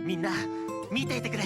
みんな見ていてくれ。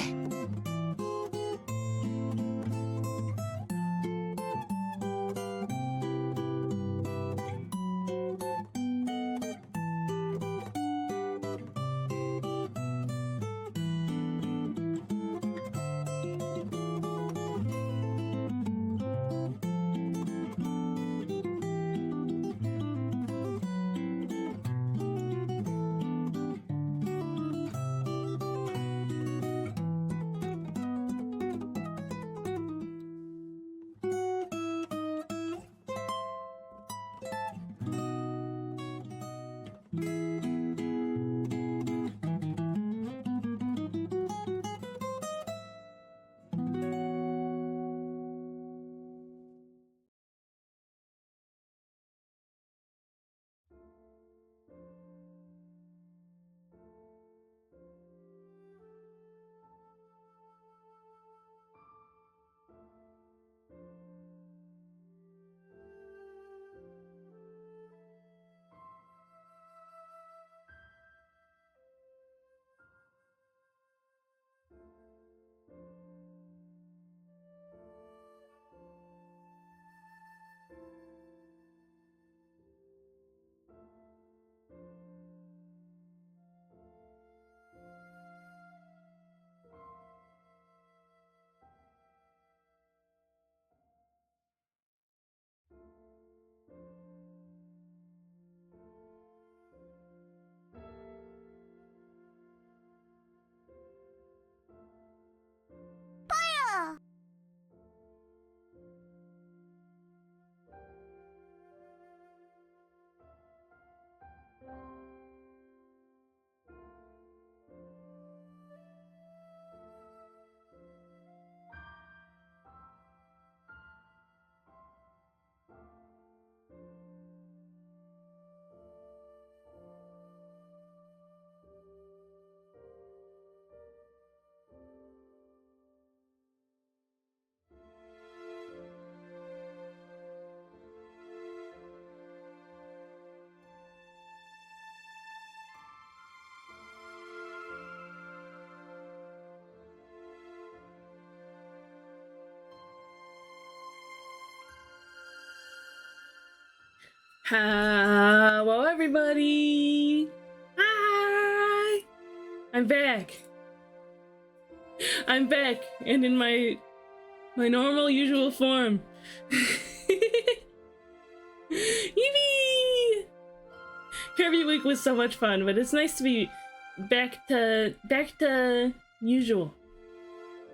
Hello everybody! Hi! I'm back! I'm back and in my normal usual form. Yippee! Kirby Week was so much fun, but it's nice to be back to usual.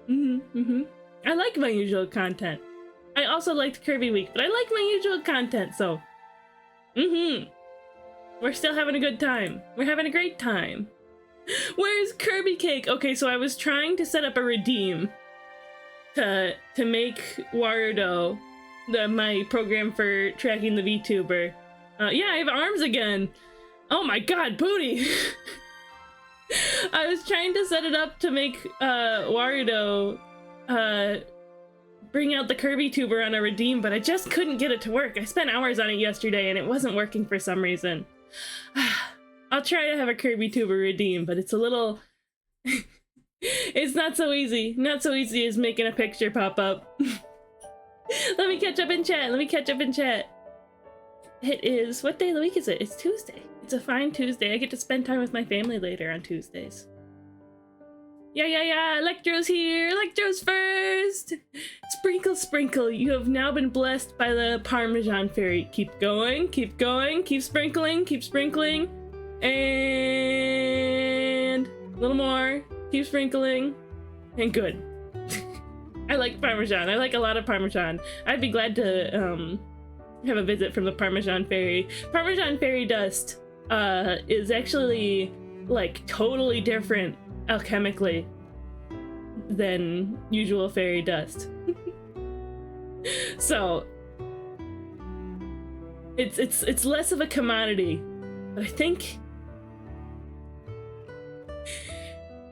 I like my usual content. I also liked Kirby Week, but I like my usual content, so we're still having a good time. We're having a great time. Where's Kirby Cake? Okay, so I was trying to set up a redeem to make Warudo my program for tracking the VTuber. Yeah, I have arms again. Oh my god, booty! I was trying to set it up to make Warudo bring out the Kirby tuber on a redeem, but I just couldn't get it to work. I spent hours on it yesterday and it wasn't working for some reason. I'll try to have a Kirby tuber redeem, but it's a little... it's not so easy. Not so easy as making a picture pop up. Let me catch up in chat. Let me catch up in chat. It is... What day of the week is it? It's Tuesday. It's a fine Tuesday. I get to spend time with my family later on Tuesdays. Yeah, Electro's here! Electro's first! Sprinkle, sprinkle, you have now been blessed by the Parmesan Fairy. Keep going, keep going, keep sprinkling, and a little more, keep sprinkling, and good. I like Parmesan, I like a lot of Parmesan. I'd be glad to have a visit from the Parmesan Fairy. Parmesan Fairy dust is actually like totally different alchemically than usual fairy dust. So it's less of a commodity, but I think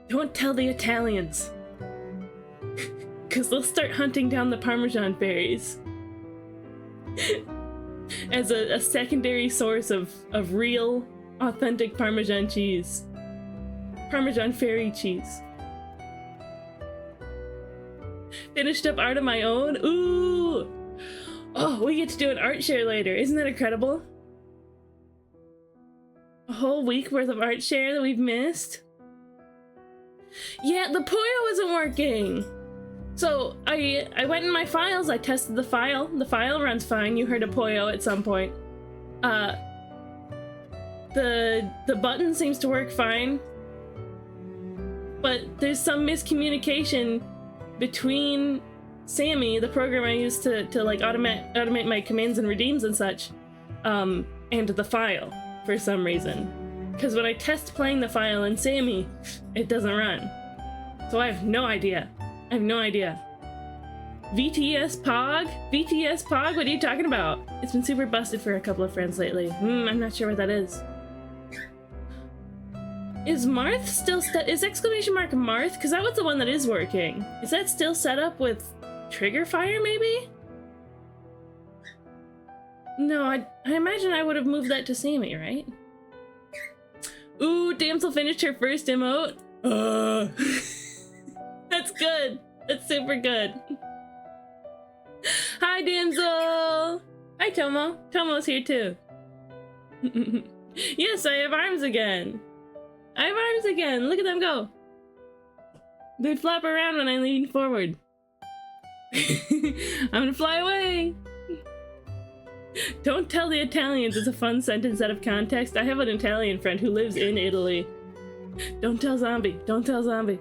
don't tell the Italians because they'll start hunting down the Parmesan fairies as a secondary source of real authentic Parmesan cheese. Parmesan fairy cheese. Finished up art of my own. Ooh! Oh, we get to do an art share later. Isn't that incredible? A whole week worth of art share that we've missed. Yeah, the Poyo isn't working. So I went in my files, I tested the file. The file runs fine. You heard a Poyo at some point. The button seems to work fine. But there's some miscommunication between Sammy, the program I use to like automate my commands and redeems and such, and the file for some reason. Because when I test playing the file in Sammy, it doesn't run. So I have no idea. I have no idea. VTS Pog? VTS Pog? What are you talking about? It's been super busted for a couple of friends lately. I'm not sure what that is. Is Marth still is exclamation mark Marth? Because that was the one that is working. Is that still set up with trigger fire, maybe? No, I imagine I would have moved that to Sammy, right? Ooh, Damsel finished her first emote. That's good. That's super good. Hi, Damsel! Hi, Tomo. Tomo's here too. Yes, I have arms again. I have arms again. Look at them go. They flap around when I lean forward. I'm gonna fly away. Don't tell the Italians is a fun sentence out of context. I have an Italian friend who lives in Italy. Don't tell zombie. Don't tell zombie.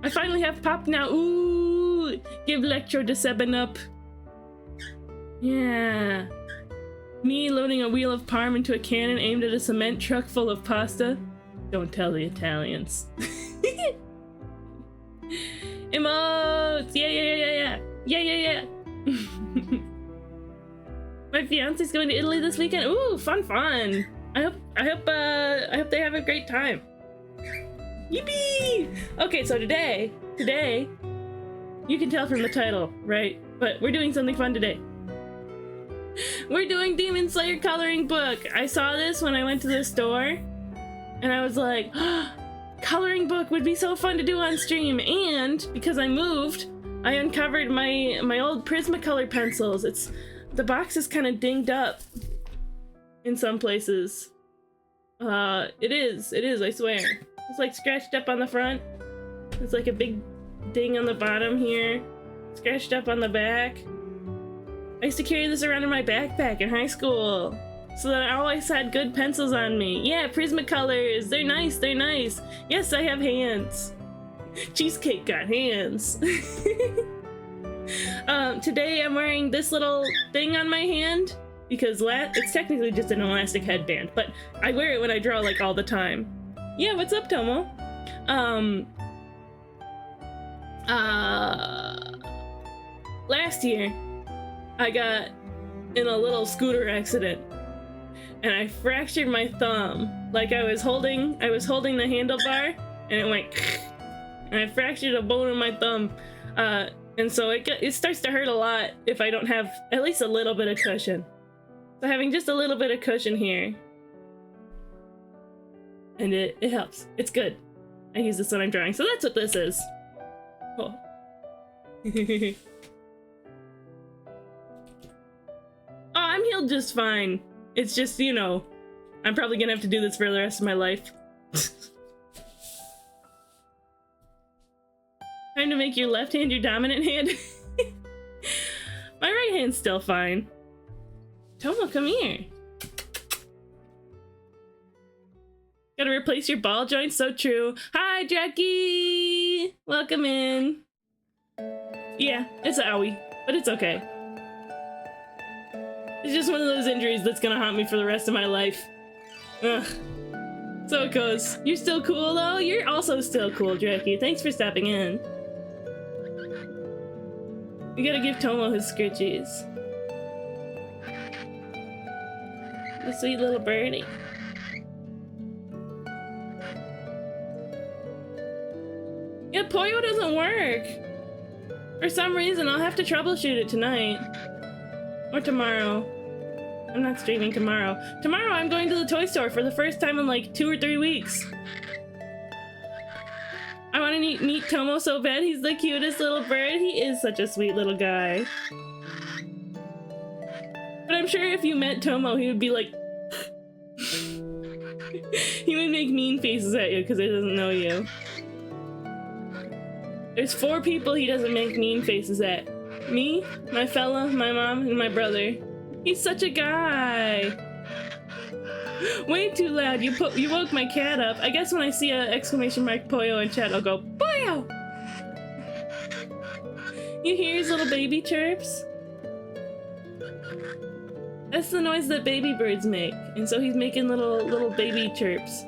I finally have pop now. Ooh, give Electro to 7-Up. Yeah. Me loading a wheel of parm into a cannon aimed at a cement truck full of pasta. Don't tell the Italians. Emotes! Yeah. My fiance's going to Italy this weekend. Ooh, fun. I hope they have a great time. Yippee! Okay, so today, you can tell from the title, right? But we're doing something fun today. We're doing Demon Slayer coloring book. I saw this when I went to the store, and I was like, coloring book would be so fun to do on stream. And because I moved, I uncovered my old Prismacolor pencils. The box is kind of dinged up in some places. It is, I swear. It's like scratched up on the front. It's like a big ding on the bottom here. Scratched up on the back. I used to carry this around in my backpack in high school, so that I always had good pencils on me. Yeah, Prismacolors, they're nice. Yes, I have hands. Cheesecake got hands. Today I'm wearing this little thing on my hand, because it's technically just an elastic headband, but I wear it when I draw like all the time. Yeah, what's up, Tomo? Last year, I got in a little scooter accident, and I fractured my thumb. Like I was holding the handlebar, and it went, and I fractured a bone in my thumb. And so it starts to hurt a lot if I don't have at least a little bit of cushion. So having just a little bit of cushion here, and it helps. It's good. I use this when I'm drawing, so that's what this is. Oh. Oh, I'm healed just fine. It's just, you know, I'm probably gonna have to do this for the rest of my life. Time to make your left hand your dominant hand. My right hand's still fine. Tomo, come here. Gotta replace your ball joint, so true. Hi, Jackie! Welcome in. Yeah, it's an owie, but it's okay. It's just one of those injuries that's gonna haunt me for the rest of my life. Ugh. So it goes. You're still cool, though? You're also still cool, Jackie. Thanks for stopping in. We gotta give Tomo his scritchies. The sweet little birdie. Yeah, Poyo doesn't work. For some reason, I'll have to troubleshoot it tonight. Or tomorrow. I'm not streaming tomorrow. Tomorrow I'm going to the toy store for the first time in like 2 or 3 weeks. I want to meet Tomo so bad. He's the cutest little bird. He is such a sweet little guy. But I'm sure if you met Tomo, he would be like... he would make mean faces at you because he doesn't know you. There's 4 people he doesn't make mean faces at. Me, my fella, my mom, and my brother. He's such a guy. Way too loud. You woke my cat up. I guess when I see a exclamation mark Poyo in chat, I'll go, Poyo! You hear his little baby chirps? That's the noise that baby birds make. And so he's making little baby chirps.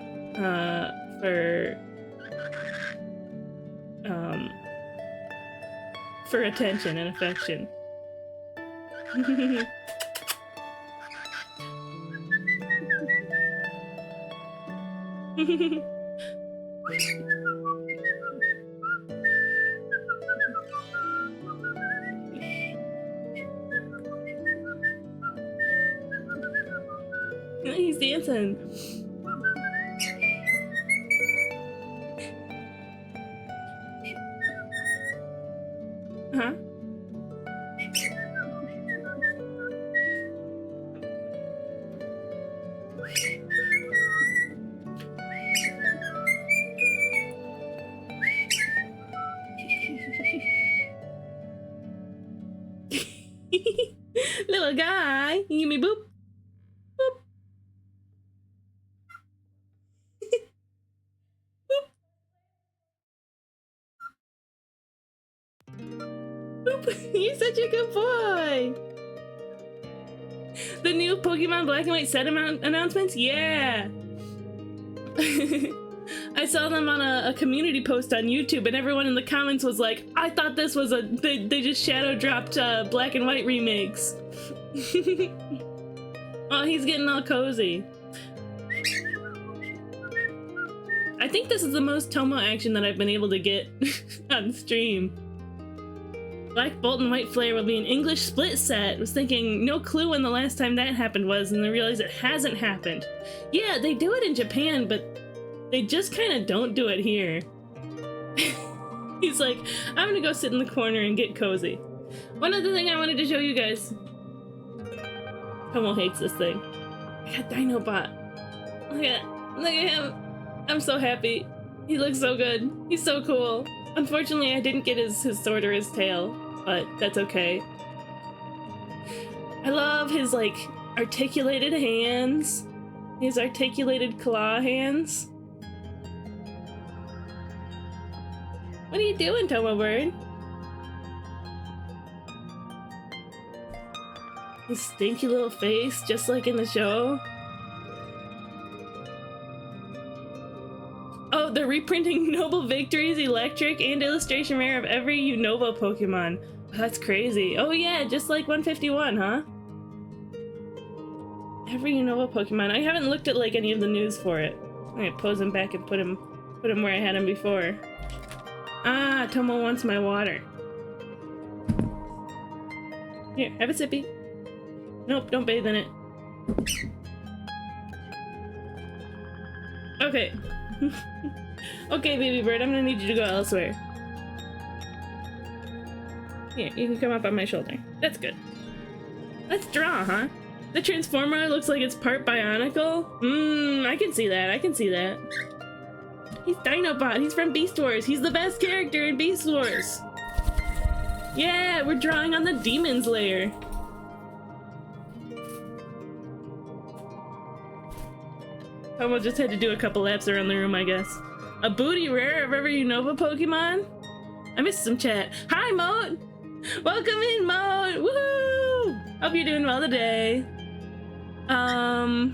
For attention and affection. He's dancing. Huh? Little guy, you give me boop. Boop. Boop. Boop. You're such a good boy. The new Pokemon Black and White set announcements? Yeah. I saw them on a community post on YouTube, and everyone in the comments was like, I thought this was they just shadow dropped Black and White remakes. Oh, he's getting all cozy. I think this is the most Tomo action that I've been able to get on stream. Black Bolt and White Flare will be an English split set. Was thinking, no clue when the last time that happened was, and I realized it hasn't happened. Yeah, they do it in Japan, but they just kind of don't do it here. He's like, I'm gonna go sit in the corner and get cozy. One other thing I wanted to show you guys. Tomo hates this thing. I got Dinobot. Look at him. I'm so happy. He looks so good. He's so cool. Unfortunately, I didn't get his sword or his tail, but that's okay. I love his, like, articulated hands. His articulated claw hands. What are you doing, Tomo Bird? His stinky little face, just like in the show. Oh, they're reprinting Noble Victory's Electric and Illustration Rare of every Unova Pokemon. That's crazy. Oh yeah, just like 151, huh? Every Unova Pokemon. I haven't looked at like any of the news for it. I'm gonna pose him back and put him where I had him before. Ah, Tomo wants my water. Here, have a sippy. Nope, don't bathe in it. Okay. Okay, baby bird, I'm gonna need you to go elsewhere. Here, you can come up on my shoulder. That's good. Let's draw, huh? The Transformer looks like it's part Bionicle. I can see that, I can see that. He's Dinobot, he's from Beast Wars. He's the best character in Beast Wars. Yeah, we're drawing on the Demon's Lair. Tomo just had to do a couple laps around the room, I guess. A booty rare of every Unova Pokemon? I missed some chat. Hi, Moat! Welcome in, Moat! Woohoo! Hope you're doing well today. I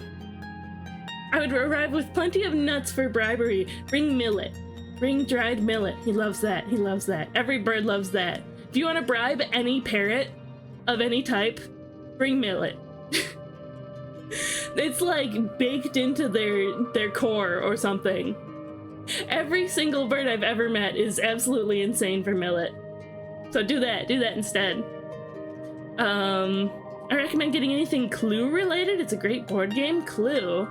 would arrive with plenty of nuts for bribery. Bring millet. Bring dried millet. He loves that. He loves that. Every bird loves that. If you want to bribe any parrot of any type, bring millet. It's like baked into their core or something. Every single bird I've ever met is absolutely insane for millet. So do that instead. I recommend getting anything Clue related. It's a great board game. Clue.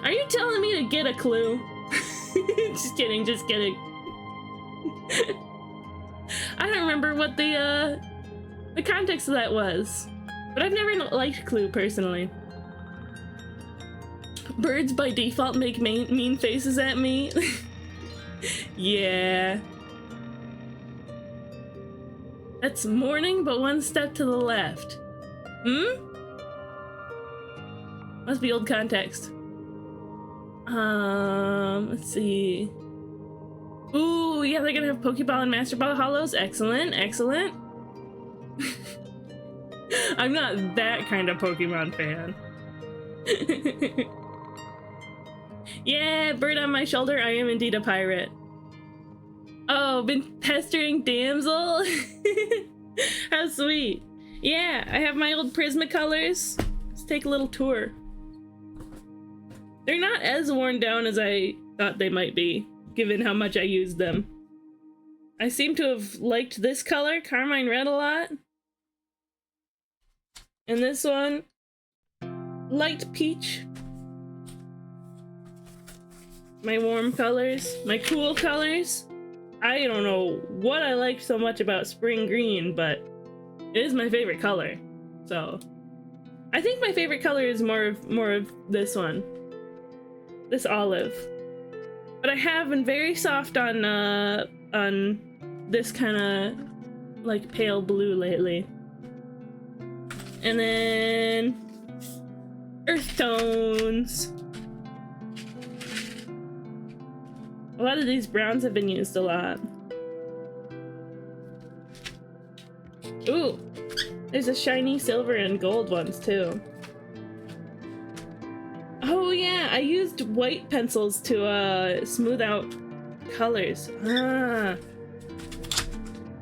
Are you telling me to get a Clue? Just kidding, just kidding. I don't remember what the context of that was, but I've never liked Clue personally. Birds by default make mean faces at me. Yeah. That's morning, but one step to the left. Must be old context. Let's see. Ooh, yeah, they're gonna have Pokeball and Master Ball Hollows. Excellent, excellent. I'm not that kind of Pokemon fan. Yeah, bird on my shoulder, I am indeed a pirate. Oh, been pestering damsel? How sweet. Yeah, I have my old Prismacolors. Let's take a little tour. They're not as worn down as I thought they might be, given how much I used them. I seem to have liked this color, Carmine Red, a lot. And this one, Light Peach. My warm colors, my cool colors. I don't know what I liked so much about Spring Green, but it is my favorite color. So I think my favorite color is more of this one. This olive. But I have been very soft on this kind of like pale blue lately. And then earth tones. A lot of these browns have been used a lot. Ooh, there's a shiny silver and gold ones too. Oh yeah, I used white pencils to smooth out colors. Ah.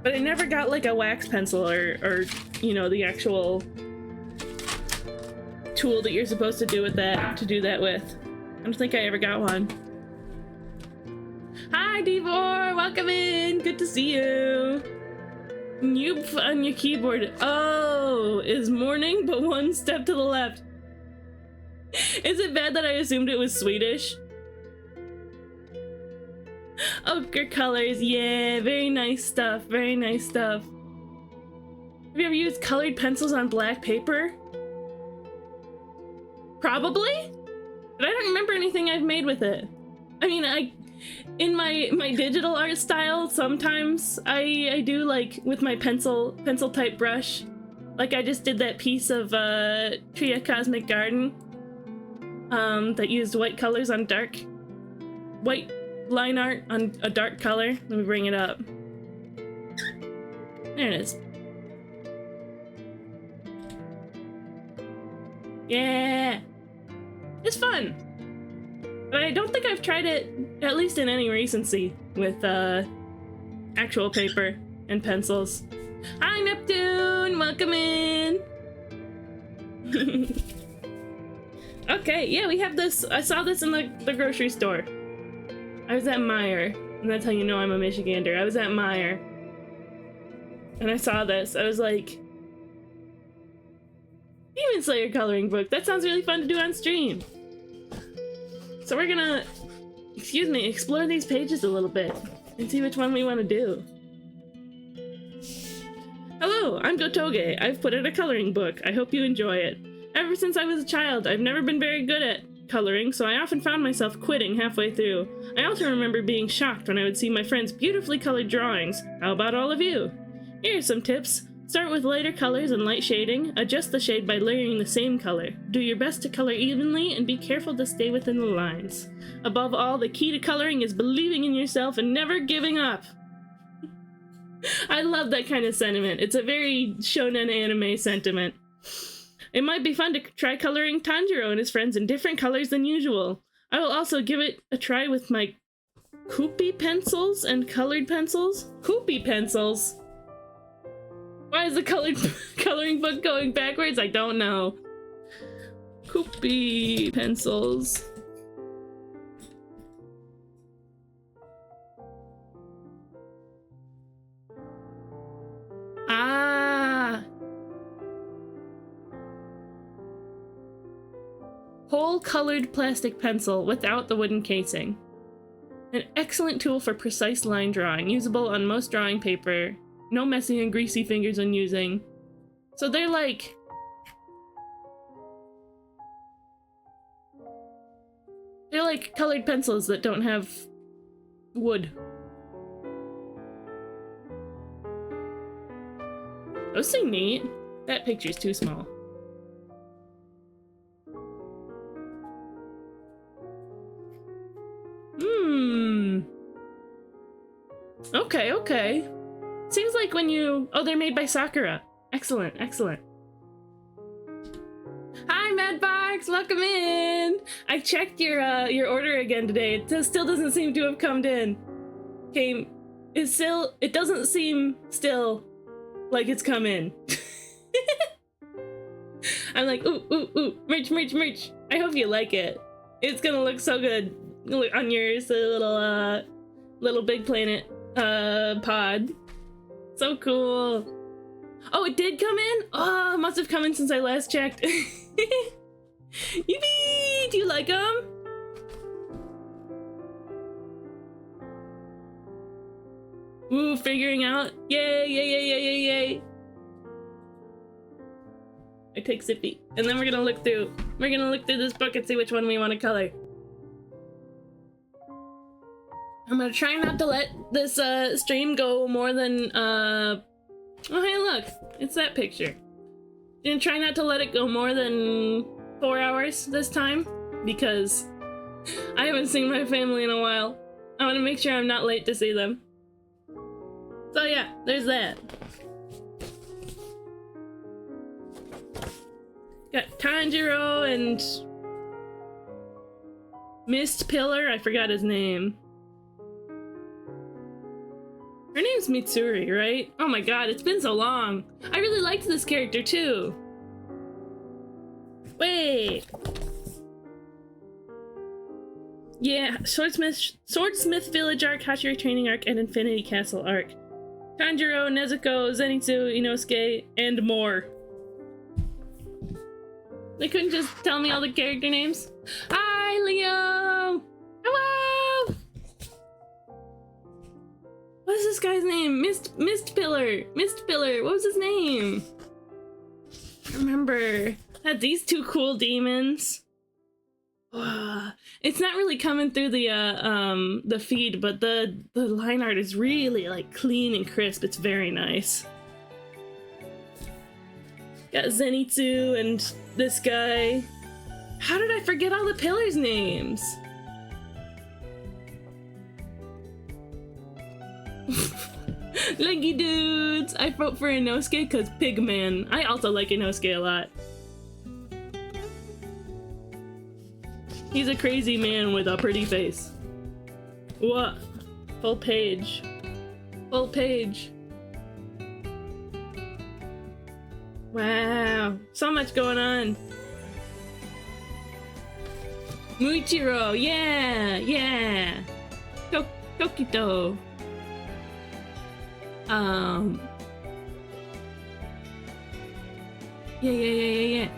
But I never got like a wax pencil or you know, the actual tool that you're supposed to do with that, to do that with. I don't think I ever got one. Hi Devor, welcome in, good to see you. Nope on your keyboard. Oh, is morning but one step to the left. Is it bad that I assumed it was Swedish? Ochre colors, yeah, very nice stuff, very nice stuff. Have you ever used colored pencils on black paper? Probably? But I don't remember anything I've made with it. I mean, in my digital art style, sometimes I do like with my pencil type brush. Like I just did that piece of Tria Cosmic Garden that used white colors on white line art on a dark color. Let me bring it up. There it is. Yeah, it's fun. But I don't think I've tried it, at least in any recency, with actual paper and pencils. Hi Neptune, welcome in. Okay, yeah, we have this. I saw this in the grocery store. I was at Meijer, and that's how you know I'm a Michigander. I was at Meijer, and I saw this. I was like, Demon Slayer coloring book. That sounds really fun to do on stream. So we're gonna, explore these pages a little bit and see which one we want to do. Hello, I'm Dotoge. I've put out a coloring book. I hope you enjoy it. Ever since I was a child, I've never been very good at coloring, so I often found myself quitting halfway through. I also remember being shocked when I would see my friends' beautifully colored drawings. How about all of you? Here are some tips. Start with lighter colors and light shading. Adjust the shade by layering the same color. Do your best to color evenly and be careful to stay within the lines. Above all, the key to coloring is believing in yourself and never giving up. I love that kind of sentiment. It's a very shonen anime sentiment. It might be fun to try coloring Tanjiro and his friends in different colors than usual. I will also give it a try with my Koopy pencils and colored pencils. Koopy pencils? Why is the coloring book going backwards? I don't know. Koopy pencils. Ah! Whole colored plastic pencil without the wooden casing. An excellent tool for precise line drawing, usable on most drawing paper. No messy and greasy fingers when using. So they're like... they're like colored pencils that don't have wood. Those seem neat. That picture's too small. Okay, okay. Seems like when you... oh, they're made by Sakura. Excellent, excellent. Hi, Madbox! Welcome in! I checked your order again today. It still doesn't seem to have come in. It doesn't seem still like it's come in. I'm like, ooh, ooh, ooh, merch, merch, merch. I hope you like it. It's gonna look so good on yours, a little Big Planet pod. So cool. Oh, it did come in? Oh, it must have come in since I last checked. Yippee! Do you like them? Ooh, figuring out. Yay, yay, yay, yay, yay, yay. I take Zippy. And then we're gonna look through this book and see which one we want to color. I'm gonna try not to let this stream go more than oh hey, look, it's that picture. I'm gonna try not to let it go more than 4 hours this time because I haven't seen my family in a while. I want to make sure I'm not late to see them. So yeah, there's that. Got Tanjiro and Mist Pillar. I forgot his name. Her name's Mitsuri, right? Oh my god, it's been so long. I really liked this character too. Wait. Yeah, Swordsmith Village arc, Hashira Training arc, and Infinity Castle arc. Tanjiro, Nezuko, Zenitsu, Inosuke, and more. They couldn't just tell me all the character names? Hi, Leo! Hello! What's this guy's name? Mist Pillar. Mist Pillar. What was his name? I remember. Had these two cool demons. It's not really coming through the feed, but the line art is really like clean and crisp. It's very nice. Got Zenitsu and this guy. How did I forget all the pillars' names? Leggy dudes! I vote for Inosuke because Pigman. I also like Inosuke a lot. He's a crazy man with a pretty face. What? Full page. Full page. Wow. So much going on. Muichiro. Yeah. Yeah. Kokito. Yeah.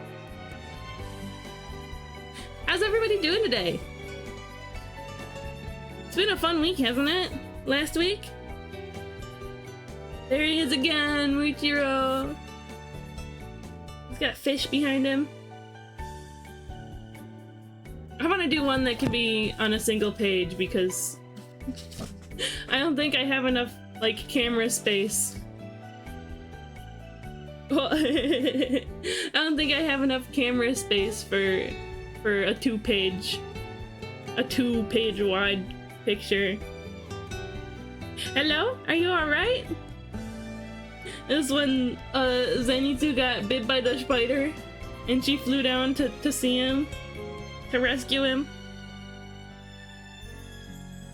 How's everybody doing today? It's been a fun week, hasn't it? Last week? There he is again, Muichiro. He's got fish behind him. I want to do one that can be on a single page because I don't think I have enough like camera space. Well, I don't think I have enough camera space for a two-page wide picture. Hello? Are you alright? This is when Zenitsu got bit by the spider and she flew down to see him, to rescue him.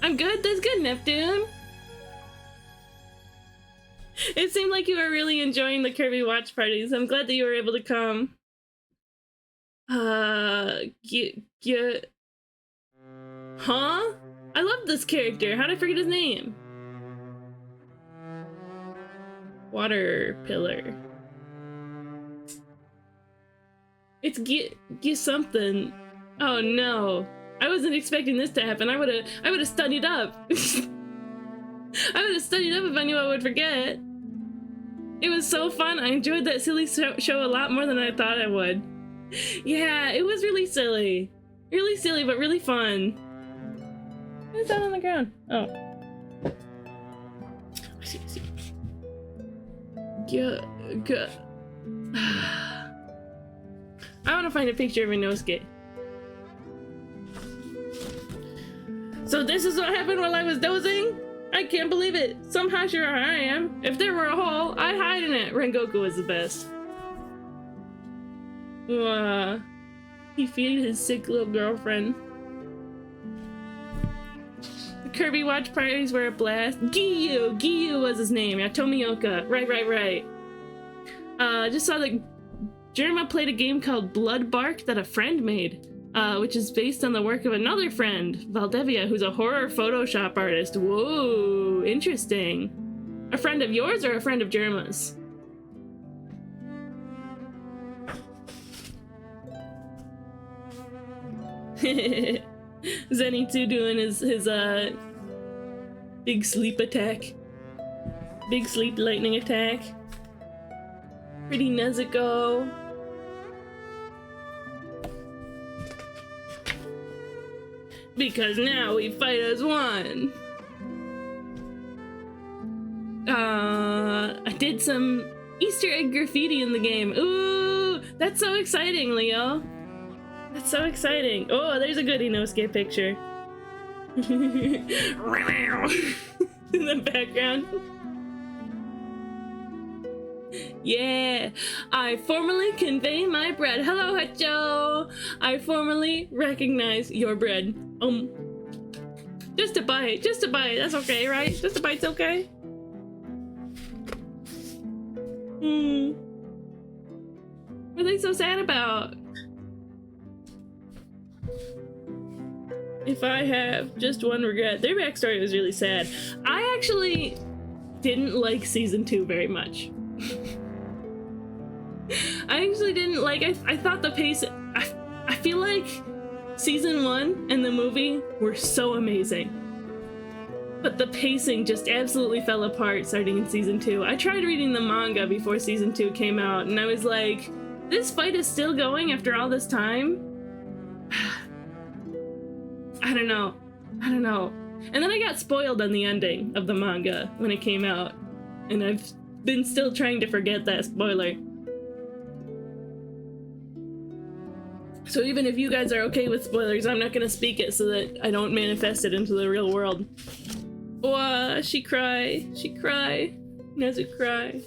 I'm good, that's good, Neptune. It seemed like you were really enjoying the Kirby watch parties. I'm glad that you were able to come. Huh? I love this character. How'd I forget his name? Water Pillar. It's get something. Oh no. I wasn't expecting this to happen. I would have studied up. I would have studied up if I knew I would forget. It was so fun. I enjoyed that silly show a lot more than I thought I would. Yeah, it was really silly. Really silly, but really fun. What's that on the ground? Oh. I see. Good. I want to find a picture of Inosuke. So this is what happened while I was dozing? I can't believe it. Somehow sure I am. If there were a hole, I'd hide in it. Rengoku was the best. He feeded his sick little girlfriend. The Kirby watch parties were a blast. Giyu was his name. Yeah, Tomioka. Right. Just saw that Germa played a game called Blood Bark that a friend made, which is based on the work of another friend, Valdevia, who's a horror Photoshop artist. Whoa, interesting. A friend of yours or a friend of Germa's? Zenitsu doing his big sleep attack. Big sleep lightning attack. Pretty Nezuko. Because now we fight as one. I did some Easter egg graffiti in the game. Ooh, that's so exciting, Leo. That's so exciting. Oh, there's a good Inosuke picture. In the background. Yeah, I formally convey my bread. Hello, Hacho. I formally recognize your bread. Just a bite. That's okay, right? Just a bite's okay. What are they so sad about? If I have just one regret, their backstory was really sad. I actually didn't like season 2 very much. I actually didn't like. I thought the pace. I feel like season 1 and the movie were so amazing, but the pacing just absolutely fell apart starting in season 2. I tried reading the manga before season 2 came out, and I was like, this fight is still going after all this time? I don't know. And then I got spoiled on the ending of the manga when it came out, and I've been still trying to forget that spoiler. So even if you guys are okay with spoilers, I'm not gonna speak it so that I don't manifest it into the real world. Oh, she cry. Nezu cry.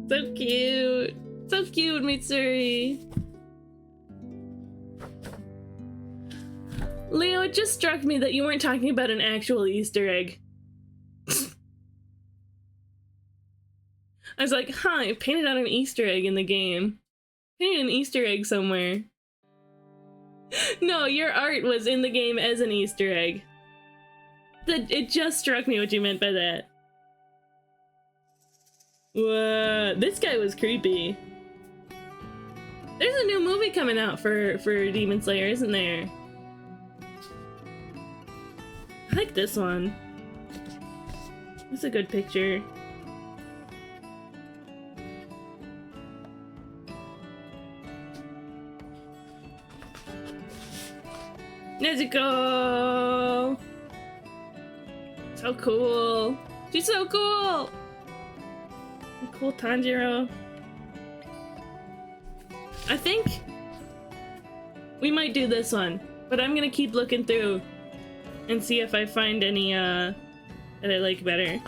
So cute, Mitsuri. Leo, it just struck me that you weren't talking about an actual Easter egg. I was like, I painted out an Easter egg in the game. Painted an Easter egg somewhere. No, your art was in the game as an Easter egg. It just struck me what you meant by that. Whoa, this guy was creepy. There's a new movie coming out for Demon Slayer, isn't there? I like this one. It's a good picture. Nezuko! So cool. She's so cool! Cool Tanjiro. I think we might do this one, but I'm gonna keep looking through and see if I find any that I like better.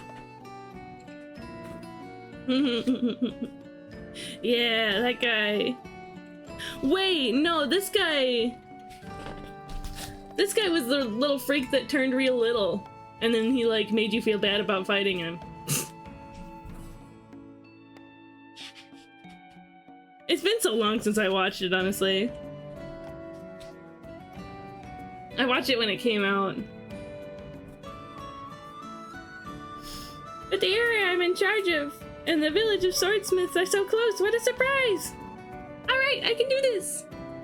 Yeah, that guy. Wait, no, this guy was the little freak that turned real little, and then he like made you feel bad about fighting him. It's been so long since I watched it, honestly. I watched it when it came out. But the area I'm in charge of and the village of swordsmiths are so close. What a surprise! Alright, I can do this!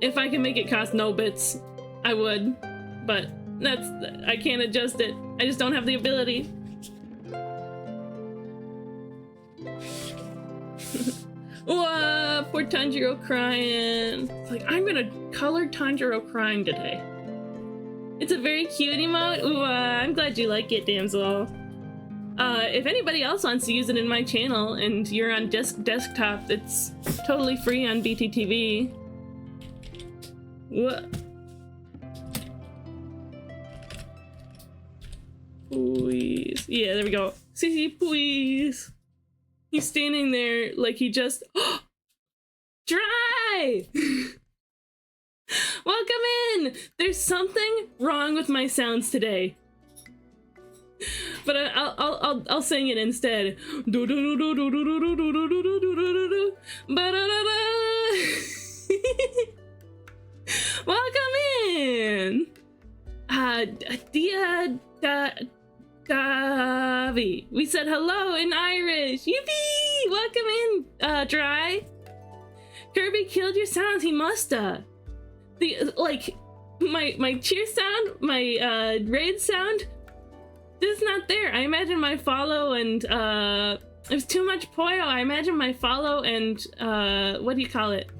If I can make it cost no bits, I would. But I can't adjust it. I just don't have the ability. Poor Tanjiro crying. It's like, I'm gonna color Tanjiro crying today. It's a very cute emote. Ooh, I'm glad you like it, damsel. If anybody else wants to use it in my channel and you're on desktop, it's totally free on BTTV. What? Please. Yeah, there we go. CC, please. He's standing there like he just... Dry! Welcome in! There's something wrong with my sounds today. But I'll sing it instead. Welcome in! Davi. We said hello in Irish. Yippee! Welcome in, Dry. Kirby killed your sounds. He musta. My cheer sound, my raid sound, this is not there. I imagine my follow and there's too much Poyo. I imagine my follow and what do you call it?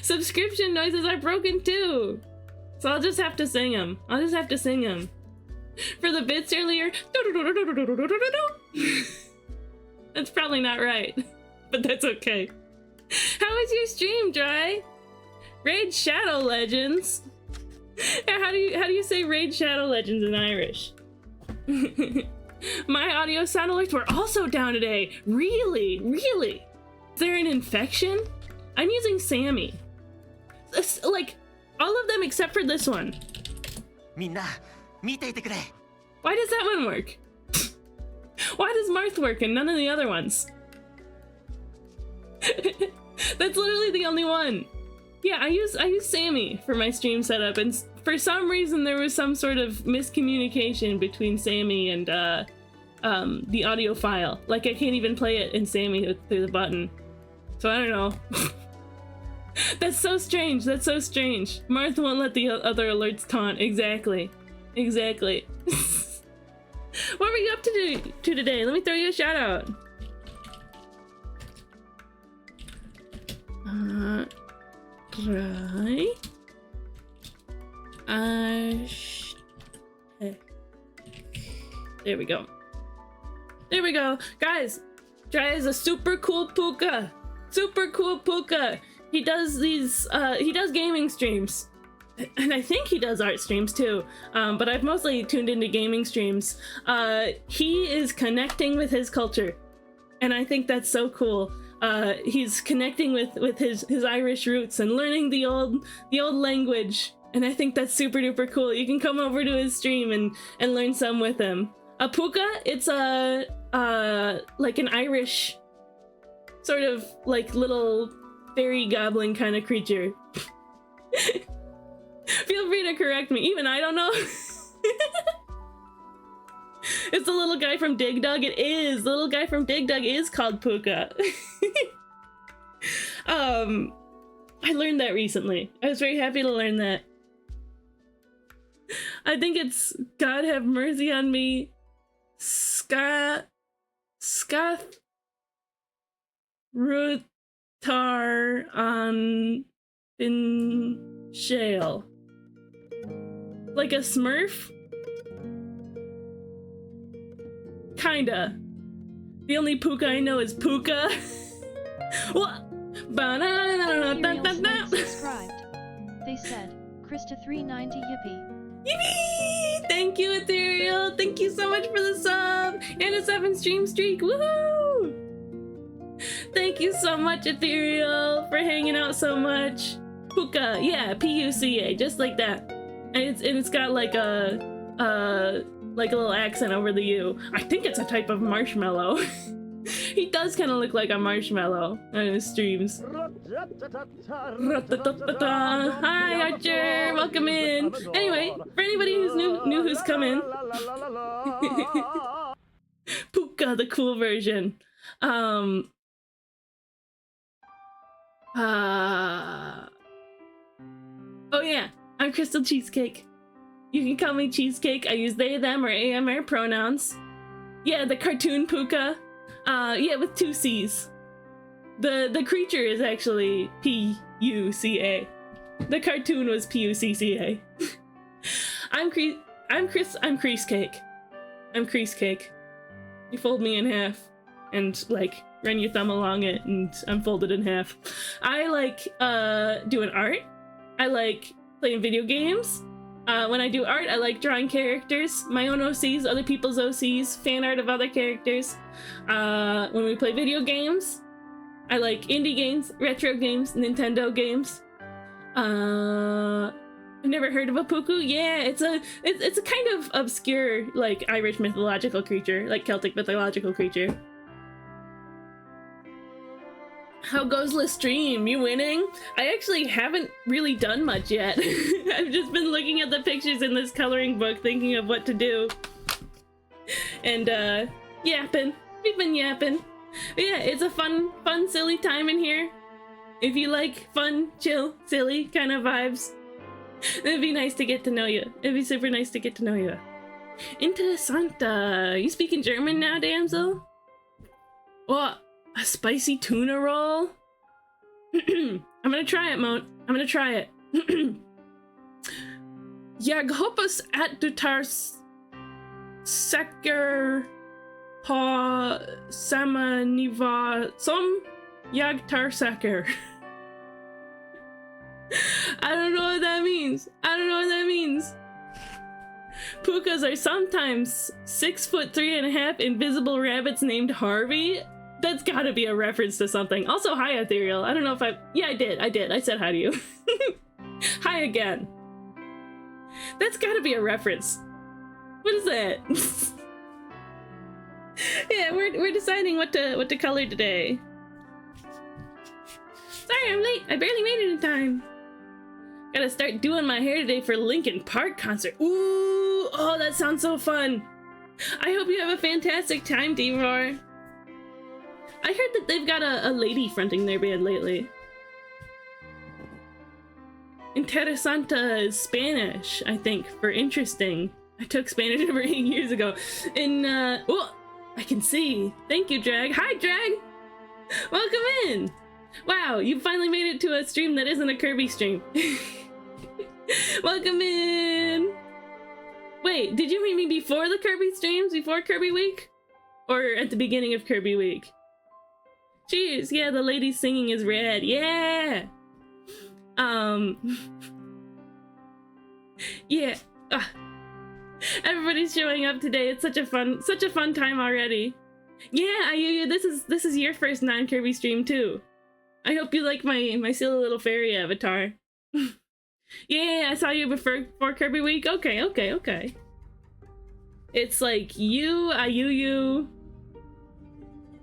Subscription noises are broken too. So I'll just have to sing them. For the bits earlier, that's probably not right, but that's okay. How was your stream, Dry? Raid Shadow Legends. How do you say Raid Shadow Legends in Irish? My audio sound alerts were also down today. Really? Is there an infection? I'm using Sammy. Like, all of them except for this one. みんな見ていてくれ Why does that one work? Why does Marth work and none of the other ones? That's literally the only one. Yeah, I use Sammy for my stream setup, and for some reason there was some sort of miscommunication between Sammy and the audio file. Like, I can't even play it in Sammy through the button. So I don't know. That's so strange. Marth won't let the other alerts taunt. Exactly. What were you up to today? Let me throw you a shout out. Try. There we go. Guys, Dry is a super cool puka. He does gaming streams. And I think he does art streams too, but I've mostly tuned into gaming streams. He is connecting with his culture, and I think that's so cool. He's connecting with his Irish roots and learning the old language, and I think that's super duper cool. You can come over to his stream and learn some with him. A puka, it's like an Irish sort of like little fairy goblin kind of creature. Feel free to correct me. Even I don't know. It's the little guy from Dig Dug. It is. The little guy from Dig Dug is called Puka. I learned that recently. I was very happy to learn that. I think it's God have mercy on me. Scath Rutar on Bin Shale. Like a Smurf? Kinda. The only Puka I know is Puka. What? Subscribed. They said, Krista 390 yippee. Yippee! Thank you, Ethereal. Thank you so much for the sub and a 7 stream streak. Woohoo! Thank you so much, Ethereal, for hanging out so much. Puka, yeah, P-U-C-A, just like that. And it's got like a little accent over the U. I think it's a type of marshmallow. He does kind of look like a marshmallow on his streams. Hi, Archer, welcome in. Anyway, for anybody who's new who's come in, Puka, the cool version. Oh yeah, I'm Crystal Cheesecake. You can call me Cheesecake. I use they, them, or AMR pronouns. Yeah, the cartoon Puka. Yeah, with 2 C's. The creature is actually P-U-C-A. The cartoon was P-U-C-C-A. I'm Creasecake. I'm Creasecake. You fold me in half and like run your thumb along it and I'm folded in half. I like doing art. I like playing video games. When I do art, I like drawing characters, my own OCs, other people's OCs, fan art of other characters. When we play video games, I like indie games, retro games, Nintendo games. I've never heard of a puku. Yeah, it's a kind of obscure, like, Irish mythological creature, like Celtic mythological creature. How goes the stream? You winning? I actually haven't really done much yet. I've just been looking at the pictures in this coloring book, thinking of what to do. And, yapping. We've been yapping. But yeah, it's a fun, silly time in here. If you like fun, chill, silly kind of vibes, it'd be nice to get to know you. It'd be super nice to get to know you. Interessante. You speaking German now, damsel? What? A spicy tuna roll? I'm gonna try it, Moat. I'm gonna try it. Jag hoppas att du tar säker på samma nivå som jag tar säker. I don't know what that means. I don't know what that means. Pukas are sometimes 6'3.5" invisible rabbits named Harvey. That's gotta be a reference to something. Also, hi, Ethereal. I don't know if yeah, I did. I said hi to you. Hi again. That's gotta be a reference. What is that? Yeah, we're deciding what to color today. Sorry, I'm late. I barely made it in time. Gotta start doing my hair today for Linkin Park concert. Ooh, oh, that sounds so fun. I hope you have a fantastic time, D-Roar. I heard that they've got a lady fronting their band lately. Interesante is Spanish, I think, for interesting. I took Spanish over 8 years ago. And, oh, I can see. Thank you, Drag. Hi, Drag! Welcome in! Wow, you finally made it to a stream that isn't a Kirby stream. Welcome in! Wait, did you meet me before the Kirby streams? Before Kirby Week? Or at the beginning of Kirby Week? Cheers! Yeah, the lady singing is rad. Yeah! Yeah. Everybody's showing up today. It's such a fun time already. Yeah, Ayuya, this is your first non-Kirby stream too. I hope you like my silly little fairy avatar. Yeah, I saw you before Kirby Week. Okay. It's like you, Ayuyu.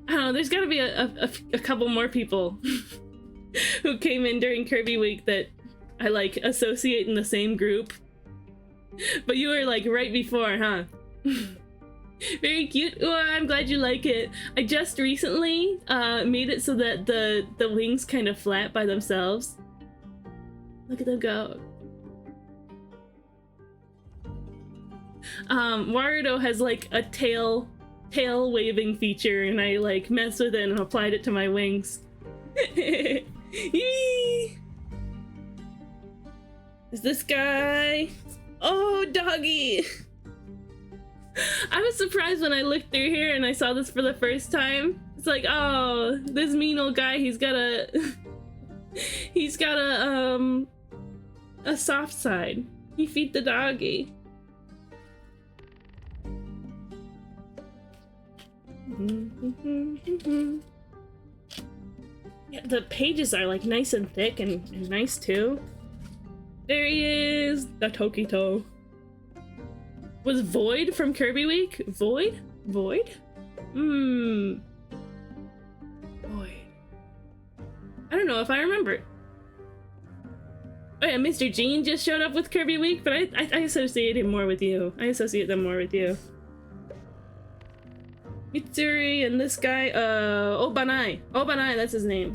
I don't know, there's gotta be a couple more people who came in during Kirby Week that I like associate in the same group. But you were like right before, huh? Very cute. Oh, I'm glad you like it. I just recently made it so that the wings kind of flap by themselves. Look at them go. Warudo has like a tail waving feature, and I like messed with it and applied it to my wings. Is this guy? Oh, doggy! I was surprised when I looked through here and I saw this for the first time. It's like, oh, this mean old guy, he's got a soft side. He feed the doggy. Yeah, the pages are like nice and thick and nice too. There he is, the Tokito. Was Void from Kirby Week? Void? Void? Void. I don't know if I remember. Oh yeah, Mr. Jean just showed up with Kirby Week, but I associate him more with you. I associate them more with you. Mitsuri and this guy, Obanai. Obanai, that's his name.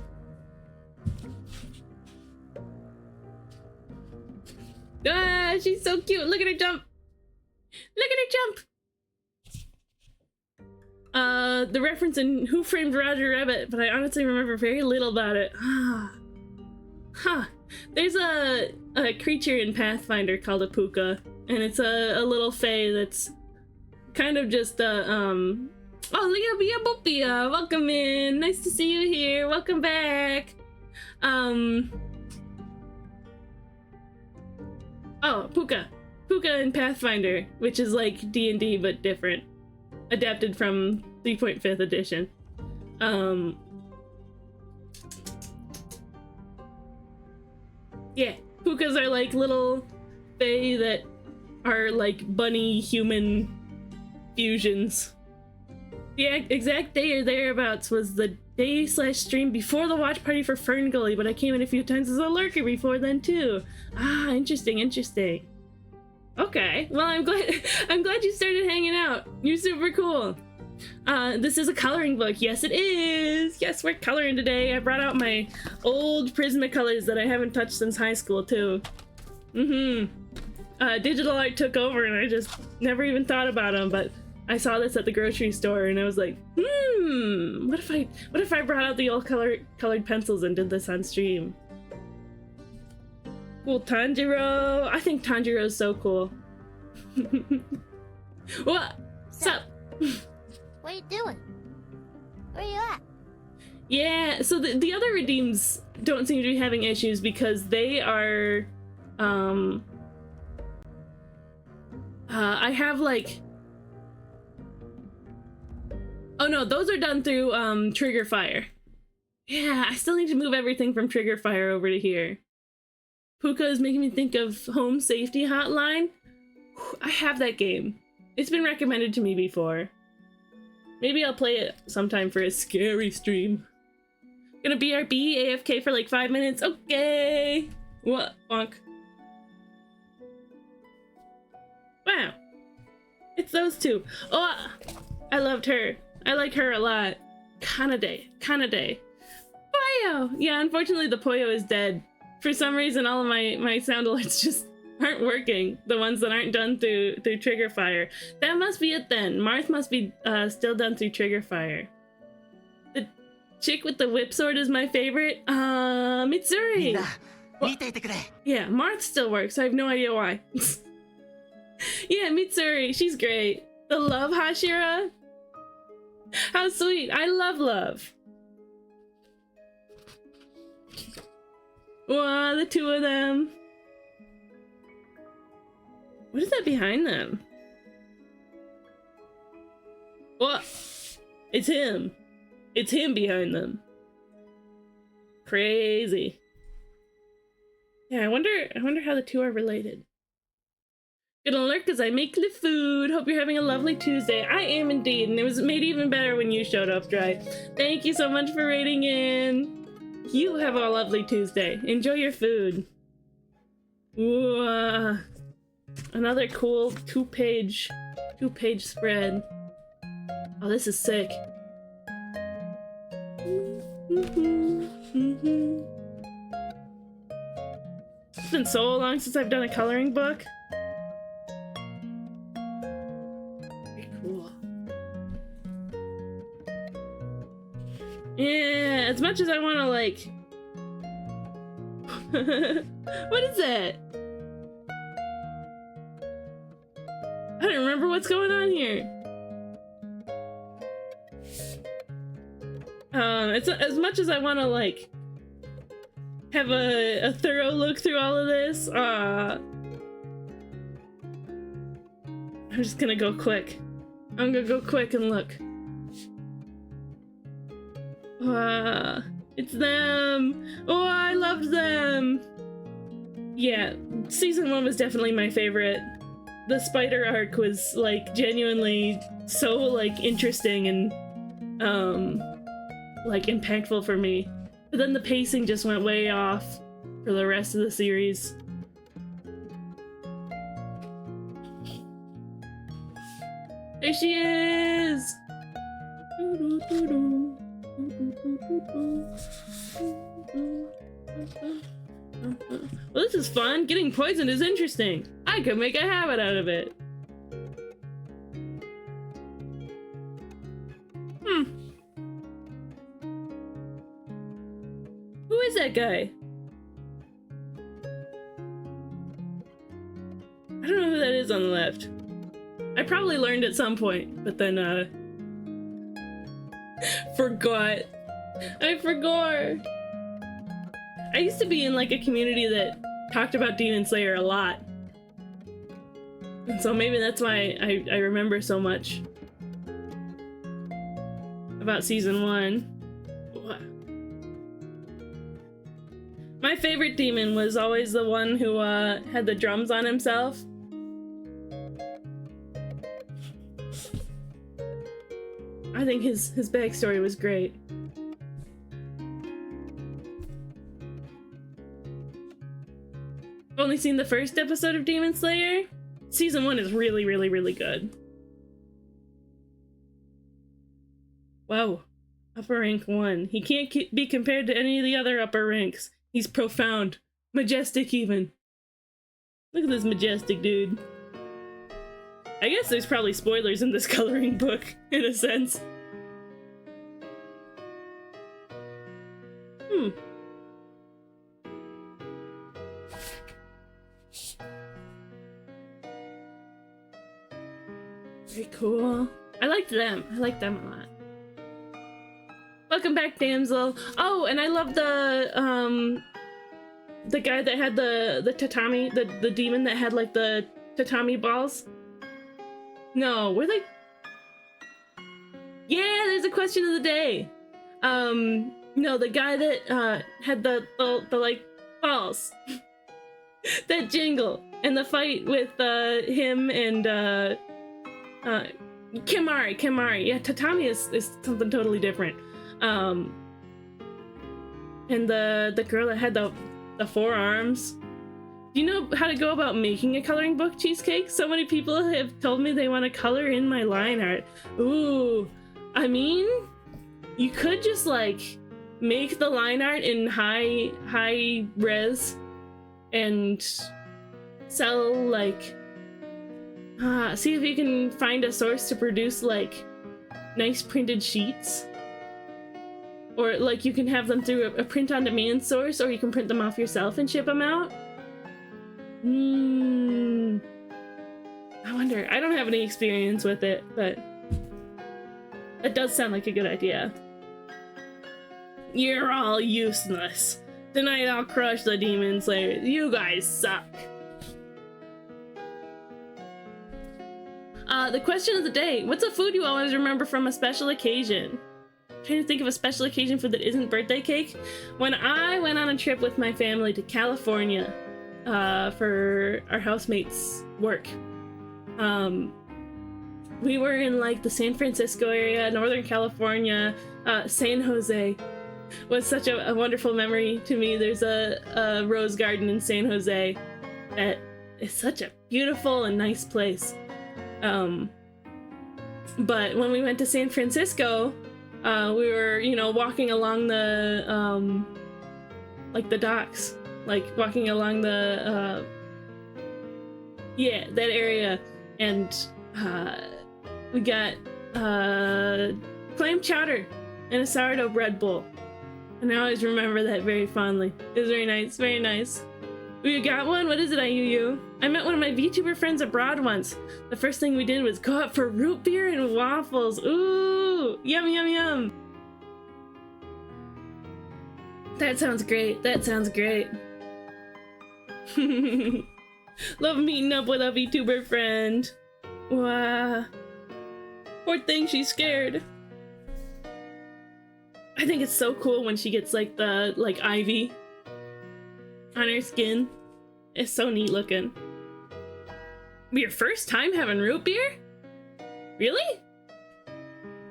Ah, she's so cute. Look at her jump. Look at her jump. The reference in Who Framed Roger Rabbit, but I honestly remember very little about it. Huh. There's a creature in Pathfinder called a puka, and it's a little fae that's kind of just oh, Leah Bopia, welcome in. Nice to see you here. Welcome back. Oh, Puka in Pathfinder, which is like D&D but different, adapted from 3.5th edition. Yeah, Pukas are like little fae that are like bunny human fusions. The exact day or thereabouts was the day/stream before the watch party for Fern Gully, but I came in a few times as a lurker before then too. Ah, interesting. Okay, well I'm glad you started hanging out. You're super cool. This is a coloring book. Yes, it is. Yes, we're coloring today. I brought out my old Prismacolors that I haven't touched since high school too. Digital art took over and I just never even thought about them, but I saw this at the grocery store and I was like, what if I brought out the old colored pencils and did this on stream? Cool, Tanjiro. I think Tanjiro's so cool. What's up? What are you doing? Where you at? Yeah, so the other redeems don't seem to be having issues because they are, I have like, oh no, those are done through Trigger Fire. Yeah, I still need to move everything from Trigger Fire over to here. Puka is making me think of Home Safety Hotline. I have that game. It's been recommended to me before. Maybe I'll play it sometime for a scary stream. Gonna BRB AFK for like 5 minutes. Okay. What? Bonk. Wow. It's those two. Oh, I loved her. I like her a lot. Kanade. Poyo! Yeah, unfortunately the Poyo is dead. For some reason all of my sound alerts just aren't working. The ones that aren't done through Trigger Fire. That must be it then. Marth must be still done through Trigger Fire. The chick with the whip sword is my favorite. Mitsuri! Yeah, Marth still works. I have no idea why. Yeah, Mitsuri, she's great. The love Hashira? How sweet. I love love. Wow, the two of them. What is that behind them? What? It's him. It's him behind them. Crazy. Yeah, I wonder how the two are related. Gonna lurk as I make the food. Hope you're having a lovely Tuesday. I am indeed, and it was made even better when you showed up, Dry. Thank you so much for raiding in. You have a lovely Tuesday. Enjoy your food. Ooh, another cool two-page spread. Oh, this is sick. It's been so long since I've done a coloring book. Very cool. Yeah, as much as I want to like... What is that? I don't remember what's going on here. It's as much as I want to like have a thorough look through all of this. I'm just gonna go quick. I'm gonna go quick and look. It's them. Oh, I loved them. Yeah, season 1 was definitely my favorite. The spider arc was like genuinely so like interesting and like impactful for me. But then the pacing just went way off for the rest of the series. There she is! Well, this is fun. Getting poisoned is interesting. I could make a habit out of it. Who is that guy? I don't know who that is on the left. I probably learned at some point, but then, forgot. I forgot. I used to be in, like, a community that talked about Demon Slayer a lot. And so maybe that's why I remember so much about season 1. My favorite demon was always the one who, had the drums on himself. I think his backstory was great. Only seen the first episode of Demon Slayer. Season 1 is really, really, really good. Wow. Upper rank 1. He can't be compared to any of the other upper ranks. He's profound. Majestic even. Look at this majestic dude. I guess there's probably spoilers in this coloring book, in a sense. Very cool. I liked them. I liked them a lot. Welcome back, damsel. Oh, and I love the guy that had the tatami, the demon that had like the tatami balls. No, were they? Yeah, there's a question of the day. No, the guy that had the like balls that jingle, and the fight with him and Kimari. Yeah, tatami is something totally different. And the girl that had the forearms. Do you know how to go about making a coloring book, Cheesecake? So many people have told me they want to color in my line art. Ooh, I mean, you could just like make the line art in high res and sell like see if you can find a source to produce like nice printed sheets, or like you can have them through a print on demand source, or you can print them off yourself and ship them out. I wonder. I don't have any experience with it, but it does sound like a good idea. You're all useless. Tonight I'll crush the Demon Slayer. You guys suck. The question of the day. What's a food you always remember from a special occasion? I'm trying to think of a special occasion food that isn't birthday cake. When I went on a trip with my family to California for our housemate's work, we were in like the San Francisco area, Northern California. San Jose was such a wonderful memory to me. There's a rose garden in San Jose that is such a beautiful and nice place. But when we went to San Francisco, we were, you know, walking along the, like the docks, like walking along the, yeah, that area, and, we got, clam chowder and a sourdough bread bowl, and I always remember that very fondly. It was very nice, very nice. You got one? What is it, IUU? I met one of my VTuber friends abroad once. The first thing we did was go out for root beer and waffles. Ooh, yum, yum, yum. That sounds great. That sounds great. Love meeting up with a VTuber friend. Wow. Poor thing, she's scared. I think it's so cool when she gets like the ivy on her skin. It's so neat looking. Your first time having root beer? Really?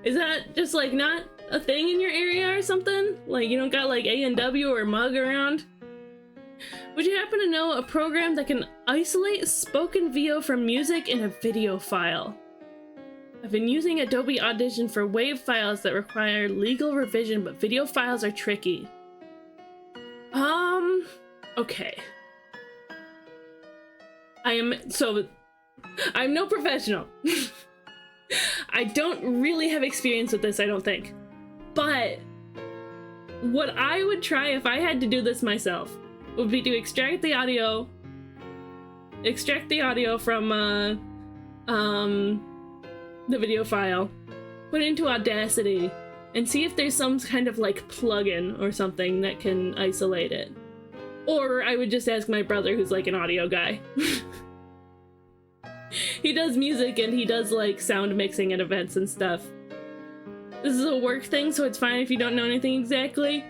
Is that just like not a thing in your area or something? Like you don't got like A&W or Mug around? Would you happen to know a program that can isolate spoken VO from music in a video file? I've been using Adobe Audition for WAV files that require legal revision, but video files are tricky. Okay. I'm no professional. I don't really have experience with this, I don't think. But what I would try if I had to do this myself would be to extract the audio from the video file, put it into Audacity, and see if there's some kind of like plugin or something that can isolate it. Or I would just ask my brother, who's like an audio guy. He does music and he does like sound mixing at events and stuff. This is a work thing, so it's fine if you don't know anything exactly.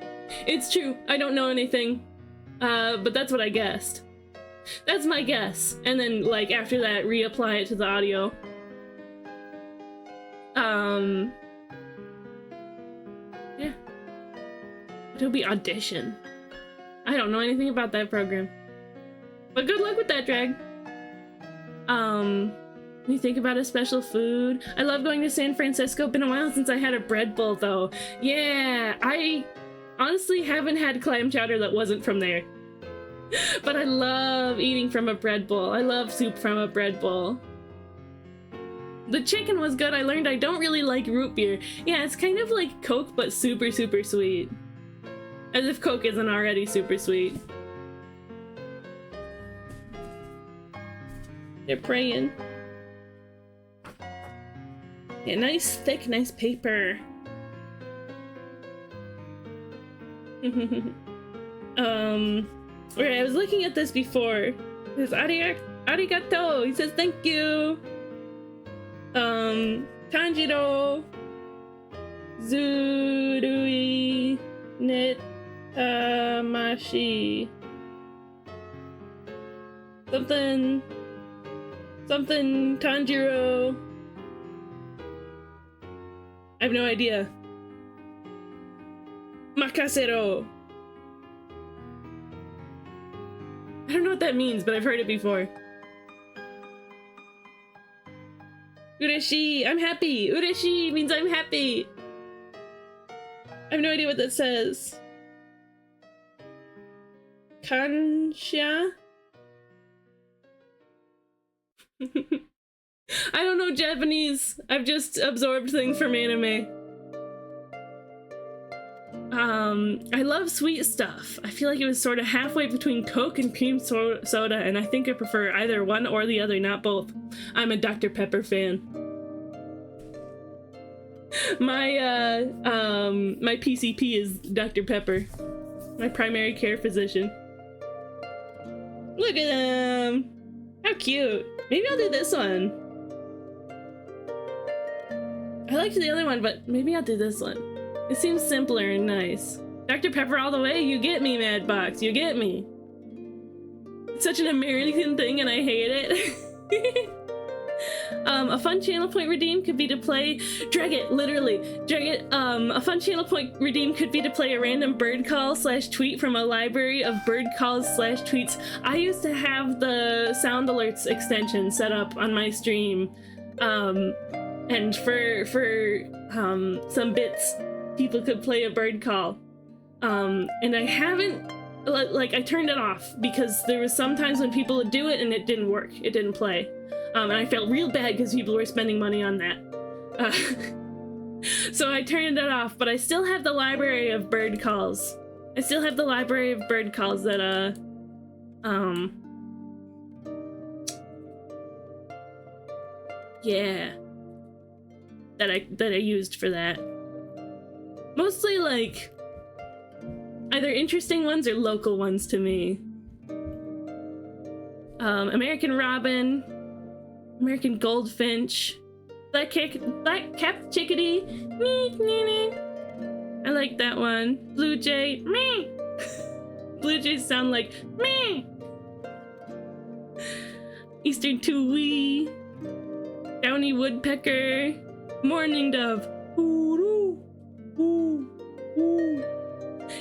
It's true, I don't know anything. But that's what I guessed. That's my guess. And then, like, after that, reapply it to the audio. Yeah. It'll be Audition. I don't know anything about that program. But good luck with that, Drag. You think about a special food? I love going to San Francisco. Been a while since I had a bread bowl, though. Yeah, I honestly haven't had clam chowder that wasn't from there. But I love eating from a bread bowl. I love soup from a bread bowl. The chicken was good. I learned I don't really like root beer. Yeah, it's kind of like Coke, but super, super sweet. As if Coke isn't already super sweet. They're praying. Yeah, nice, thick, nice paper. Alright, I was looking at this before. It says arigato. He says thank you. Tanjiro Zurui Netamashi. Something Tanjiro. I have no idea. Makasero. I don't know what that means, but I've heard it before. Ureshi, I'm happy. Ureshi means I'm happy. I have no idea what that says. Kansha? I don't know Japanese. I've just absorbed things from anime. I love sweet stuff. I feel like it was sort of halfway between Coke and cream soda, and I think I prefer either one or the other, not both. I'm a Dr. Pepper fan. My PCP is Dr. Pepper. My primary care physician. Look at them! How cute! Maybe I'll do this one. I liked the other one, but maybe I'll do this one. It seems simpler and nice. Dr. Pepper all the way, you get me, Madbox, you get me. It's such an American thing and I hate it. A fun channel point redeem could be to play, drag it, a fun channel point redeem could be to play a random bird call / tweet from a library of bird calls / tweets. I used to have the sound alerts extension set up on my stream, and for some bits, people could play a bird call. And I haven't, like, I turned it off because there was sometimes when people would do it and it didn't work, it didn't play. And I felt real bad because people were spending money on that. So I turned it off, but I still have the library of bird calls. I still have the library of bird calls that, yeah. That I used for that. Mostly, like, either interesting ones or local ones to me. American Robin, American Goldfinch, Black-capped Chickadee, I like that one. Blue Jay, me. Blue Jays sound like me. Eastern Tui, Downy Woodpecker, Mourning Dove. Ooh, ooh, ooh.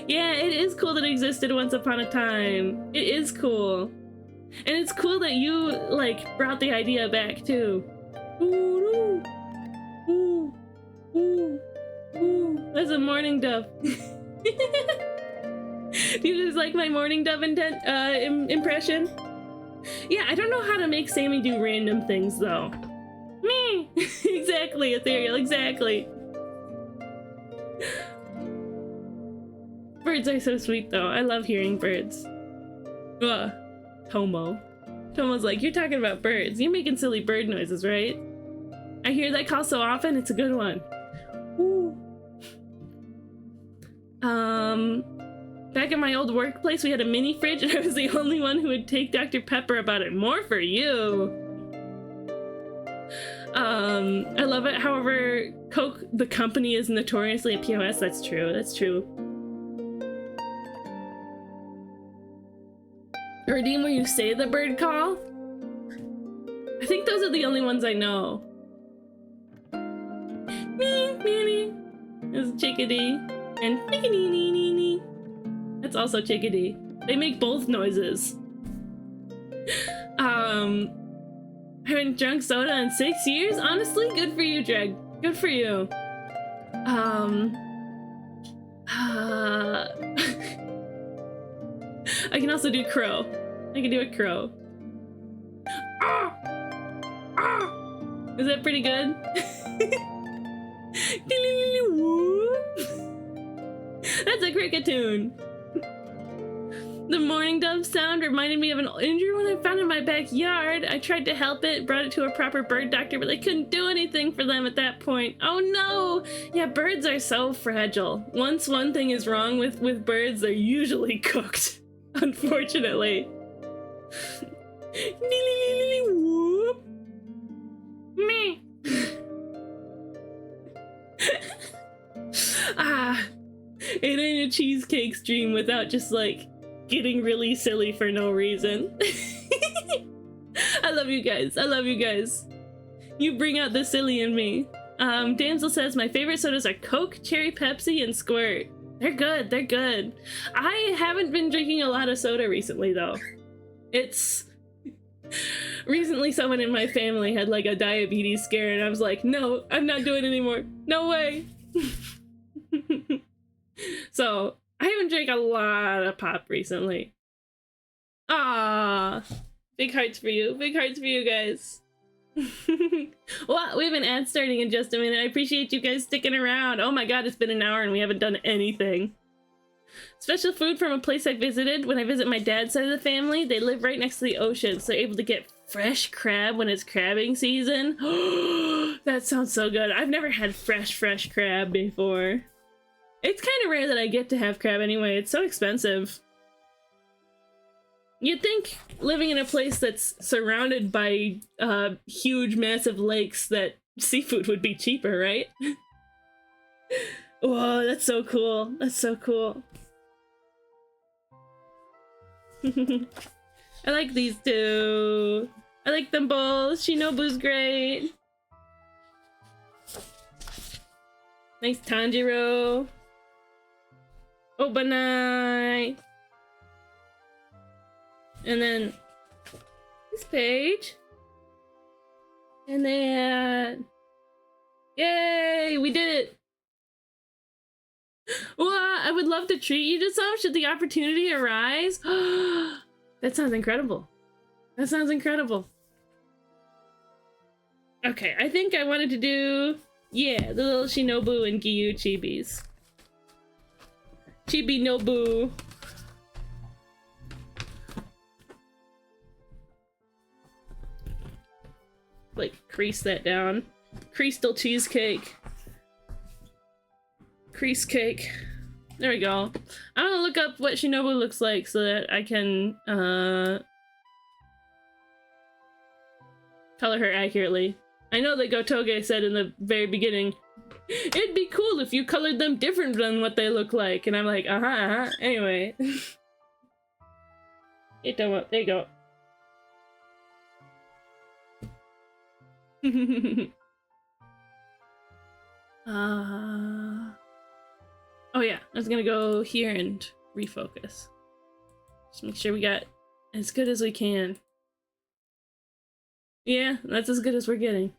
Yeah, it is cool that it existed once upon a time. It is cool. And it's cool that you, like, brought the idea back, too. Ooh, ooh, ooh, ooh. That's a mourning dove. Do you guys like my morning dove impression? Yeah, I don't know how to make Sammy do random things though. Me! Exactly, Ethereal, exactly. Birds are so sweet though. I love hearing birds. Ugh. Tomo. Tomo's like, you're talking about birds. You're making silly bird noises, right? I hear that call so often, it's a good one. Woo. Back at my old workplace, we had a mini fridge and I was the only one who would take Dr. Pepper about it. More for you. I love it. However, Coke, the company, is notoriously a POS. That's true. That's true. A redeem where you say the bird call? I think those are the only ones I know. Me, me, is chickadee. And chickadee. That's also chickadee. They make both noises. I haven't drunk soda in 6 years? Honestly, good for you, Dreg. Good for you. I can also do crow. I can do a crow. Is that pretty good? That's a cricket tune. The morning dove sound reminded me of an injury one I found in my backyard. I tried to help it, brought it to a proper bird doctor, but they couldn't do anything for them at that point. Oh no! Yeah, birds are so fragile. Once one thing is wrong with birds, they're usually cooked. Unfortunately. Me. It ain't a cheesecake stream without just like getting really silly for no reason. I love you guys. I love you guys. You bring out the silly in me. Damsel says my favorite sodas are Coke, Cherry Pepsi, and Squirt. They're good. They're good. I haven't been drinking a lot of soda recently though. It's recently someone in my family had like a diabetes scare and I was like, no, I'm not doing it anymore. No way. So I haven't drank a lot of pop recently. Ah, big hearts for you. Big hearts for you guys. Well, we have an ad starting in just a minute. I appreciate you guys sticking around. Oh my god, it's been an hour and we haven't done anything. Special food from a place I visited. When I visit my dad's side of the family, they live right next to the ocean, so they're able to get fresh crab when it's crabbing season. That sounds so good. I've never had fresh crab before. It's kind of rare that I get to have crab anyway. It's so expensive. You'd think living in a place that's surrounded by huge, massive lakes that seafood would be cheaper, right? Whoa, that's so cool. That's so cool. I like these two. I like them both. Shinobu's great. Nice Tanjiro. Obanai. And then this page. And then yay, we did it. Well, I would love to treat you to some should the opportunity arise. That sounds incredible. That sounds incredible. Okay, I think I wanted to do, yeah, the little Shinobu and Giyu chibis. Chibi Nobu. Like, crease that down. Crystal cheesecake. Crease cake. There we go. I'm gonna look up what Shinobu looks like so that I can, color her accurately. I know that Gotoge said in the very beginning, it'd be cool if you colored them different than what they look like. And I'm like, Anyway. There you go. Oh yeah, I was gonna go here and refocus. Just make sure we got as good as we can. Yeah, that's as good as we're getting.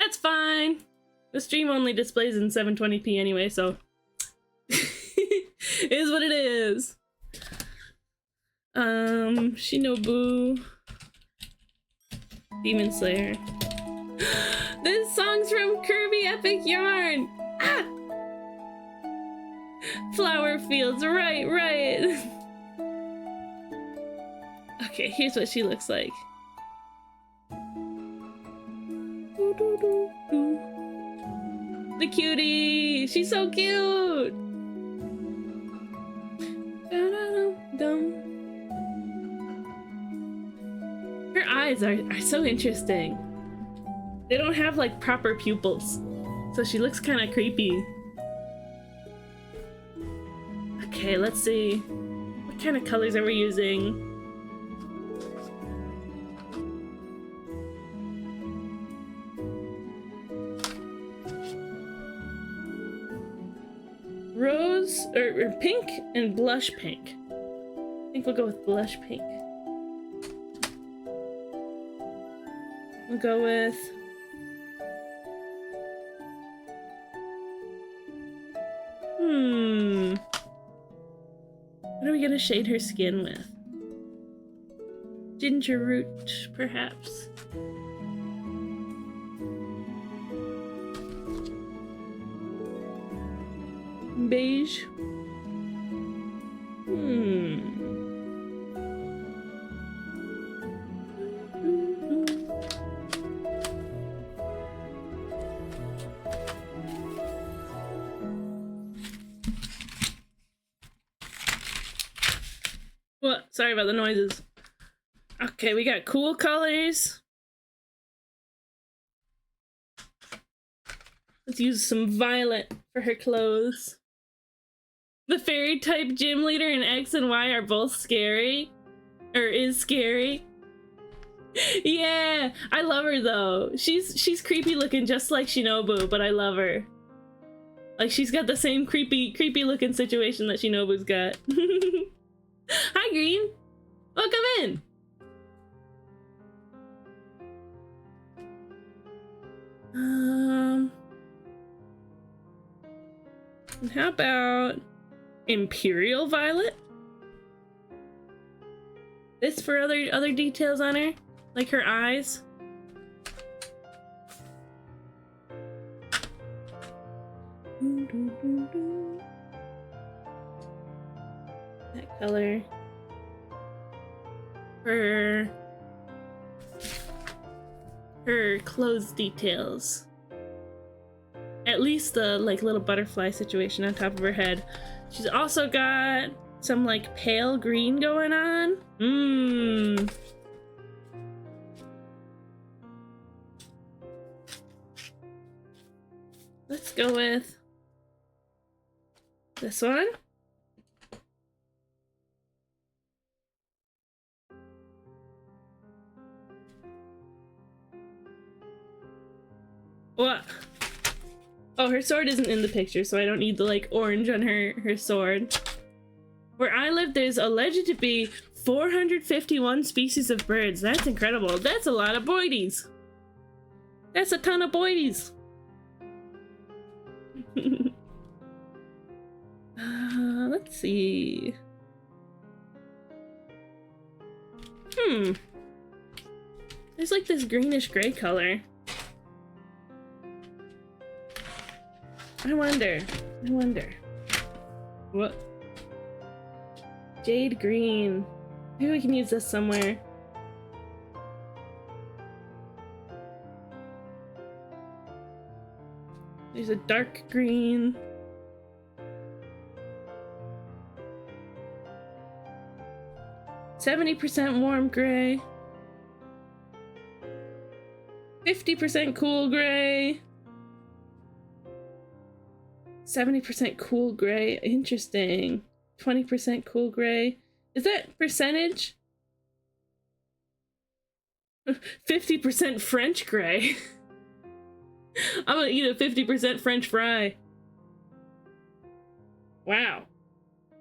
That's fine. The stream only displays in 720p anyway, so is what it is. Shinobu. Demon Slayer. This song's from Kirby Epic Yarn! Ah! Flower fields, right. Okay, here's what she looks like. The cutie! She's so cute! Her eyes are so interesting. They don't have like proper pupils, so she looks kind of creepy. Okay, let's see. What kind of colors are we using? Rose, or pink and blush pink. I think we'll go with blush pink. We'll go with... What are we gonna shade her skin with? Ginger root, perhaps. Beige. What? Sorry about the noises. Okay, we got cool colors. Let's use some violet for her clothes. The fairy type gym leader in X and Y are both scary. Or is scary. Yeah, I love her though. She's creepy looking just like Shinobu, but I love her. Like she's got the same creepy looking situation that Shinobu's got. Hi Green! Welcome in! And how about Imperial Violet? This for other details on her? Like her eyes? That color. For her clothes details. At least the like little butterfly situation on top of her head. She's also got some like pale green going on. Let's go with this one. What? Oh, her sword isn't in the picture, so I don't need the like orange on her sword. Where I live, there's alleged to be 451 species of birds. That's incredible. That's a lot of boidies. That's a ton of boidies. Let's see. There's like this greenish gray color. I wonder. What? Jade green. Maybe we can use this somewhere. There's a dark green. %70 warm gray. 50% cool gray. 70% cool gray. Interesting. 20% cool gray. Is that percentage? 50% French gray. I'm gonna eat a 50% French fry. Wow.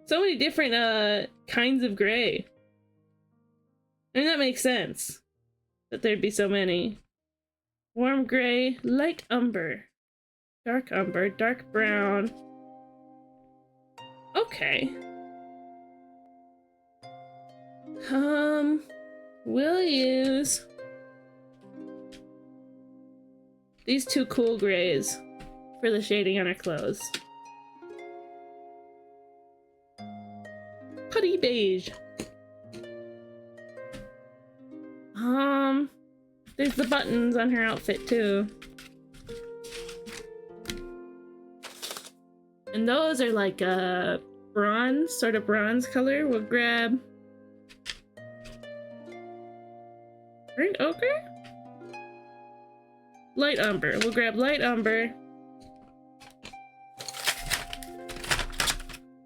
So many different kinds of gray. I mean, that makes sense that there'd be so many. Warm gray, light umber, dark brown. We'll use these two cool grays for the shading on our clothes. Putty beige. There's the buttons on her outfit too. And those are like a bronze, sort of bronze color. We'll grab burnt ochre? Light umber. We'll grab light umber.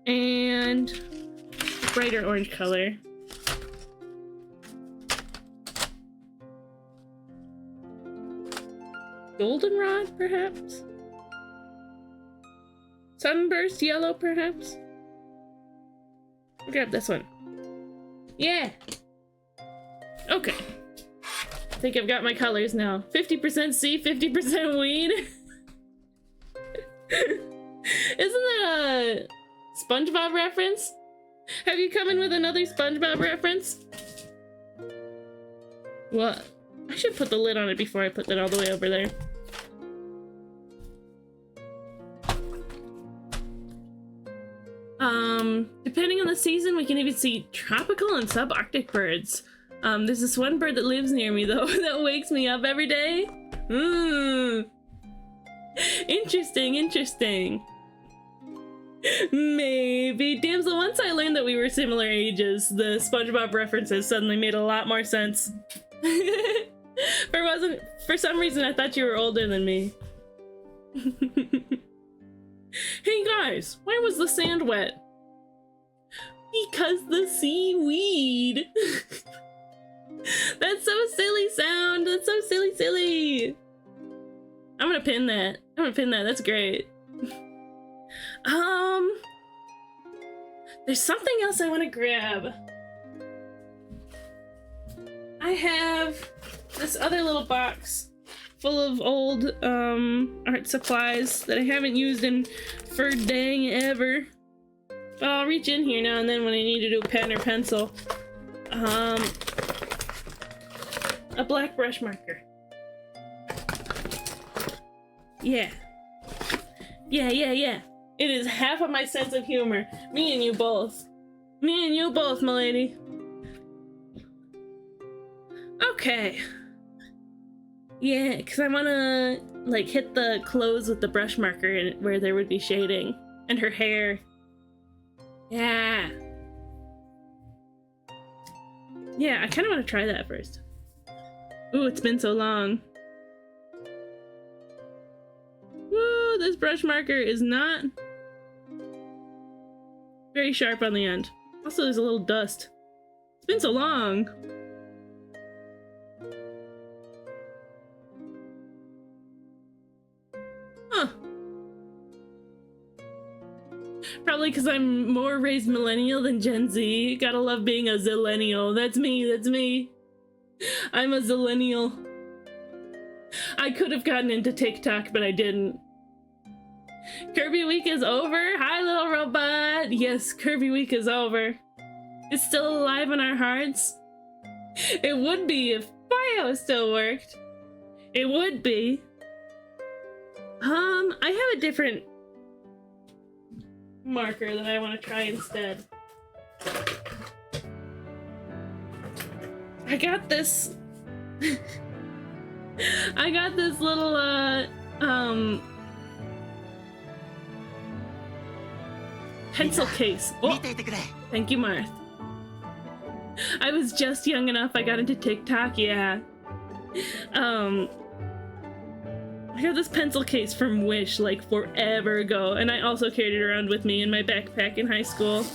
And brighter orange color. Goldenrod, perhaps? Sunburst yellow, perhaps? We'll grab this one. Yeah! Okay. I think I've got my colors now. 50% sea, 50% weed. Isn't that a SpongeBob reference? Have you come in with another SpongeBob reference? What? I should put the lid on it before I put that all the way over there. Depending on the season, we can even see tropical and subarctic birds. There's this one bird that lives near me, though, that wakes me up every day. Interesting, interesting. Maybe. Damsel, once I learned that we were similar ages, the SpongeBob references suddenly made a lot more sense. For some reason, I thought you were older than me. Hey guys, why was the sand wet? Because the seaweed. That's so silly sound. That's so silly. I'm gonna pin that. That's great. There's something else I want to grab. I have this other little box full of old art supplies that I haven't used in for dang ever. But I'll reach in here now and then when I need to do a pen or pencil. A black brush marker. Yeah. It is half of my sense of humor. Me and you both, my lady. Okay. Yeah, because I want to, like, hit the clothes with the brush marker where there would be shading. And her hair. Yeah. Yeah, I kind of want to try that first. Ooh, it's been so long. Woo, this brush marker is not very sharp on the end. Also, there's a little dust. It's been so long. Huh. Probably because I'm more raised millennial than Gen Z. Gotta love being a zillennial. That's me. I'm a zillennial. I could have gotten into TikTok, but I didn't. Kirby Week is over. Hi, little robot. Yes, Kirby Week is over. It's still alive in our hearts. It would be if bio still worked. It would be. I have a different marker that I want to try instead. I got this. I got this little pencil case. Oh, thank you, Marth. I was just young enough. I got into TikTok. Yeah. I got this pencil case from Wish like forever ago, and I also carried it around with me in my backpack in high school.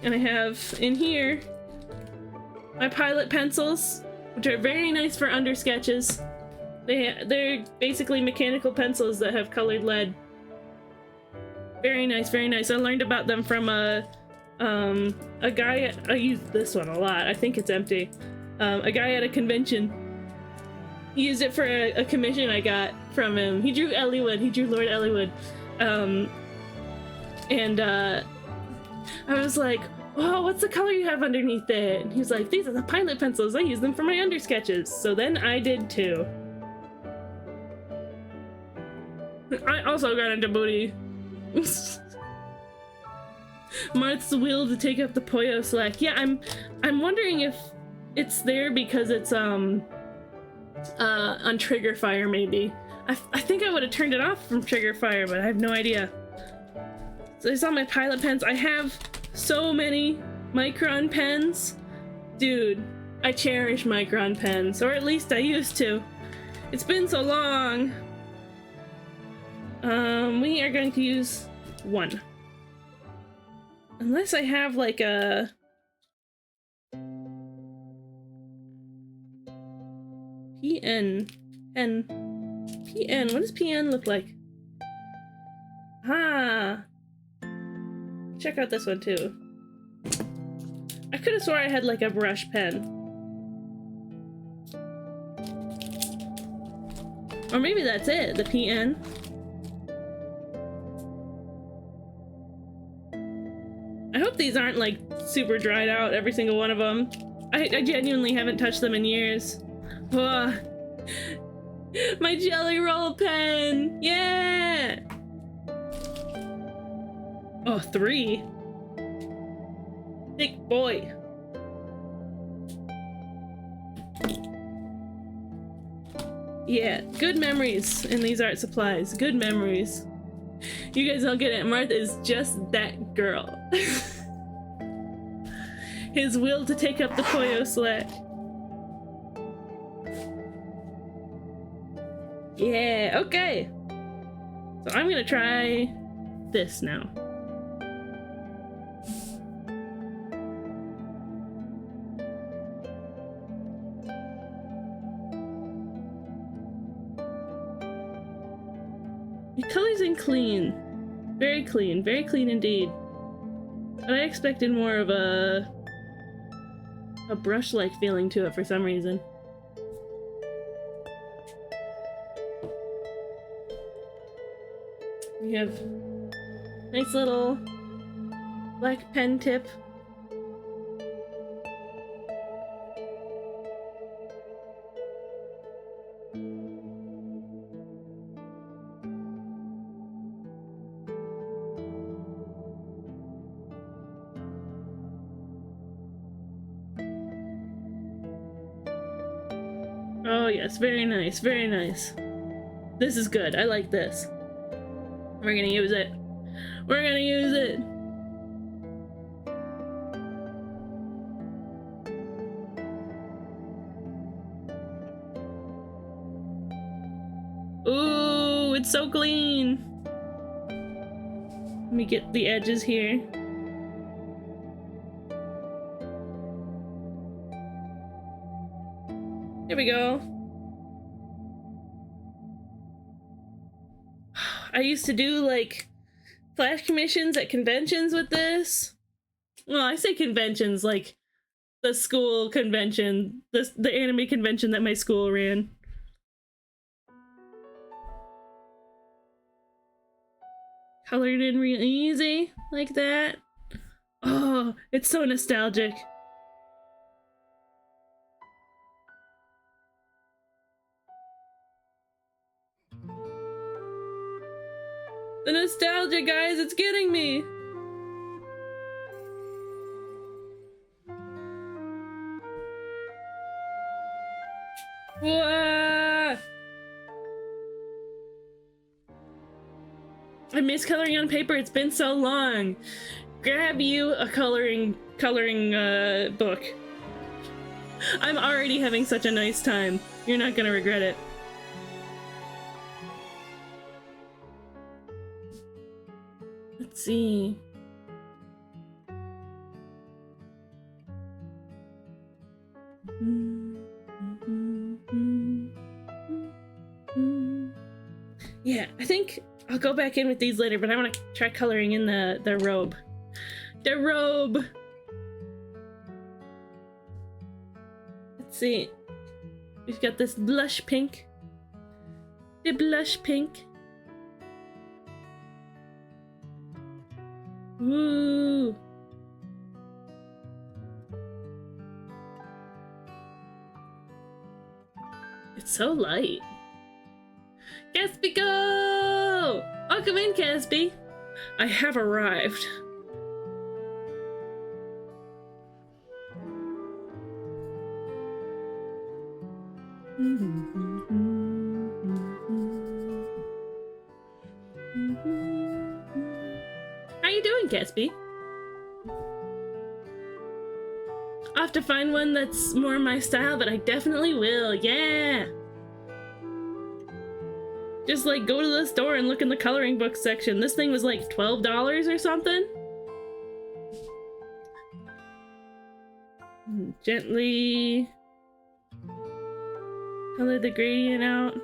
And I have in here my Pilot pencils, which are very nice for under sketches. They're basically mechanical pencils that have colored lead. Very nice, very nice. I learned about them from a guy. I use this one a lot. I think it's empty. A guy at a convention. He used it for a commission I got from him. He drew Elliewood. He drew Lord Elliewood. I was like, oh, what's the color you have underneath it? And he was like, these are the pilot pencils. I use them for my under sketches. So then I did too. I also got into booty. Marth's will to take up the Poyo slack. Yeah, I'm wondering if it's there because it's on trigger fire maybe. I think I would have turned it off from trigger fire, but I have no idea. So there's all my pilot pens. I have so many Micron pens. Dude, I cherish Micron pens, or at least I used to. It's been so long. We are going to use one. Unless I have like a... PN. PN. What does PN look like? Ah. Check out this one too. I could have swore I had like a brush pen. Or maybe that's it, the PN. I hope these aren't like super dried out, every single one of them. I genuinely haven't touched them in years. Ugh. My jelly roll pen! Yeah! Oh, 3. Big boy. Yeah, good memories in these art supplies. Good memories. You guys don't get it. Martha is just that girl. His will to take up the Poyo slack. Yeah, okay. So I'm gonna try this now. Your colors in clean. Very clean indeed. But I expected more of a brush-like feeling to it for some reason. We have nice little black pen tip. Oh yes, very nice, very nice. This is good, I like this. We're gonna use it. We're gonna use it! Ooh, it's so clean! Let me get the edges here. Here we go. I used to do like flash commissions at conventions with this. Well, I say conventions, like the school convention, the anime convention that my school ran. Colored in real easy, like that. Oh, it's so nostalgic. The nostalgia, guys, it's getting me! Whoa! I miss coloring on paper, it's been so long. Grab you a coloring book. I'm already having such a nice time. You're not gonna regret it. Let's see. Yeah, I think I'll go back in with these later, but I want to try coloring in the robe. The robe! Let's see. We've got this blush pink. The blush pink. Ooh. It's so light. Gatsby, go! Welcome in, Gatsby. I have arrived. How you doing, Gatsby? I'll have to find one that's more my style, but I definitely will, yeah! Just like go to the store and look in the coloring book section. This thing was like $12 or something. Gently color the gradient out.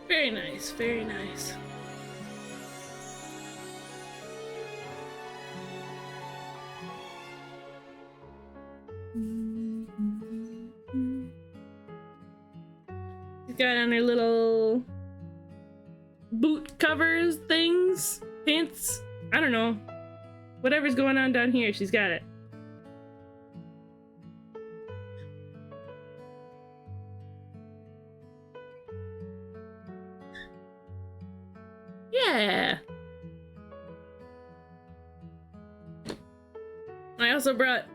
Very nice, very nice. She's got on her little boot covers things, pants, I don't know. Whatever's going on down here, she's got it. Yeah. I also brought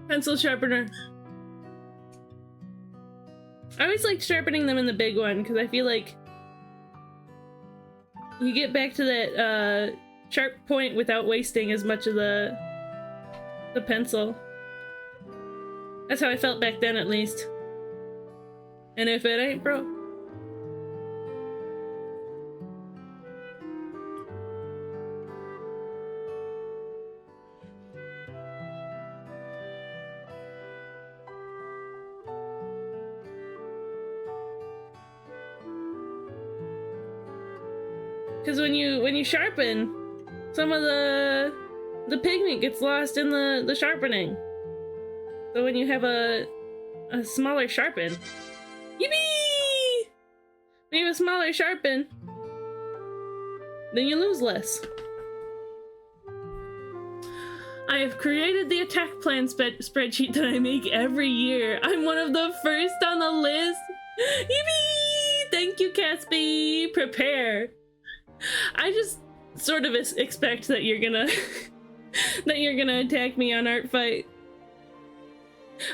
pencil sharpener. I always liked sharpening them in the big one because I feel like you get back to that sharp point without wasting as much of the pencil. That's how I felt back then, at least. And if it ain't broke. Because when you sharpen, some of the pigment gets lost in the sharpening. So when you have a smaller sharpen, yippee! When you have a smaller sharpen, then you lose less. I have created the attack plan spreadsheet that I make every year. I'm one of the first on the list. Yippee! Thank you, Gatsby. Prepare. I just sort of expect that you're gonna that you're gonna attack me on Art Fight.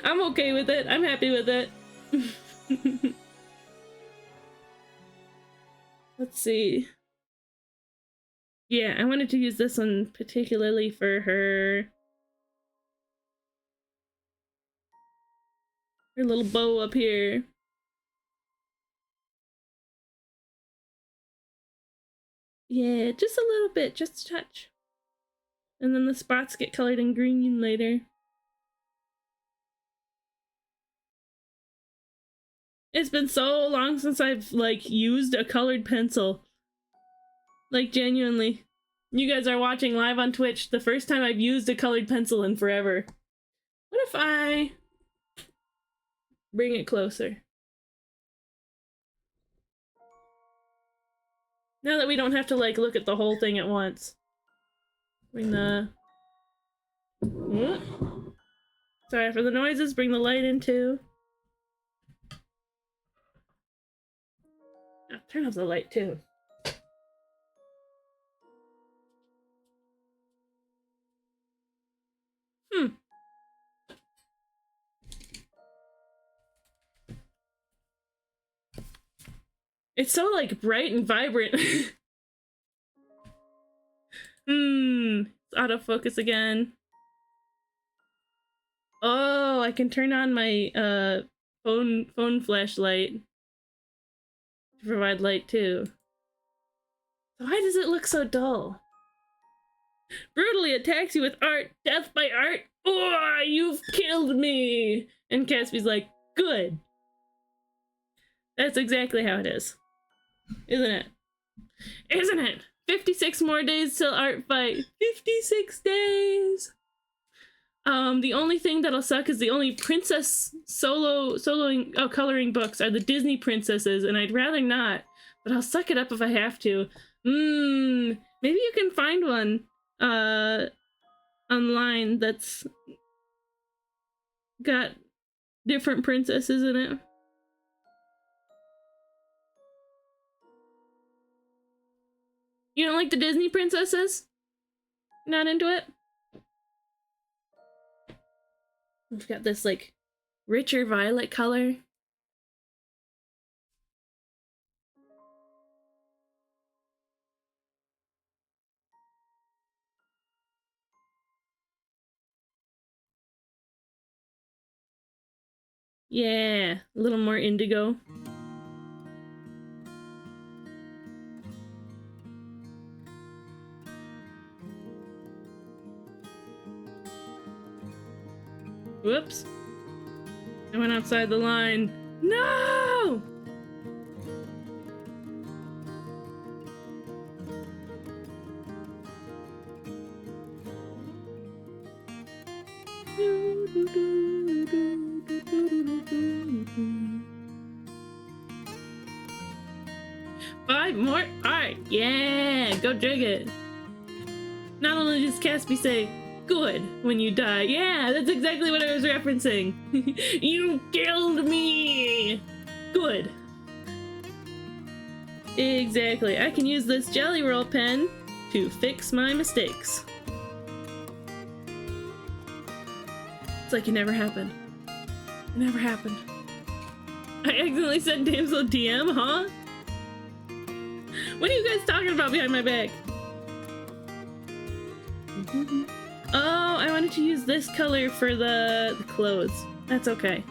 I'm okay with it. I'm happy with it. Let's see. Yeah, I wanted to use this one particularly for her little bow up here. Yeah, just a little bit, just a touch. And then the spots get colored in green later. It's been so long since I've, like, used a colored pencil. Like, genuinely. You guys are watching live on Twitch, the first time I've used a colored pencil in forever. What if I bring it closer? Now that we don't have to, like, look at the whole thing at once. Bring the... Sorry for the noises, bring the light in too. Oh, turn off the light too. It's so, like, bright and vibrant. It's autofocus again. Oh, I can turn on my phone flashlight to provide light too. So why does it look so dull? Brutally attacks you with art. Death by art. Oh, you've killed me. And Caspi's like, good. That's exactly how it is. Isn't it? Isn't it? 56 more days till Art Fight. 56 days! The only thing that'll suck is the only princess coloring books are the Disney princesses, and I'd rather not, but I'll suck it up if I have to. Maybe you can find one, online that's got different princesses in it. You don't like the Disney princesses? Not into it? We've got this, like, richer violet color. Yeah, a little more indigo. Whoops. I went outside the line. No! Five more? Alright, yeah, go dig it. Not only does Caspi say, good, when you die. Yeah, that's exactly what I was referencing. You killed me! Good. Exactly. I can use this Jelly Roll pen to fix my mistakes. It's like it never happened. It never happened. I accidentally said damsel DM, huh? What are you guys talking about behind my back? Oh, I wanted to use this color for the clothes. That's okay.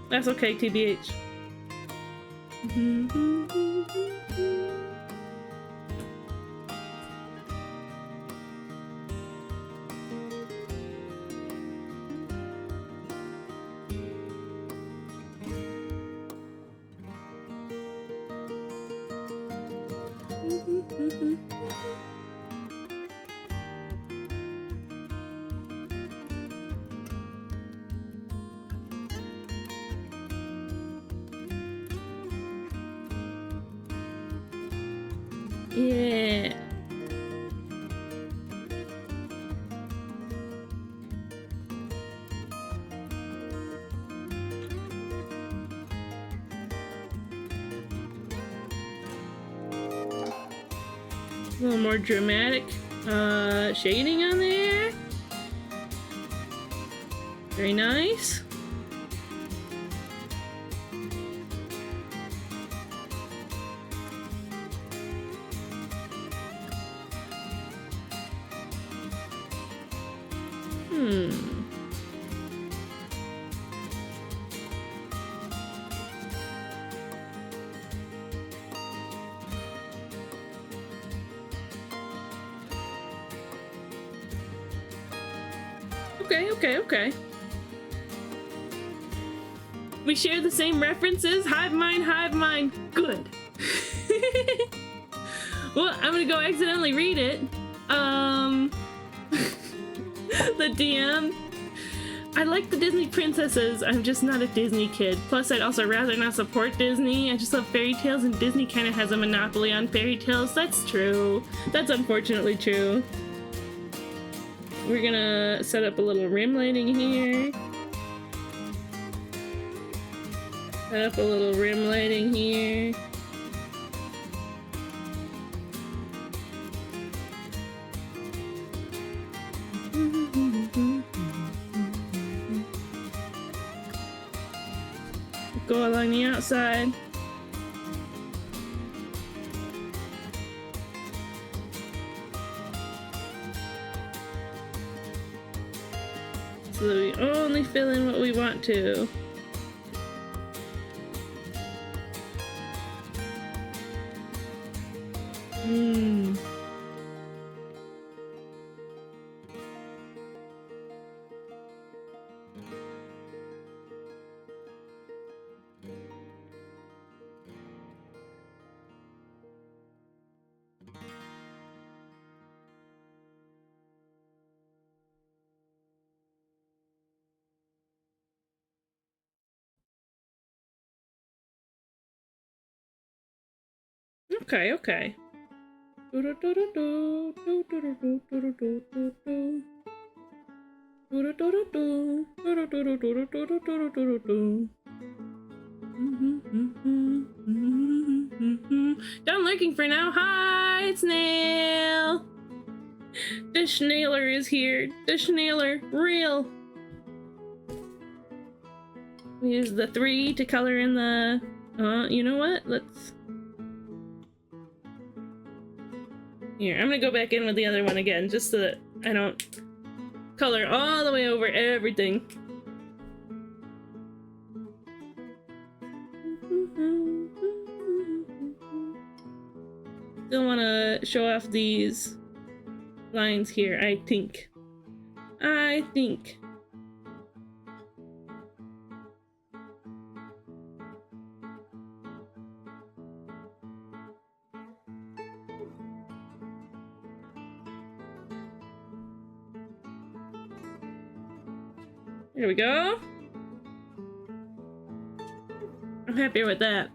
That's okay, TBH. Yeah. A little more dramatic shading on there. Very nice. Okay. We share the same references. Hive mind. Good. Well, I'm gonna go accidentally read it. The DM. I like the Disney princesses. I'm just not a Disney kid. Plus, I'd also rather not support Disney. I just love fairy tales, and Disney kind of has a monopoly on fairy tales. That's true. That's unfortunately true. We're gonna set up a little rim lighting here. Set up a little rim lighting here. Go along the outside. So that we only fill in what we want to. Okay, okay. Done lurking for now. Hi, it's Snail. The Schnailer is here. The Schnailer, real. We use the 3 to color in the. You know what? Let's. Here, I'm gonna go back in with the other one again, just so that I don't color all the way over everything. Still want to show off these lines here, I think. There we go. I'm happier with that.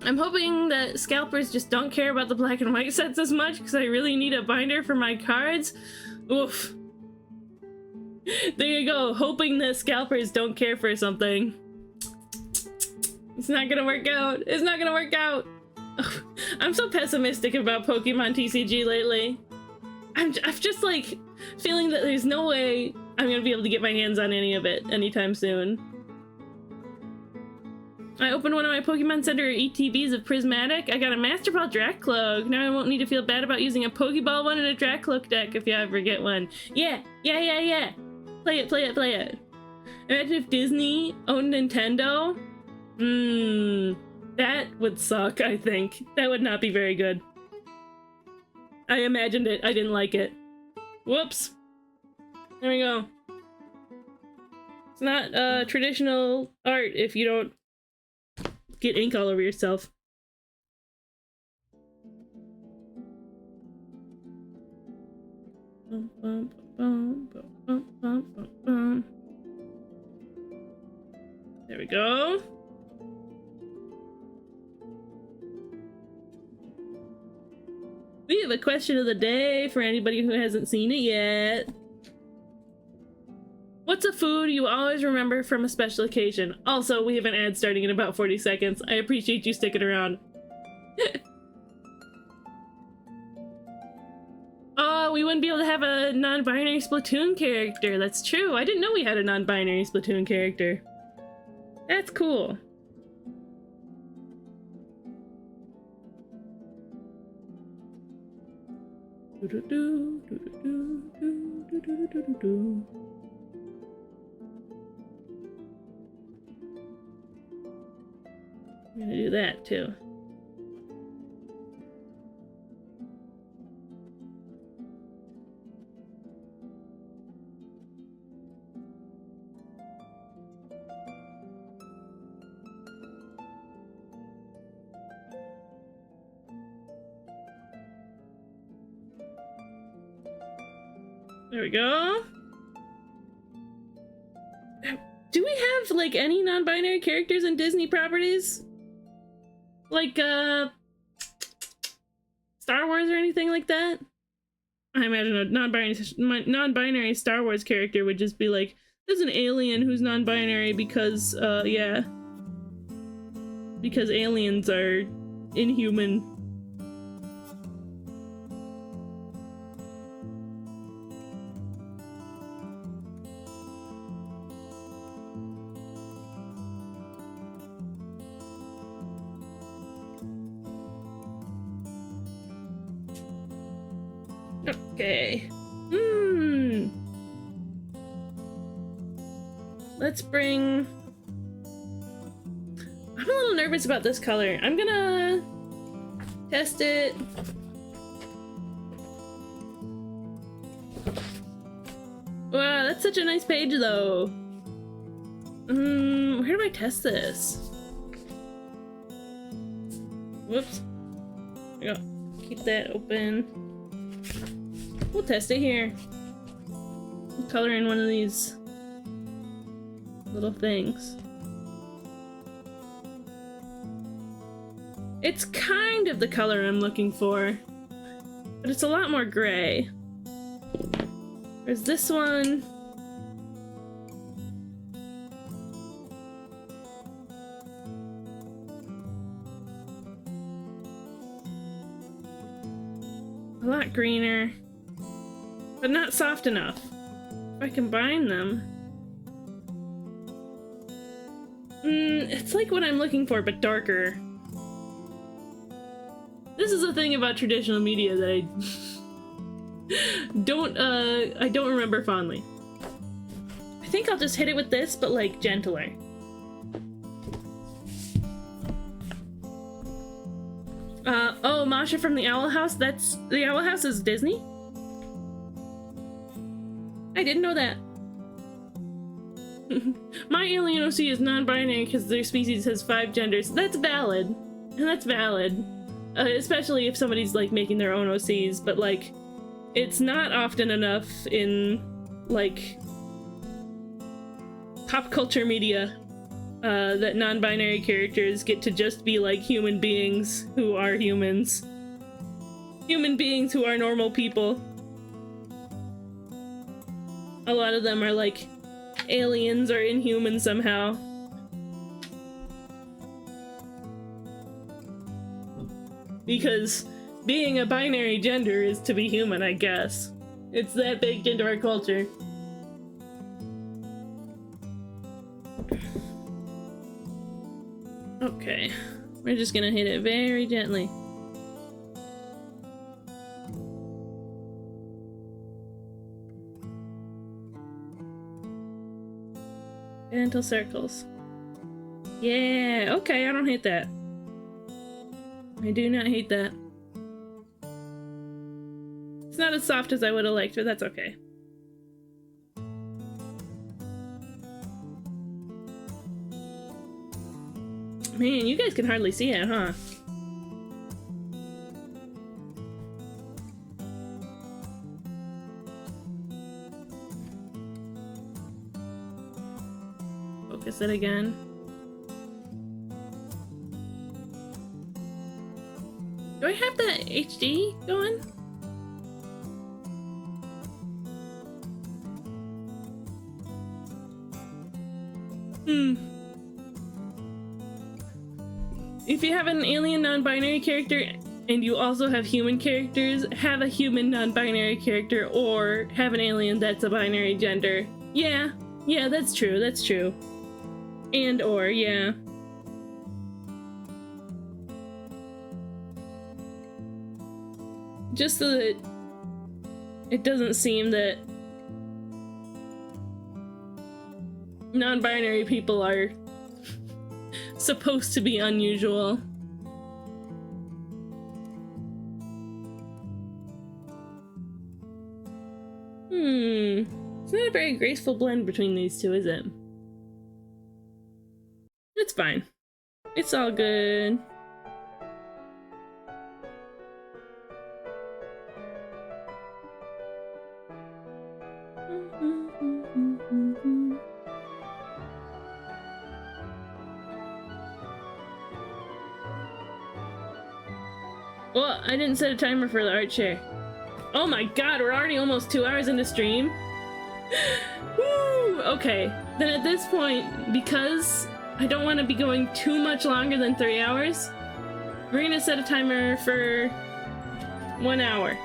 I'm hoping that scalpers just don't care about the black and white sets as much, because I really need a binder for my cards. Oof. There you go, hoping that scalpers don't care for something. It's not gonna work out. It's not gonna work out. Ugh. I'm so pessimistic about Pokemon TCG lately. I'm just like feeling that there's no way I'm gonna be able to get my hands on any of it anytime soon. I opened one of my Pokemon Center ETBs of Prismatic. I got a Master Ball Dracloak. Now I won't need to feel bad about using a Pokeball one in a Dracloak deck if you ever get one. Yeah. Play it. Imagine if Disney owned Nintendo. That would suck, I think. That would not be very good. I imagined it. I didn't like it. Whoops. There we go. It's not traditional art if you don't get ink all over yourself. There we go. We have a question of the day for anybody who hasn't seen it yet. What's a food you always remember from a special occasion? Also, we have an ad starting in about 40 seconds. I appreciate you sticking around. Oh, we wouldn't be able to have a non-binary Splatoon character. That's true. I didn't know we had a non-binary Splatoon character. That's cool. I'm gonna do that too. There we go. Do we have, like, any non-binary characters in Disney properties? Like, Star Wars or anything like that? I imagine a non-binary Star Wars character would just be like, there's an alien who's non-binary because, yeah. Because aliens are inhuman. Okay. Let's bring... I'm a little nervous about this color. I'm gonna test it. Wow, that's such a nice page though. Where do I test this? Whoops. There we go. Keep that open. We'll test it here. We'll color in one of these little things. It's kind of the color I'm looking for, but it's a lot more gray. There's this one. A lot greener, but not soft enough. If I combine them, it's like what I'm looking for, but darker. This is the thing about traditional media that I don't remember fondly. I think I'll just hit it with this, but like gentler. Oh, Masha from the Owl House? The Owl House is Disney? I didn't know that. My alien OC is non-binary because their species has 5 genders. That's valid. And that's valid. Especially if somebody's, like, making their own OCs, but, like, it's not often enough in, like, pop culture media that non-binary characters get to just be like human beings who are humans. Human beings who are normal people. A lot of them are like aliens or inhuman somehow. Because being a binary gender is to be human, I guess. It's that baked into our culture. Okay, we're just gonna hit it very gently. Gentle circles. Yeah, okay, I don't hate that. I do not hate that. It's not as soft as I would have liked, but that's okay. Man, you guys can hardly see it, huh? Focus it again. Do I have the HD going? If you have an alien non-binary character and you also have human characters, have a human non-binary character or have an alien that's a binary gender. Yeah, that's true, that's true. And or, yeah. Just so that it doesn't seem that non-binary people are supposed to be unusual. It's not a very graceful blend between these two, is it? It's fine. It's all good. Well, I didn't set a timer for the art share. Oh my god, we're already almost 2 hours into stream. Woo! Okay, then at this point, because I don't want to be going too much longer than 3 hours, we're gonna set a timer for 1 hour.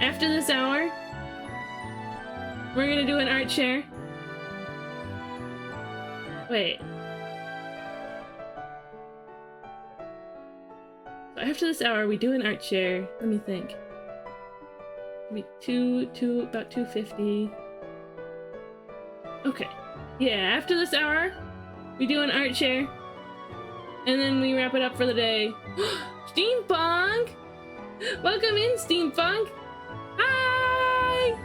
After this hour, we're gonna do an art share. Wait. So after this hour, we do an art share. Let me think. Maybe about 250. Okay. Yeah, after this hour, we do an art share. And then we wrap it up for the day. Steampunk! Welcome in, Steampunk! Hi!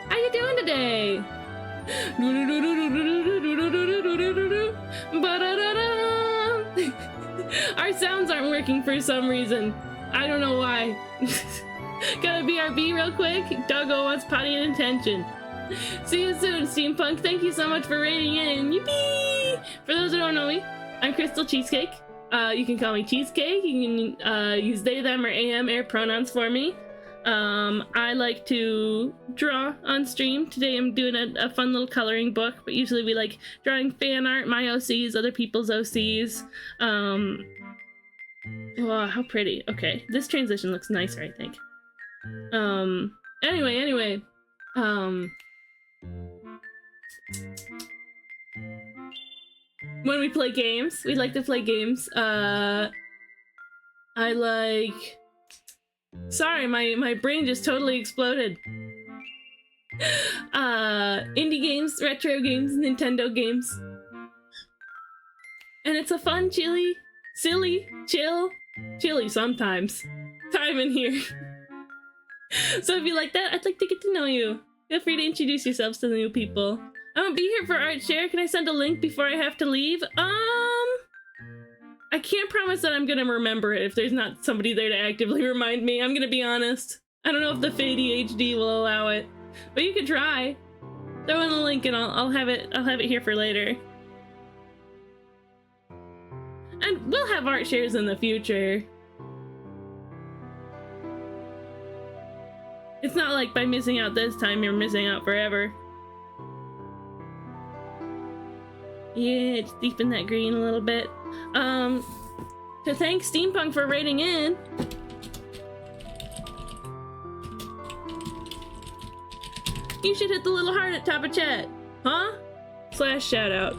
How you doing today? Our sounds aren't working for some reason. I don't know why. Gotta BRB real quick. Doggo wants potty and attention. See you soon, Steampunk. Thank you so much for raiding in. Yippee! For those who don't know me, I'm Crystal Cheesecake. You can call me Cheesecake. You can use they, them, or am, air pronouns for me. I like to draw on stream. Today I'm doing a fun little coloring book, but usually we like drawing fan art, my OCs, other people's OCs. Wow, how pretty. Okay, this transition looks nicer, I think. Anyway, when we play games, we like to play games. I like... Sorry, my brain just totally exploded. Indie games, retro games, Nintendo games. And it's a fun, chilly sometimes time in here. So if you like that, I'd like to get to know you. Feel free to introduce yourselves to the new people. I'm gonna be here for art share. Can I send a link before I have to leave? I can't promise that I'm gonna remember it if there's not somebody there to actively remind me. I'm gonna be honest. I don't know if the ADHD will allow it, but you could try. Throw in the link and I'll have it here for later. And we'll have art shares in the future. It's not like by missing out this time, you're missing out forever. Yeah, just deepen that green a little bit. To thank Steampunk for rating in. You should hit the little heart at top of chat. Huh? / shout out.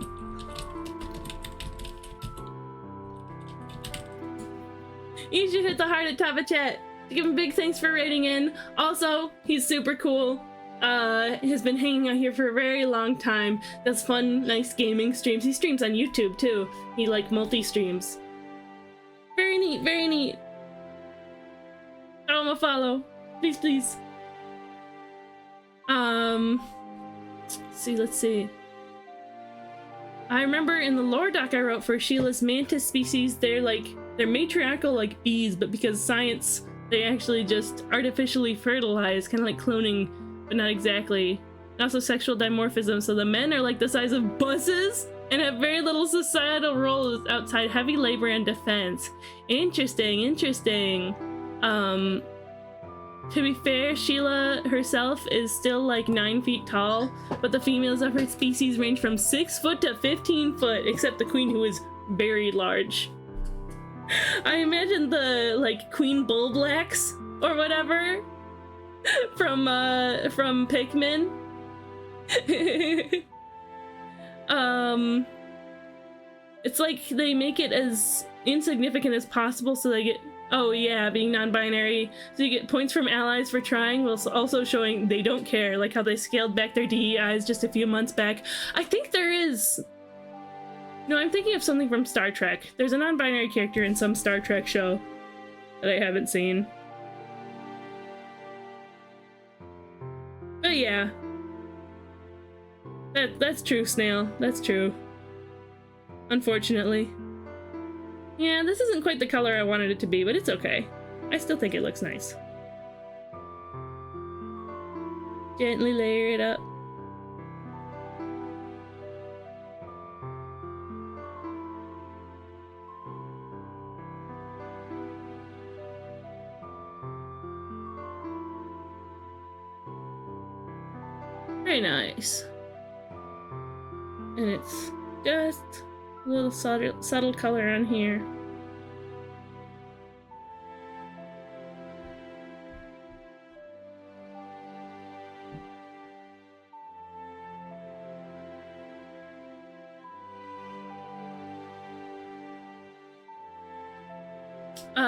You should hit the heart at top of chat. Give him big thanks for rating in. Also, he's super cool. Has been hanging out here for a very long time. Does fun, nice gaming streams. He streams on YouTube too. He like multi-streams. Very neat, very neat. Throw him a follow. Please, please. Let's see. I remember in the lore doc I wrote for Sheila's mantis species, they're matriarchal like bees, but because science, they actually just artificially fertilize, kind of like cloning, but not exactly. And also sexual dimorphism, so the men are like the size of buses and have very little societal roles outside heavy labor and defense. Interesting, interesting. To be fair, Sheila herself is still like 9 feet tall, but the females of her species range from 6 foot to 15 foot, except the queen, who is very large. I imagine the like Queen Bull Blacks or whatever from Pikmin. It's like they make it as insignificant as possible so they get, oh yeah, being non-binary, so you get points from allies for trying, while also showing they don't care, like how they scaled back their DEIs just a few months back. I think there is... No, I'm thinking of something from Star Trek. There's a non-binary character in some Star Trek show that I haven't seen. But yeah. That's true, Snail. That's true. Unfortunately. Yeah, this isn't quite the color I wanted it to be, but it's okay. I still think it looks nice. Gently layer it up. Very nice. And it's just a little subtle color on here.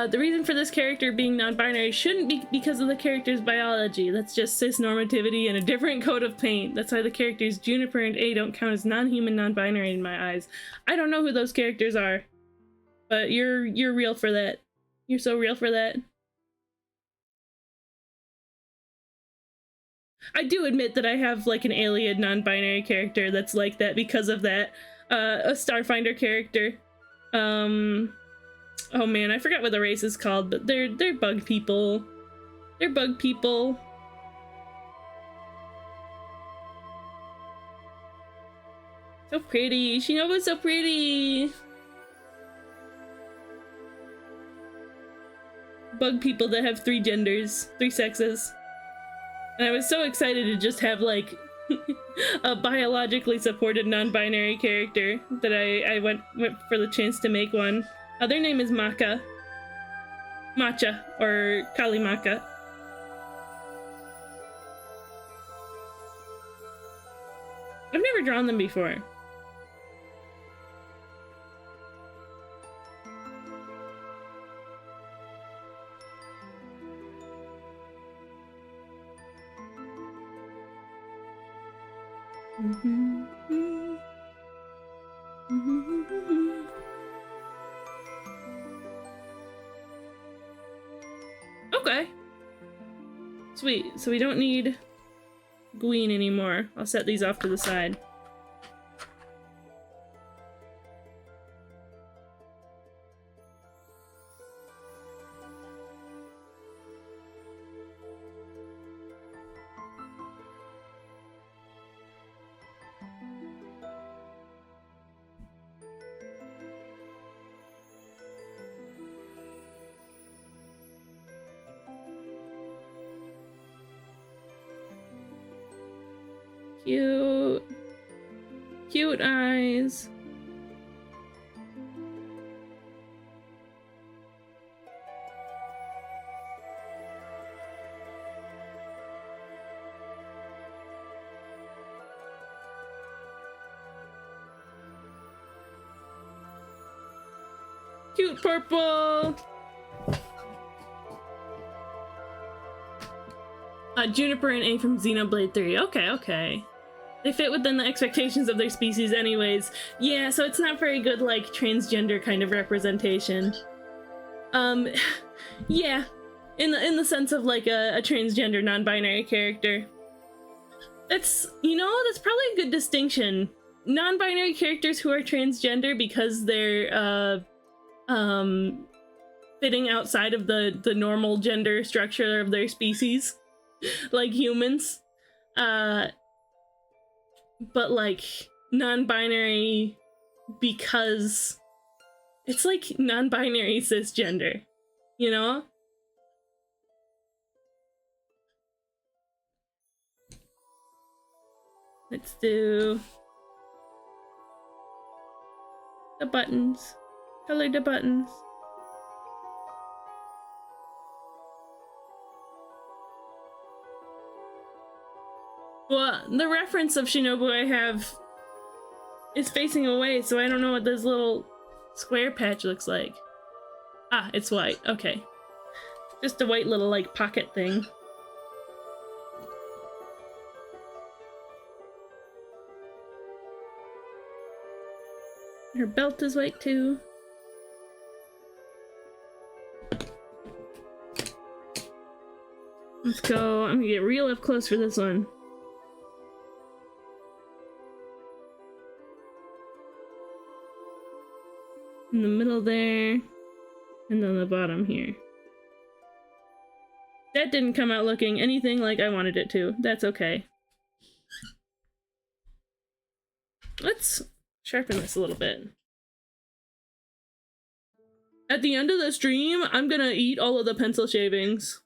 The reason for this character being non-binary shouldn't be because of the character's biology. That's just cis-normativity and a different coat of paint. That's why the characters Juniper and A don't count as non-human, non-binary in my eyes. I don't know who those characters are, but you're real for that. You're so real for that. I do admit that I have like an alien non-binary character that's like that because of that. A Starfinder character. Oh man, I forgot what the race is called, but they're bug people. They're bug people. So pretty. Shinobu's so pretty. bug people that have 3 genders, 3 sexes. And I was so excited to just have, like, a biologically supported non-binary character that I went for the chance to make one. Their name is Macha, or Kalimaka. I've never drawn them before. Okay. Sweet. So we don't need Gween anymore. I'll set these off to the side. Cute. Cute eyes. Cute purple. Juniper and A from Xenoblade 3. Okay, okay. They fit within the expectations of their species anyways. Yeah, so it's not very good, like, transgender kind of representation. Yeah. In the sense of, like, a transgender non-binary character. That's, you know, that's probably a good distinction. Non-binary characters who are transgender because they're, fitting outside of the normal gender structure of their species. Like humans. But like non-binary because it's like non-binary cisgender, you know? Let's do the buttons. Color the buttons. Well, the reference of Shinobu I have is facing away, so I don't know what this little square patch looks like. Ah, it's white. Okay. Just a white little, like, pocket thing. Her belt is white, too. Let's go. I'm gonna get real up close for this one. In the middle there, and then the bottom here. That didn't come out looking anything like I wanted it to. That's okay. Let's sharpen this a little bit. At the end of the stream, I'm gonna eat all of the pencil shavings.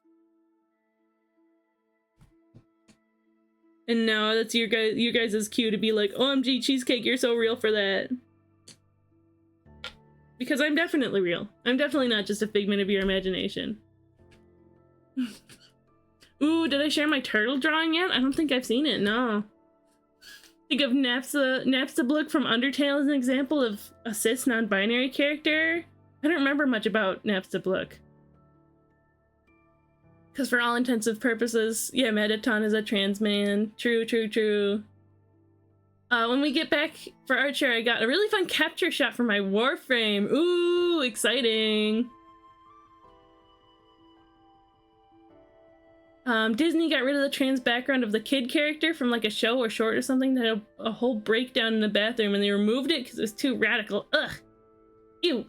And now that's your guys' cue to be like, OMG, Cheesecake, you're so real for that. Because I'm definitely real. I'm definitely not just a figment of your imagination. Ooh, did I share my turtle drawing yet? I don't think I've seen it, no. Think of Napstablook from Undertale as an example of a cis non-binary character. I don't remember much about Napstablook. Because for all intensive purposes, yeah, Mettaton is a trans man. True, true, true. When we get back for Archer, I got a really fun capture shot for my Warframe. Ooh, exciting. Disney got rid of the trans background of the kid character from like a show or short or something that had a whole breakdown in the bathroom, and they removed it because it was too radical. Ugh. Ew.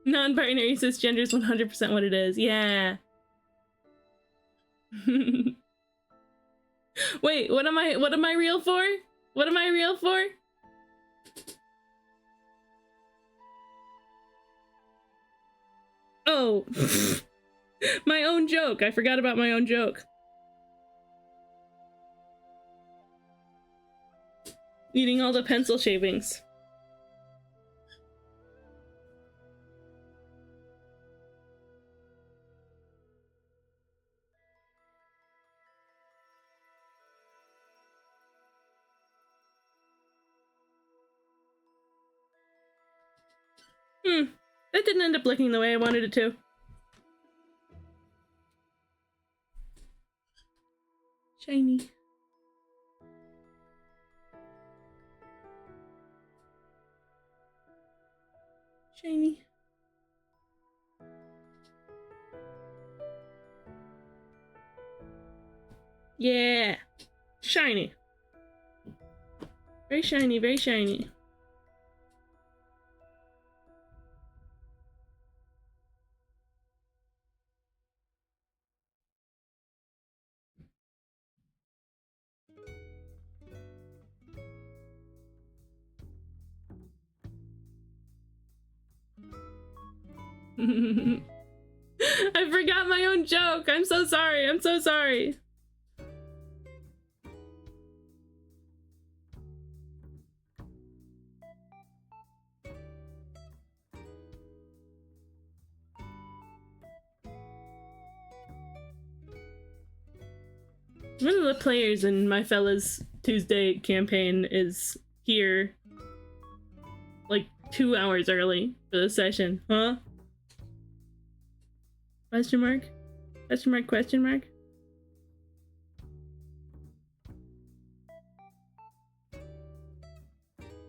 Non-binary cisgender is 100% what it is. Yeah. Wait, what am I real for? What am I real for? Oh, my own joke. I forgot about my own joke. Eating all the pencil shavings. That didn't end up looking the way I wanted it to. Shiny. Shiny. Yeah. Shiny. Very shiny, very shiny. I forgot my own joke. I'm so sorry. I'm so sorry. One of the players in my fella's Tuesday campaign is here like 2 hours early for the session. Huh? Question mark? Question mark, question mark?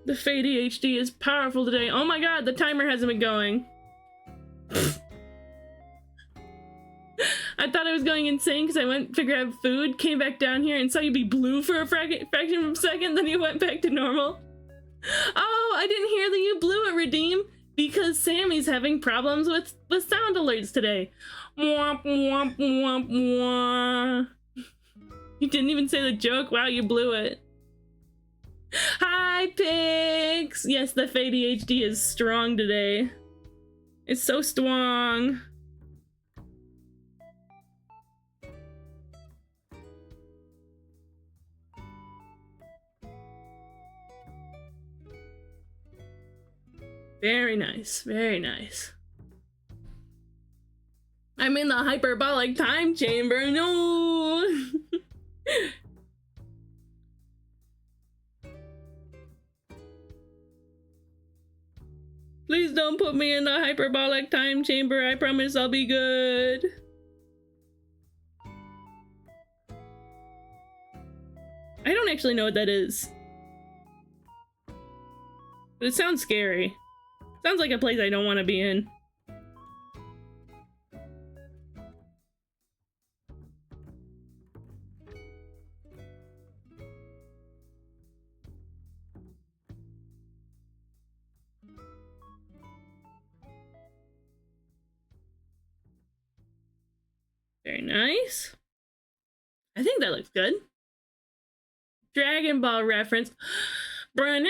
The ADHD is powerful today. Oh my god, the timer hasn't been going. I thought I was going insane because I went to grab food, came back down here and saw you be blue for a fraction of a second, then you went back to normal. Oh, I didn't hear that you blew it, Redeem, because Sammy's having problems with sound alerts today. Womp, womp, womp, womp. You didn't even say the joke. Wow, you blew it. Hi, pigs! Yes, the ADHD is strong today. It's so strong. Very nice, very nice. I'm in the hyperbolic time chamber, no! Please don't put me in the hyperbolic time chamber, I promise I'll be good. I don't actually know what that is. But it sounds scary. Sounds like a place I don't want to be in. Very nice. I think that looks good. Dragon Ball reference. An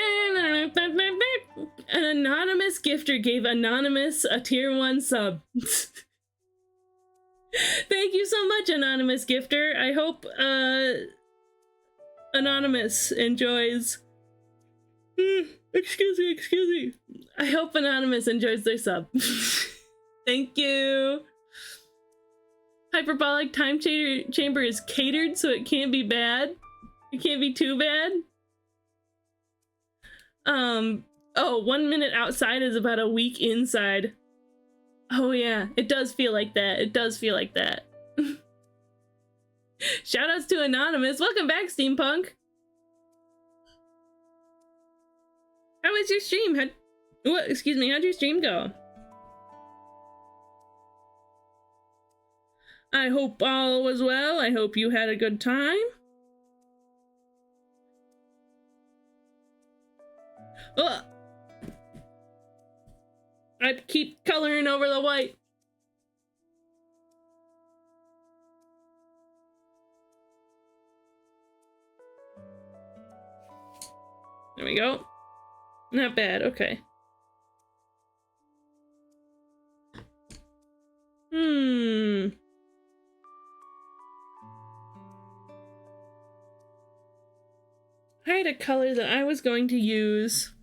anonymous gifter gave Anonymous a tier 1 sub. Thank you so much, Anonymous gifter. I hope Anonymous enjoys. Excuse me. I hope Anonymous enjoys their sub. Thank you. Hyperbolic time chamber is catered, so it can't be bad. It can't be too bad. Oh, 1 minute outside is about a week inside. Oh yeah, it does feel like that. It does feel like that. Shoutouts to Anonymous. Welcome back, Steampunk. How was your stream? How'd your stream go? I hope all was well. I hope you had a good time. Ugh. I keep coloring over the white. There we go. Not bad, okay. I had a color that I was going to use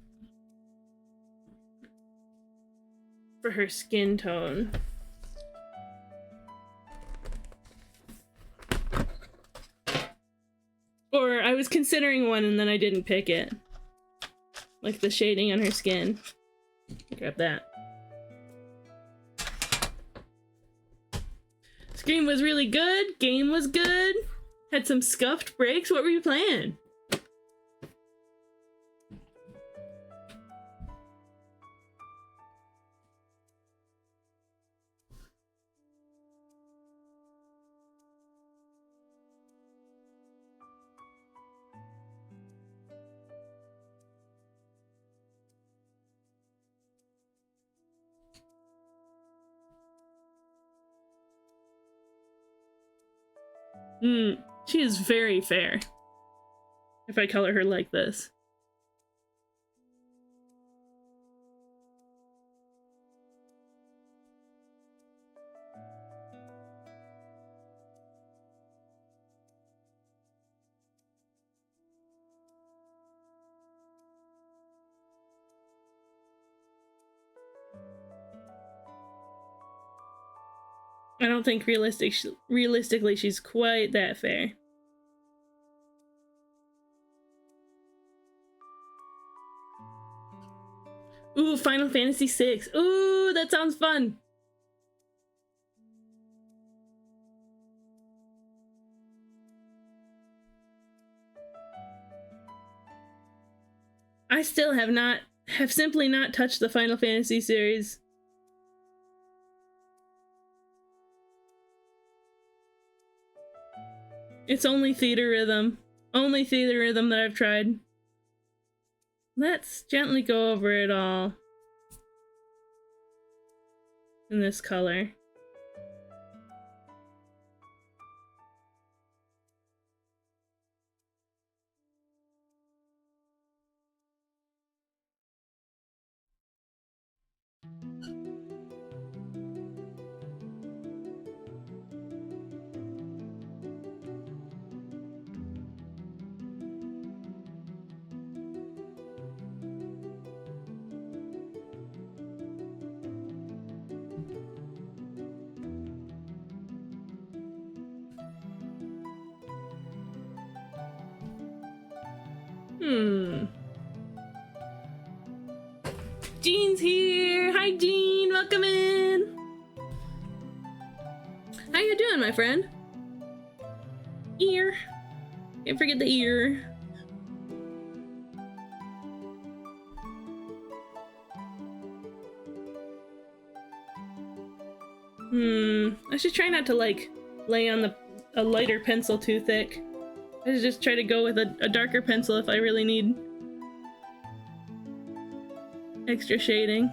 for her skin tone. Or I was considering one and then I didn't pick it. Like the shading on her skin. Grab that. Scream was really good. Game was good. Had some scuffed breaks. What were you playing? She is very fair. If I color her like this. I don't think realistically she's quite that fair. Ooh, Final Fantasy VI. Ooh, that sounds fun. I still have simply not touched the Final Fantasy series. It's only Theater Rhythm. Only Theater Rhythm that I've tried. Let's gently go over it all in this color. Jean's here! Hi Jean, welcome in! How you doing, my friend? Ear. Can't forget the ear. I should try not to like lay on a lighter pencil too thick. I should just try to go with a darker pencil if I really need extra shading.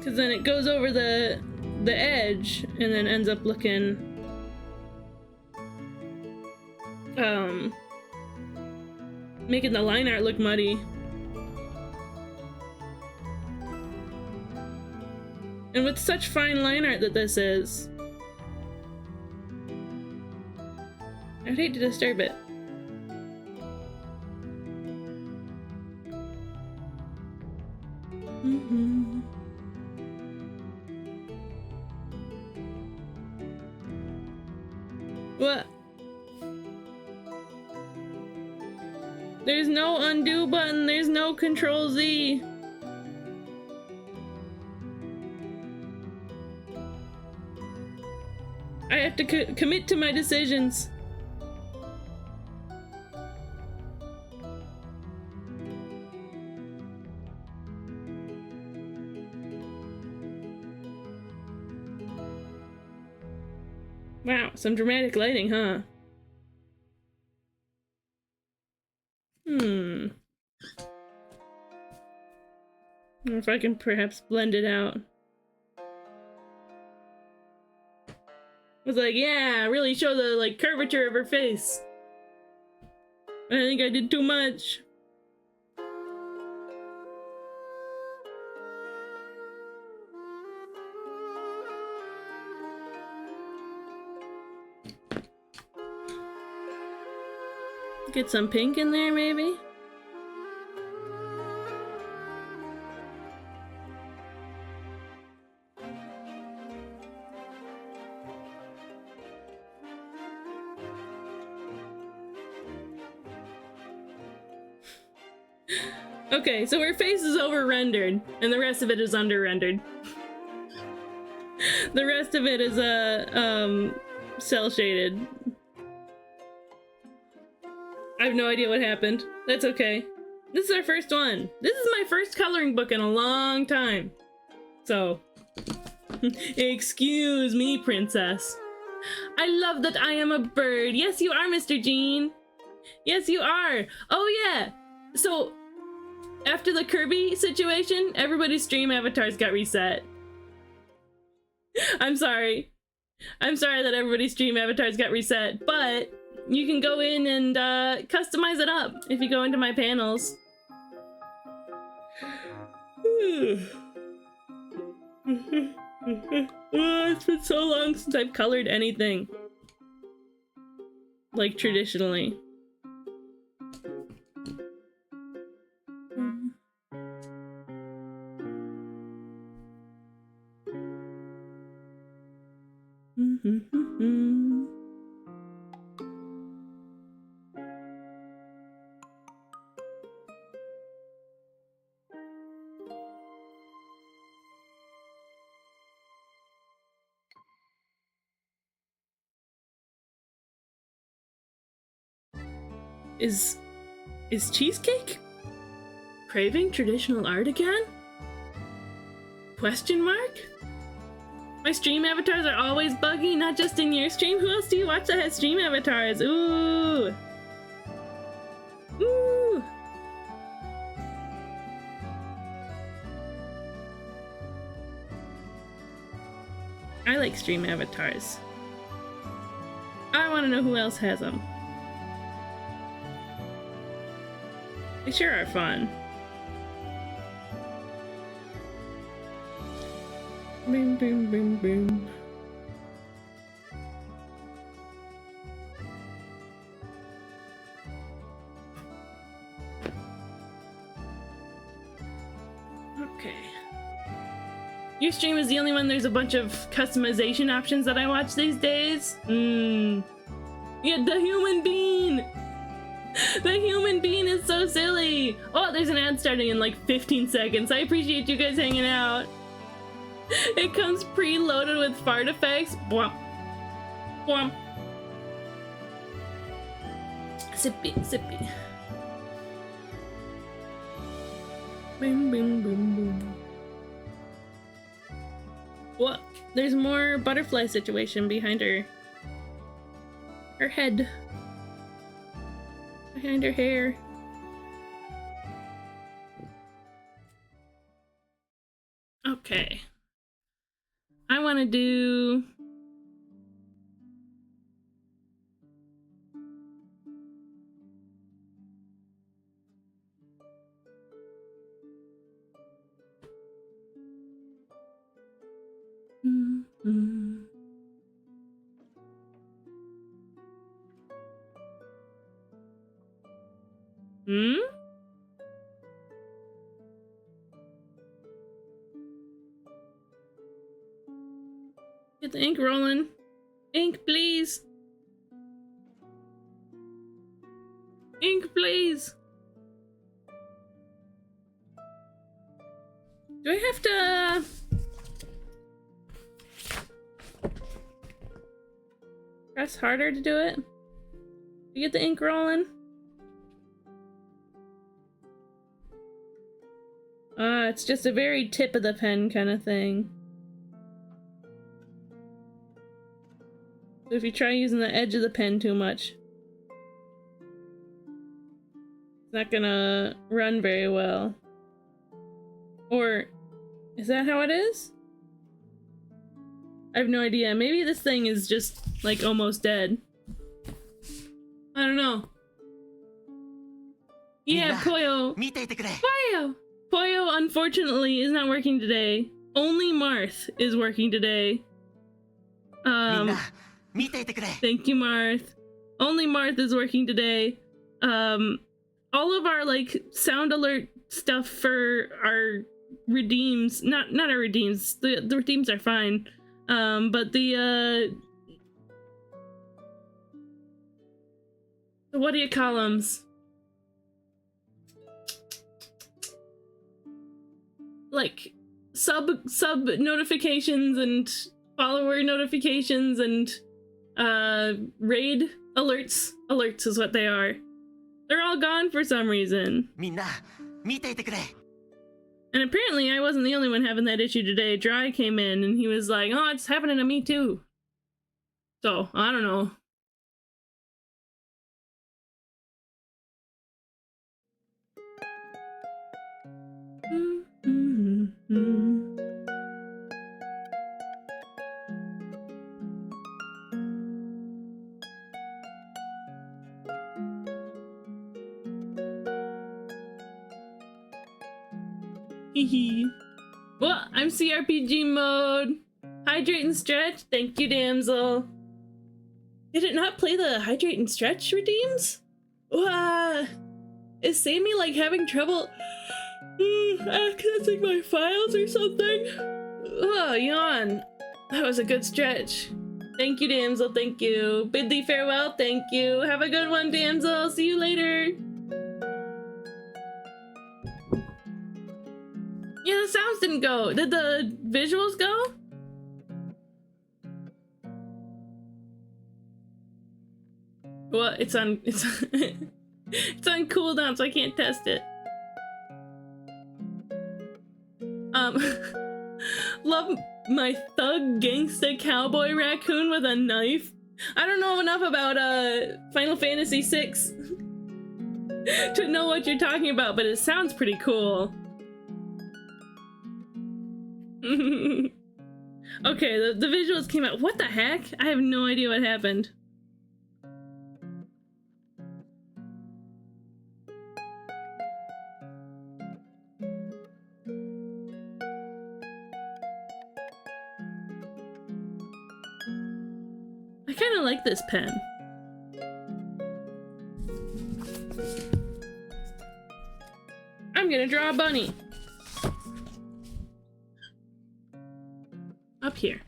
Cause then it goes over the edge and then ends up looking making the line art look muddy. And with such fine line art that this is, I'd hate to disturb it. What? There's no undo button, there's no Control Z. I have to commit to my decisions. Wow, some dramatic lighting, huh? I wonder if I can perhaps blend it out. I was like, yeah, really show the like curvature of her face. I think I did too much. Get some pink in there, maybe? Okay, so her face is over-rendered, and the rest of it is under-rendered. The rest of it is, cel-shaded. I have no idea what happened. That's okay. This is our first one. This is my first coloring book in a long time. So, excuse me, princess. I love that I am a bird. Yes, you are, Mr. Jean. Yes, you are. Oh, yeah. So, after the Kirby situation, everybody's stream avatars got reset. I'm sorry. I'm sorry that everybody's stream avatars got reset, but you can go in and customize it up if you go into my panels. It's been so long since I've colored anything. Like traditionally. Is Cheesecake craving traditional art again? Question mark? My stream avatars are always buggy, not just in your stream. Who else do you watch that has stream avatars? Ooh. Ooh. I like stream avatars. I want to know who else has them. They sure are fun. Boom, boom, boom, boom. Okay. Your stream is the only one there's a bunch of customization options that I watch these days? Yeah, the human bean! The human bean is so silly! Oh, there's an ad starting in like 15 seconds. I appreciate you guys hanging out. It comes preloaded with fart effects. Bwomp. Bwomp. Sippy, sippy. Boom, boom, boom, boom. What? There's more butterfly situation behind her. Her head. Behind her hair. Okay. I want to do... Get the ink rolling. Ink, please. Ink, please. Do I have to... press harder to do it? To get the ink rolling? It's just a very tip of the pen kind of thing. So if you try using the edge of the pen too much, it's not gonna run very well. Or, is that how it is? I have no idea. Maybe this thing is just, like, almost dead. I don't know. Yeah, Poyo. Poyo! Poyo, unfortunately, is not working today. Only Marth is working today. Thank you, Marth. Only Marth is working today. all of our like sound alert stuff for our redeems, not our redeems, the redeems are fine, but the what do you call them? Like sub notifications and follower notifications and raid alerts is what they are. They're all gone for some reason. みんな見ていてくれ And apparently I wasn't the only one having that issue today. Dry came in and he was like, oh, it's happening to me too. So, I don't know. Hehe. Well, I'm CRPG mode. Hydrate and stretch. Thank you, damsel. Did it not play the hydrate and stretch redeems? Is Sammy like having trouble accessing my files or something? Yawn. That was a good stretch. Thank you, damsel. Thank you. Bid thee farewell. Thank you. Have a good one, damsel. See you later. Yeah, the sounds didn't go. Did the visuals go? Well, it's on it's on cooldown, so I can't test it. Love my thug gangsta cowboy raccoon with a knife. I don't know enough about Final Fantasy VI to know what you're talking about, but it sounds pretty cool. Okay, the visuals came out. What the heck? I have no idea what happened. I kind of like this pen. I'm gonna draw a bunny. Up here.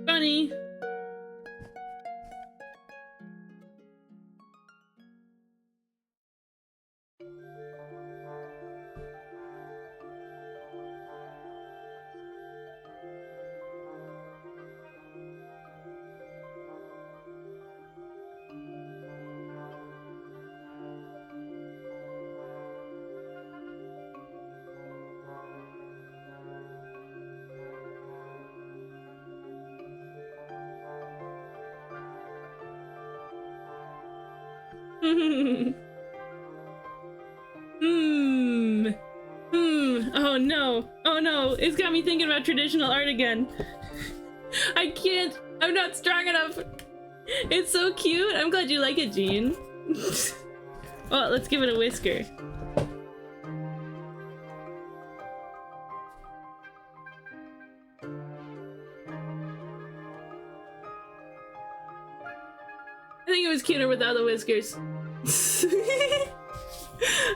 Bunny. Oh no. Oh no. It's got me thinking about traditional art again. I can't. I'm not strong enough. It's so cute. I'm glad you like it, Jean. Well, let's give it a whisker. I think it was cuter without the whiskers.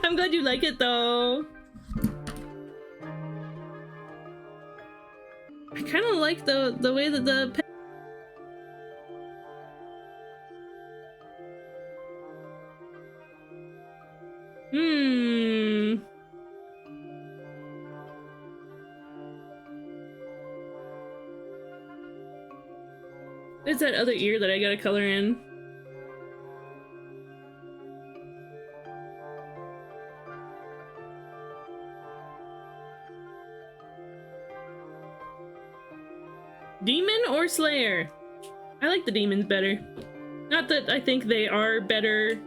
I'm glad you like it though. I kind of like the way that the pen There's that other ear that I gotta color in. More Slayer. I like the demons better. Not that I think they are better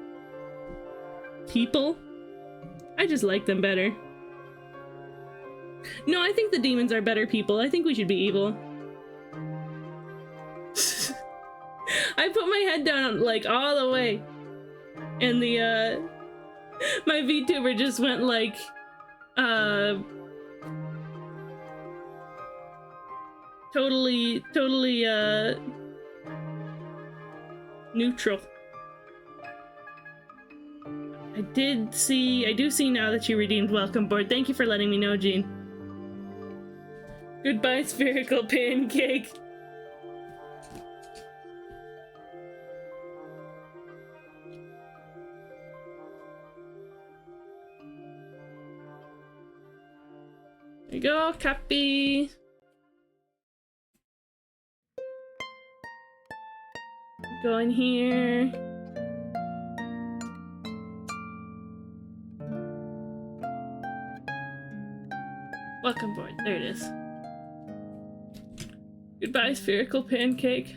people. I just like them better. No, I think the demons are better people. I think we should be evil. I put my head down like all the way. And the my VTuber just went like totally neutral. I do see now that you redeemed welcome board. Thank you for letting me know, Jean. Goodbye, spherical pancake. There you go, copy. Go in here. Welcome board. There it is. Goodbye, spherical pancake.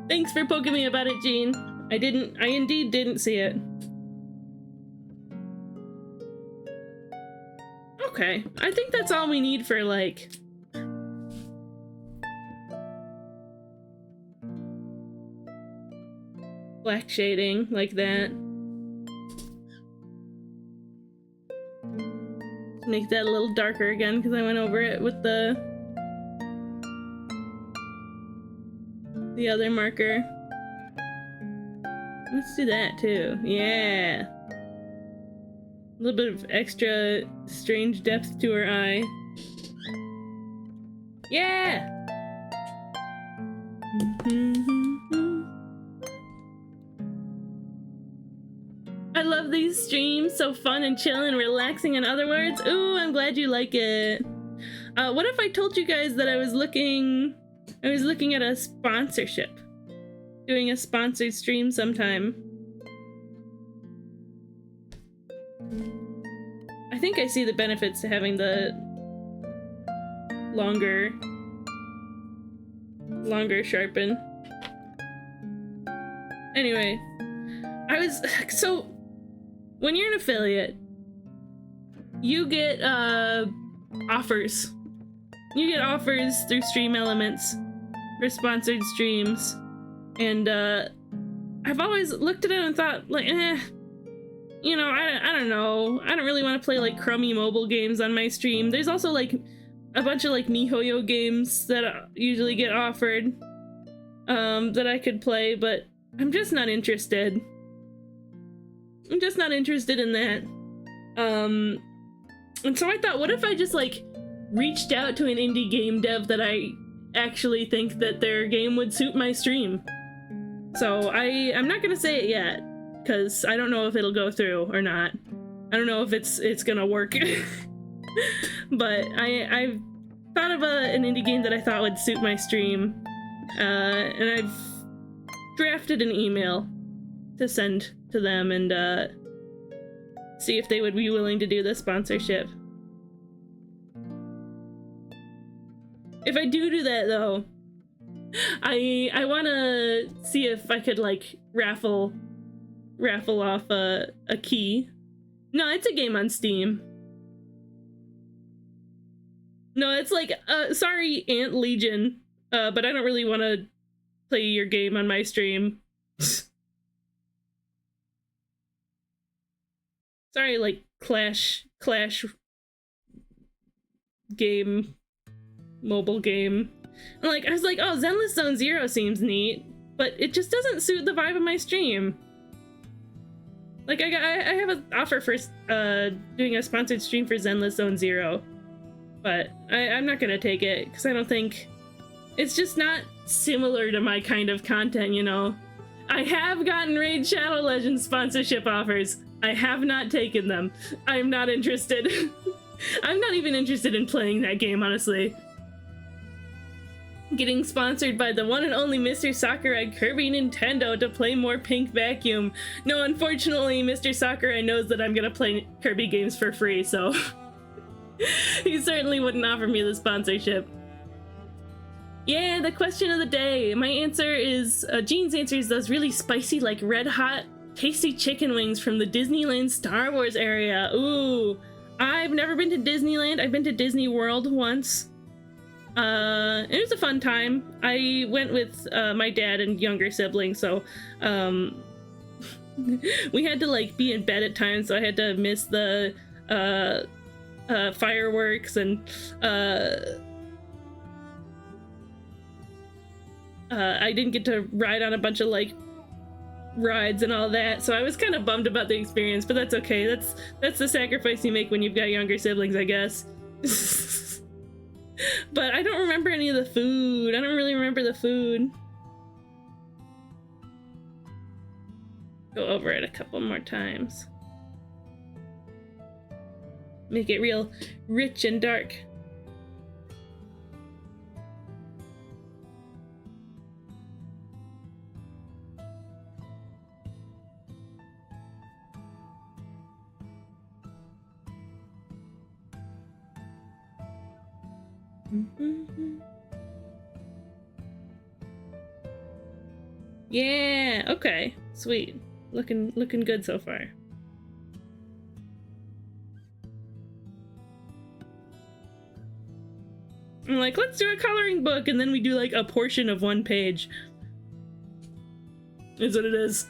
Thanks for poking me about it, Jean. I indeed didn't see it. Okay, I think that's all we need for, like, black shading, like that. Make that a little darker again, because I went over it with the other marker. Let's do that, too. Yeah! A little bit of extra strange depth to her eye. Yeah! I love these streams, so fun and chill and relaxing in other words. Ooh, I'm glad you like it. What if I told you guys that I was looking at a sponsorship? Doing a sponsored stream sometime. I think I see the benefits to having the longer sharpen. Anyway, so when you're an affiliate, you get offers. You get offers through Stream Elements for sponsored streams, and I've always looked at it and thought, like, you know, I don't know. I don't really want to play like crummy mobile games on my stream. There's also like a bunch of like MiHoYo games that usually get offered that I could play, but I'm just not interested. I'm just not interested in that. And so I thought, what if I just like reached out to an indie game dev that I actually think that their game would suit my stream? So I'm not gonna say it yet, because I don't know if it'll go through or not. I don't know if it's gonna work. But I thought of an indie game that I thought would suit my stream, and I've drafted an email to send to them and see if they would be willing to do the sponsorship. If I do that though, I want to see if I could like raffle off a key. No, it's a game on Steam. No, it's like sorry, Ant Legion, but I don't really want to play your game on my stream. Sorry, like Clash game, mobile game. And like I was like, oh, Zenless Zone Zero seems neat, but it just doesn't suit the vibe of my stream. Like I have an offer for doing a sponsored stream for Zenless Zone Zero, but I'm not gonna take it because I don't think it's just not similar to my kind of content, you know. I have gotten Raid Shadow Legends sponsorship offers. I have not taken them. I'm not interested. I'm not even interested in playing that game, honestly. Getting sponsored by the one and only Mr. Sakurai Kirby Nintendo to play more Pink Vacuum. No, unfortunately, Mr. Sakurai knows that I'm gonna play Kirby games for free, so He certainly wouldn't offer me the sponsorship. Yeah, the question of the day. My answer is, Jean's answer is those really spicy, like red hot, tasty chicken wings from the Disneyland Star Wars area. Ooh, I've never been to Disneyland. I've been to Disney World once. It was a fun time. I went with my dad and younger siblings, so we had to like be in bed at times, so I had to miss the fireworks, and I didn't get to ride on a bunch of like rides and all that, so I was kind of bummed about the experience, but that's okay. That's the sacrifice you make when you've got younger siblings, I guess. But I don't remember any of the food. I don't really remember the food. Go over it a couple more times. Make it real rich and dark. Yeah, okay. Sweet. Looking good so far. I'm like, let's do a coloring book, and then we do like a portion of one page. Is what it is.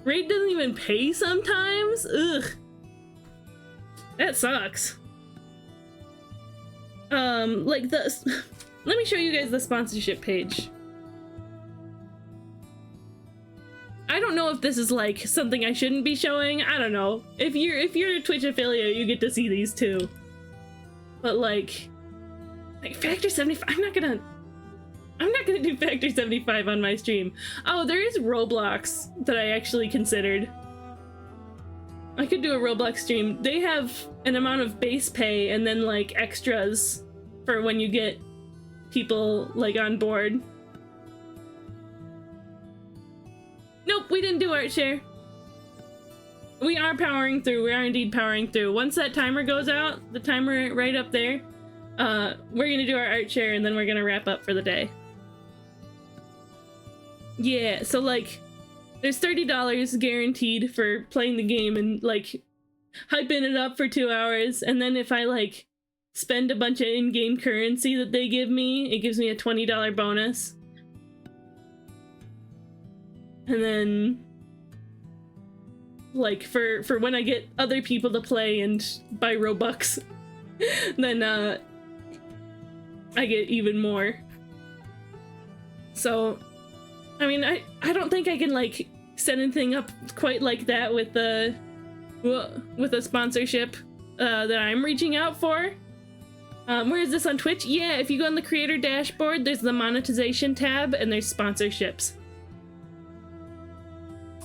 Raid doesn't even pay sometimes? Ugh. That sucks. Like this. Let me show you guys the sponsorship page. I don't know if this is like something I shouldn't be showing. I don't know. If you're a Twitch affiliate, you get to see these too. But like Factor 75, I'm not gonna do Factor 75 on my stream. Oh, there is Roblox that I actually considered. I could do a Roblox stream. They have an amount of base pay and then like extras for when you get people like on board. Nope, we didn't do art share. We are powering through. We are indeed powering through. Once that timer goes out, the timer right up there, we're gonna do our art share and then we're gonna wrap up for the day. Yeah, so like, there's $30 guaranteed for playing the game and like hyping it up for 2 hours, and then if I like spend a bunch of in-game currency that they give me, it gives me a $20 bonus. And then like for when I get other people to play and buy Robux, then I get even more. So I mean, I don't think I can like set anything up quite like that with a sponsorship that I'm reaching out for. Where is this on Twitch? Yeah, if you go on the creator dashboard, there's the monetization tab and there's sponsorships.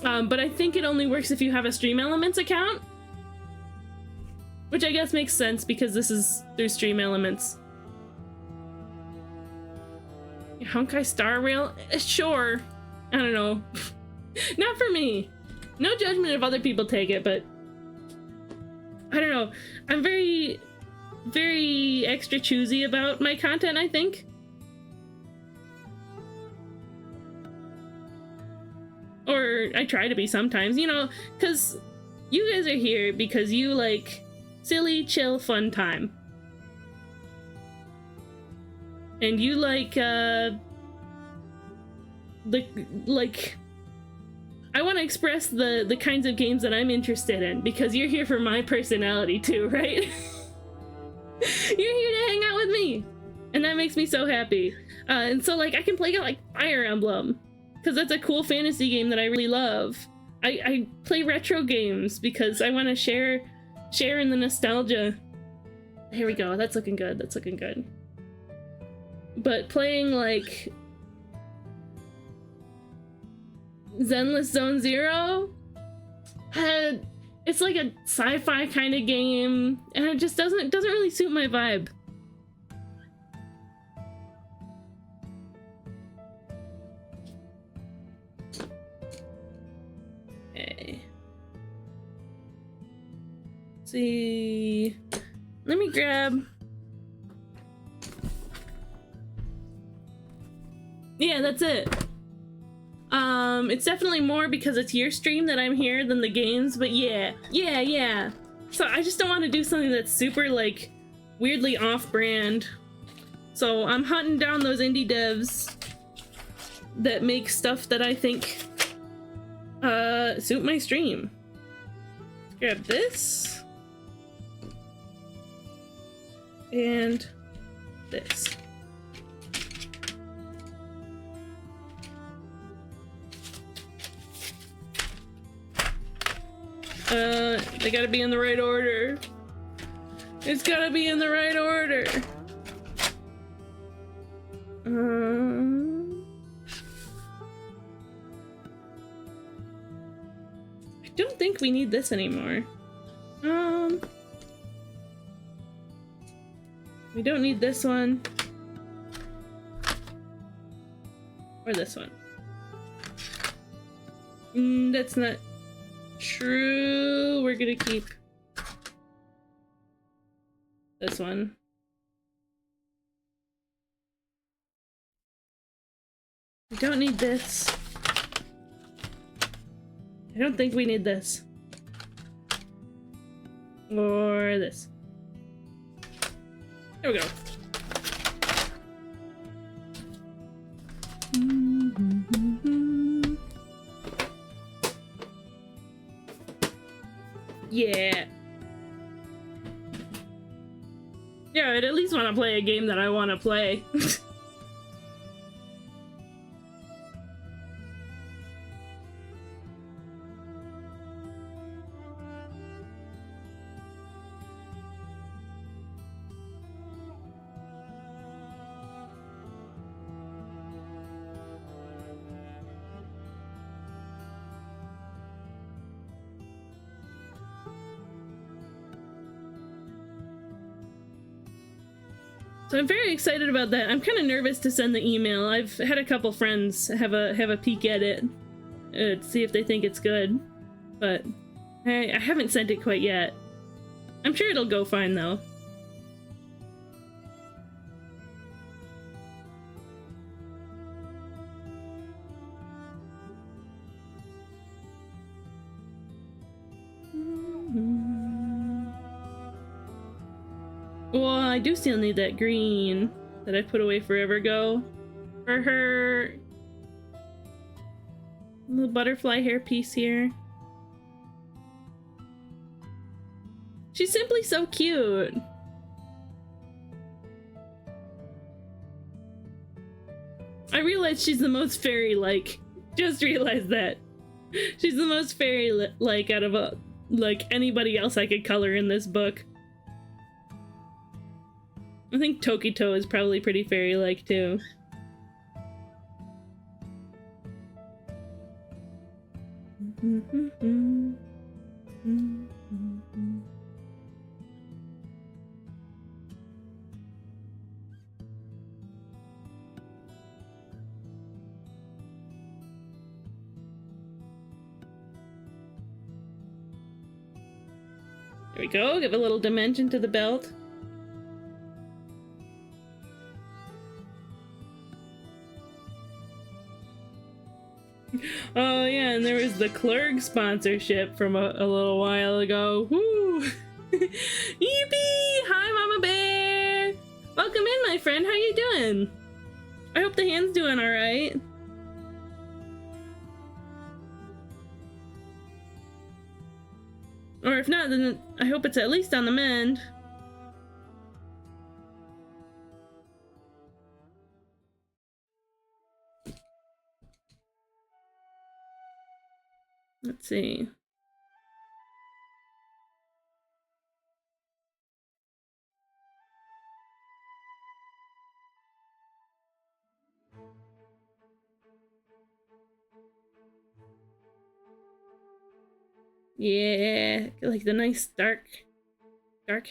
But I think it only works if you have a Stream Elements account, which I guess makes sense because this is through Stream Elements. Honkai Star Rail? Sure. I don't know. Not for me. No judgment if other people take it, but I don't know. I'm very, very extra choosy about my content, I think. Or I try to be sometimes, you know, because you guys are here because you like silly, chill, fun time. And you like I want to express the kinds of games that I'm interested in because you're here for my personality too, right? You're here to hang out with me, and that makes me so happy. And so like I can play like Fire Emblem because that's a cool fantasy game that I really love. I play retro games because I want to share in the nostalgia. Here we go. That's looking good. That's looking good. But playing like Zenless Zone Zero, it's like a sci-fi kind of game, and it just doesn't really suit my vibe. Okay. Let's see. Let me grab... Yeah, that's it. It's definitely more because it's your stream that I'm here than the games, but yeah. So I just don't want to do something that's super, like, weirdly off-brand. So I'm hunting down those indie devs that make stuff that I think suit my stream. Let's grab this. And this. They gotta be in the right order. It's gotta be in the right order. I don't think we need this anymore. We don't need this one. Or this one. That's not true. We're gonna keep this one. We don't need this. I don't think we need this. Or this. There we go. Yeah. Yeah, I'd at least want to play a game that I want to play. So I'm very excited about that. I'm kind of nervous to send the email. I've had a couple friends have a peek at it to see if they think it's good, but I haven't sent it quite yet. I'm sure it'll go fine though. Well, I do still need that green that I put away forever ago for her little butterfly hair piece here. She's simply so cute. I realized she's the most fairy-like. Just realized that. She's the most fairy-like out of like anybody else I could color in this book. I think Tokito is probably pretty fairy-like too. There we go, give a little dimension to the belt. Oh yeah, and there was the Clerg sponsorship from a little while ago. Woo! Yippee! Hi, Mama Bear! Welcome in, my friend. How you doing? I hope the hand's doing alright. Or if not, then I hope it's at least on the mend. Let's see. Yeah, like the nice dark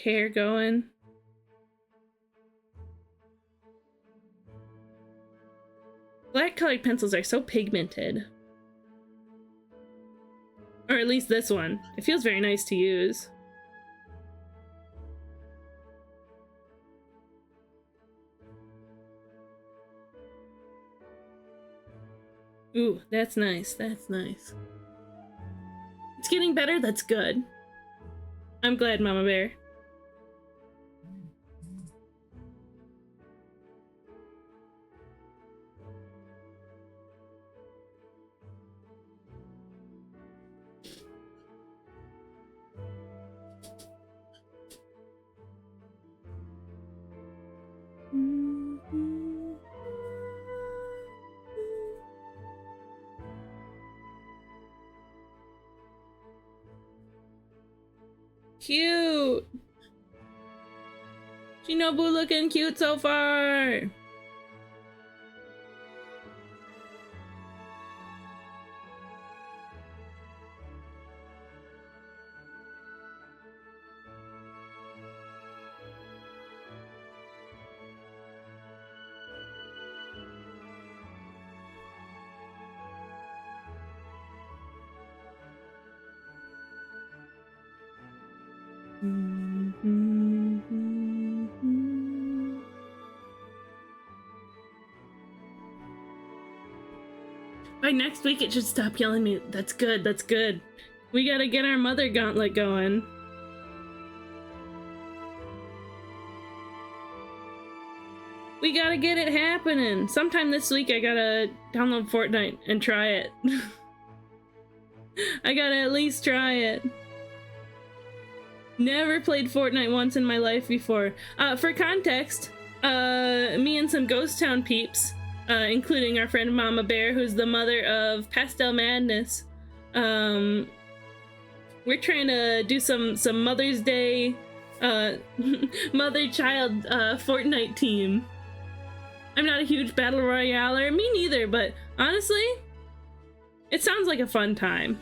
hair going. Black colored pencils are so pigmented. Or at least this one. It feels very nice to use. Ooh, that's nice. That's nice. It's getting better. That's good. I'm glad, Mama Bear. Cute! Shinobu looking cute so far! By next week, it should stop yelling at me. That's good, that's good. We gotta get our mother gauntlet going. We gotta get it happening. Sometime this week, I gotta download Fortnite and try it. I gotta at least try it. Never played Fortnite once in my life before. For context, me and some Ghost Town peeps, including our friend Mama Bear, who's the mother of Pastel Madness, we're trying to do some Mother's Day, mother-child, Fortnite team. I'm not a huge Battle Royaler, me neither, but honestly, it sounds like a fun time.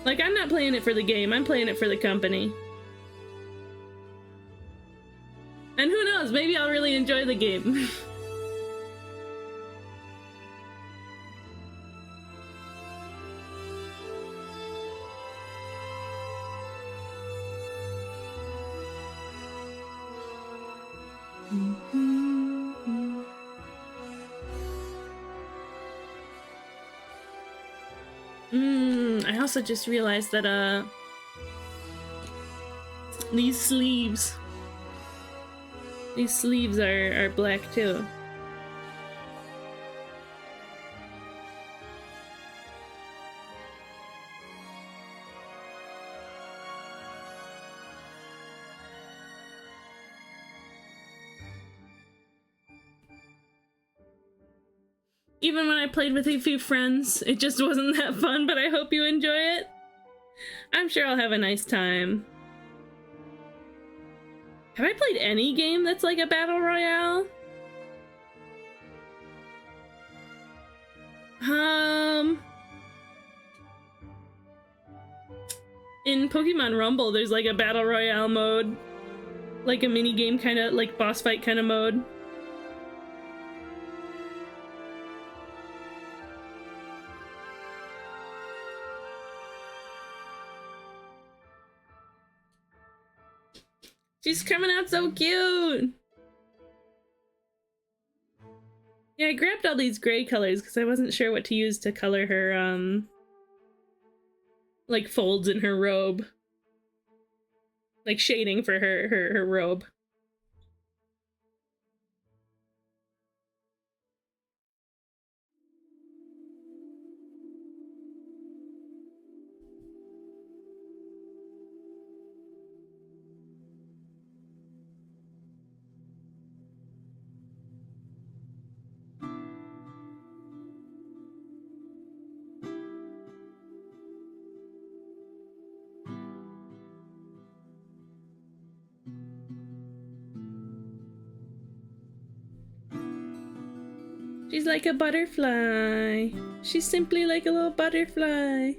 Like, I'm not playing it for the game, I'm playing it for the company. And who knows, maybe I'll really enjoy the game. I also just realized that, these sleeves are black too. Even when I played with a few friends, it just wasn't that fun, but I hope you enjoy it. I'm sure I'll have a nice time. Have I played any game that's like a battle royale? In Pokemon Rumble, there's like a battle royale mode. Like a mini game kind of, like boss fight kind of mode. She's coming out so cute! Yeah, I grabbed all these gray colors because I wasn't sure what to use to color her, like folds in her robe. Like shading for her robe. She's like a butterfly. She's simply like a little butterfly.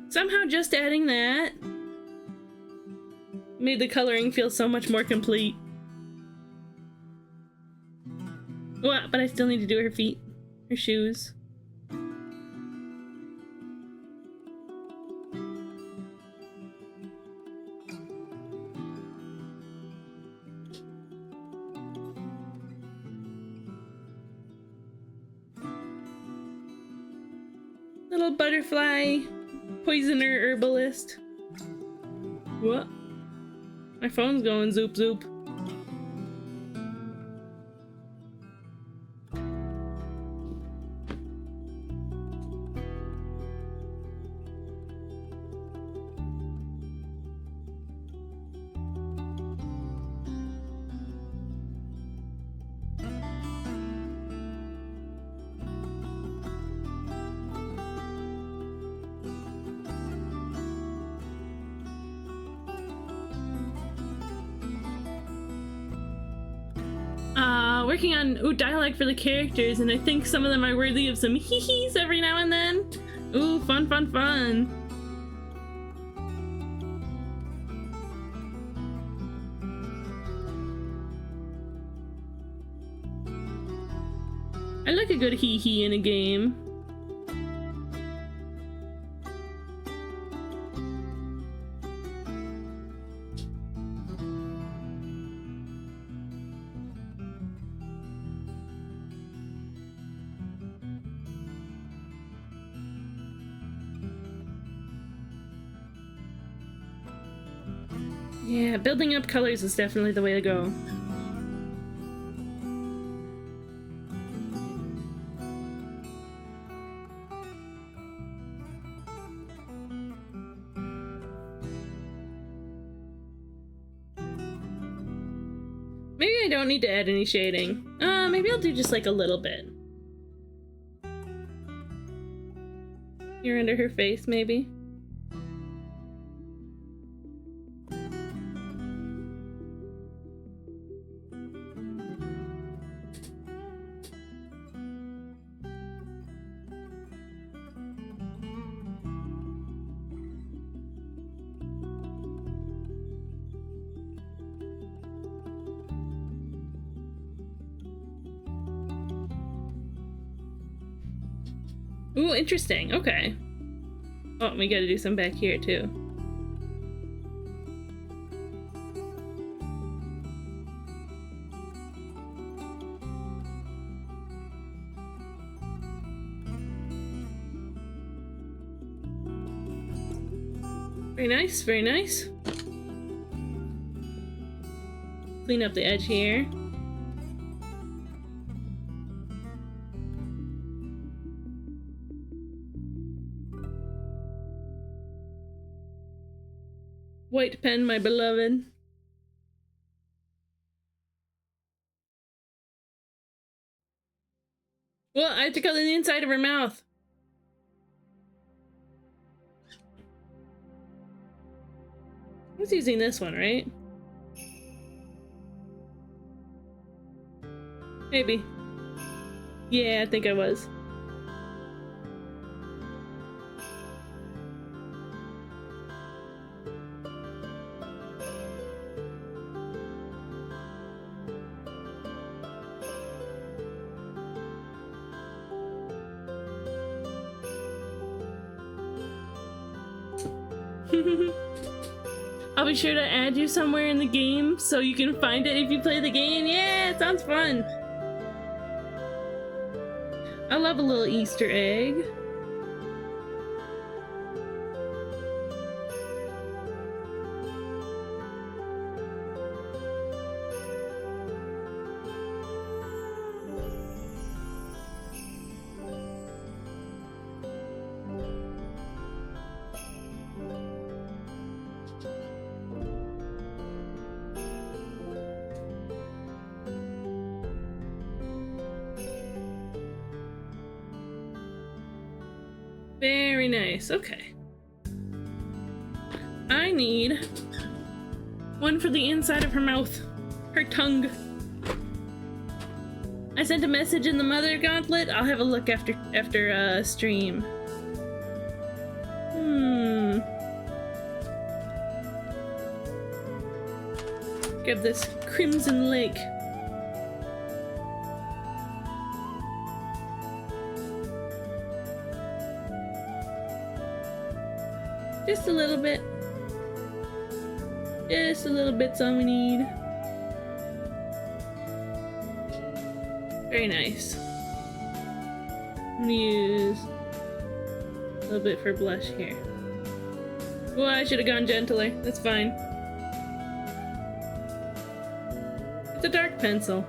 Somehow just adding that made the coloring feel so much more complete. Well, but I still need to do her feet, her shoes. Little butterfly poisoner herbalist. What? My phone's going zoop zoop. Working on dialogue for the characters, and I think some of them are worthy of some hee-hees every now and then. Ooh, fun, fun, fun. I like a good hee-hee in a game. Yeah, building up colors is definitely the way to go. Maybe I don't need to add any shading. Maybe I'll do just like a little bit. Here under her face, maybe. Ooh, interesting. Okay. Oh, we gotta do some back here, too. Very nice, very nice. Clean up the edge here. White pen, my beloved. Well, I have to color the inside of her mouth. I was using this one, right? Maybe. Yeah, I think I was. I'll be sure to add you somewhere in the game so you can find it if you play the game. Yeah, it sounds fun. I love a little Easter egg. Very nice. Okay. I need one for the inside of her mouth. Her tongue. I sent a message in the mother gauntlet. I'll have a look after stream. Grab this Crimson Lake. Just a little bit. Just a little bit's all we need. Very nice. I'm gonna use little bit for blush here. Well, I should have gone gentler. That's fine. It's a dark pencil.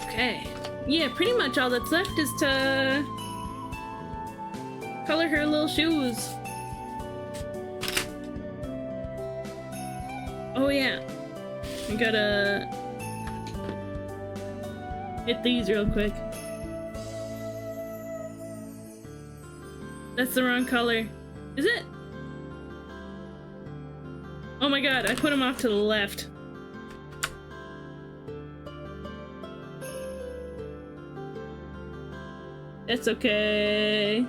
Okay. Yeah, pretty much all that's left is to color her little shoes. Oh yeah. I gotta hit these real quick. That's the wrong color. Is it? Oh my god, I put them off to the left. That's okay.